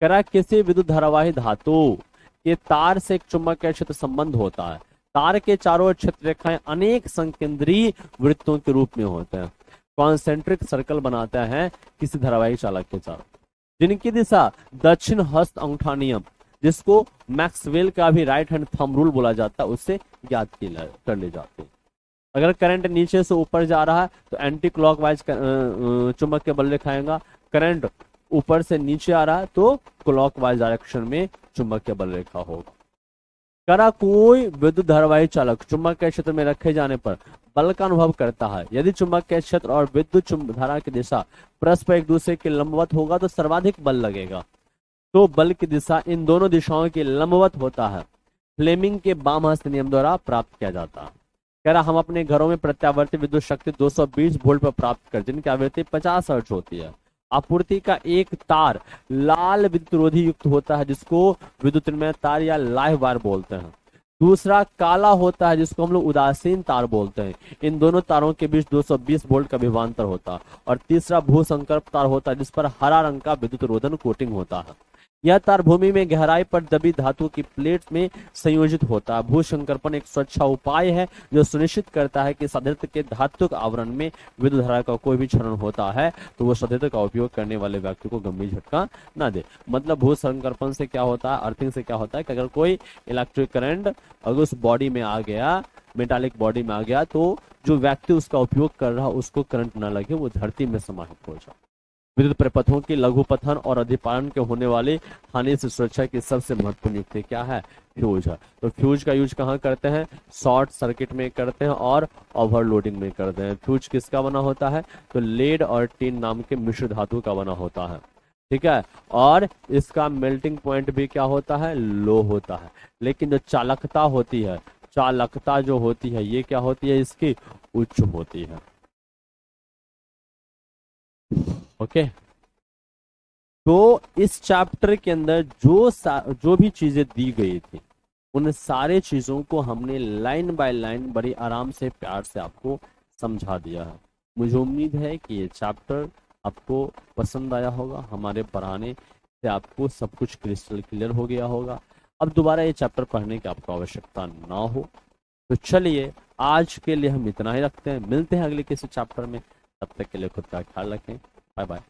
कह रहा है किसी विद्युत धारावाही धातु के तार से एक चुंबकीय क्षेत्र संबंध होता है। तार के चारों ओर क्षेत्र रेखाएं अनेक संकेंद्रीय वृत्तों के रूप में होते हैं, कॉन्सेंट्रिक सर्कल बनाते हैं किसी धारावाही चालक के चारों, जिनकी दिशा दक्षिण हस्त अंगूठा नियम, जिसको मैक्सवेल का भी राइट हैंड थंब रूल बोला जाता है, उससे ज्ञात कर ली जाती है। अगर करंट नीचे से ऊपर जा रहा है तो एंटी क्लॉकवाइज चुंबकीय बल रेखाएगा, करंट ऊपर से नीचे आ रहा है तो क्लॉकवाइज डायरेक्शन में चुंबकीय बल रेखा होगा। करा कोई विद्युत धारावाही चालक चुंबकीय क्षेत्र में रखे जाने पर बल का अनुभव करता है। यदि चुंबकीय क्षेत्र और विद्युत धारा की दिशा परस्पर एक दूसरे के लंबवत होगा तो सर्वाधिक बल लगेगा। तो बल की दिशा इन दोनों दिशाओं के लंबवत होता है। फ्लेमिंग के बामहस्त नियम द्वारा प्राप्त किया जाता है। कह रहा हम अपने घरों में प्रत्यावर्ती विद्युत शक्ति 220 वोल्ट पर प्राप्त कर, जिनकी आवृत्ति 50 हर्ट्ज होती है। आपूर्ति का एक तार लाल विद्युत रोधी युक्त होता है, जिसको विद्युत विनिमय तार या लाइव वायर बोलते हैं। दूसरा काला होता है, जिसको हम लोग उदासीन तार बोलते हैं। इन दोनों तारों के बीच 220 वोल्ट का विभवांतर होता है। और तीसरा भूसंकल्प तार होता है, जिस पर हरा रंग का विद्युत रोधन कोटिंग होता है। यह तार भूमि में गहराई पर दबी धातु की प्लेट में संयोजित होता है। भूसंकर्पण एक सुरक्षा उपाय है जो सुनिश्चित करता है कि सदैव के धातुक आवरण में विद्युत धारा का कोई भी क्षरण होता है तो वो सदैव का उपयोग करने वाले व्यक्ति को गंभीर झटका ना दे। मतलब भूसंकर्पण से क्या होता है, अर्थिंग से क्या होता है कि अगर कोई इलेक्ट्रिक करंट अगर उस बॉडी में आ गया, मेटालिक बॉडी में आ गया, तो जो व्यक्ति उसका उपयोग कर रहा उसको करंट ना लगे, वो धरती में समाहित हो जाए। विद्युत प्रपथों की लघुपथन और अधिपालन के होने वाली हानि से सुरक्षा की सबसे महत्वपूर्ण युक्ति क्या है? फ्यूज है। तो फ्यूज का यूज कहाँ करते हैं? शॉर्ट सर्किट में करते हैं और ओवरलोडिंग में करते हैं। फ्यूज किसका बना होता है? तो लेड और टिन नाम के मिश्र धातु का बना होता है, ठीक है। और इसका मेल्टिंग पॉइंट भी क्या होता है? लो होता है। लेकिन जो चालकता होती है, चालकता जो होती है, ये क्या होती है? इसकी उच्च होती है। ओके तो इस चैप्टर के अंदर जो भी चीजें दी गई थी, उन सारे चीजों को हमने लाइन बाय लाइन बड़ी आराम से प्यार से आपको समझा दिया है। मुझे उम्मीद है कि ये चैप्टर आपको पसंद आया होगा। हमारे पढ़ाने से आपको सब कुछ क्रिस्टल क्लियर हो गया होगा। अब दोबारा ये चैप्टर पढ़ने की आपको आवश्यकता ना हो। तो चलिए आज के लिए हम इतना ही रखते हैं। मिलते हैं अगले किसी चैप्टर में। तब तक के लिए खुद का ख्याल रखें। Bye bye.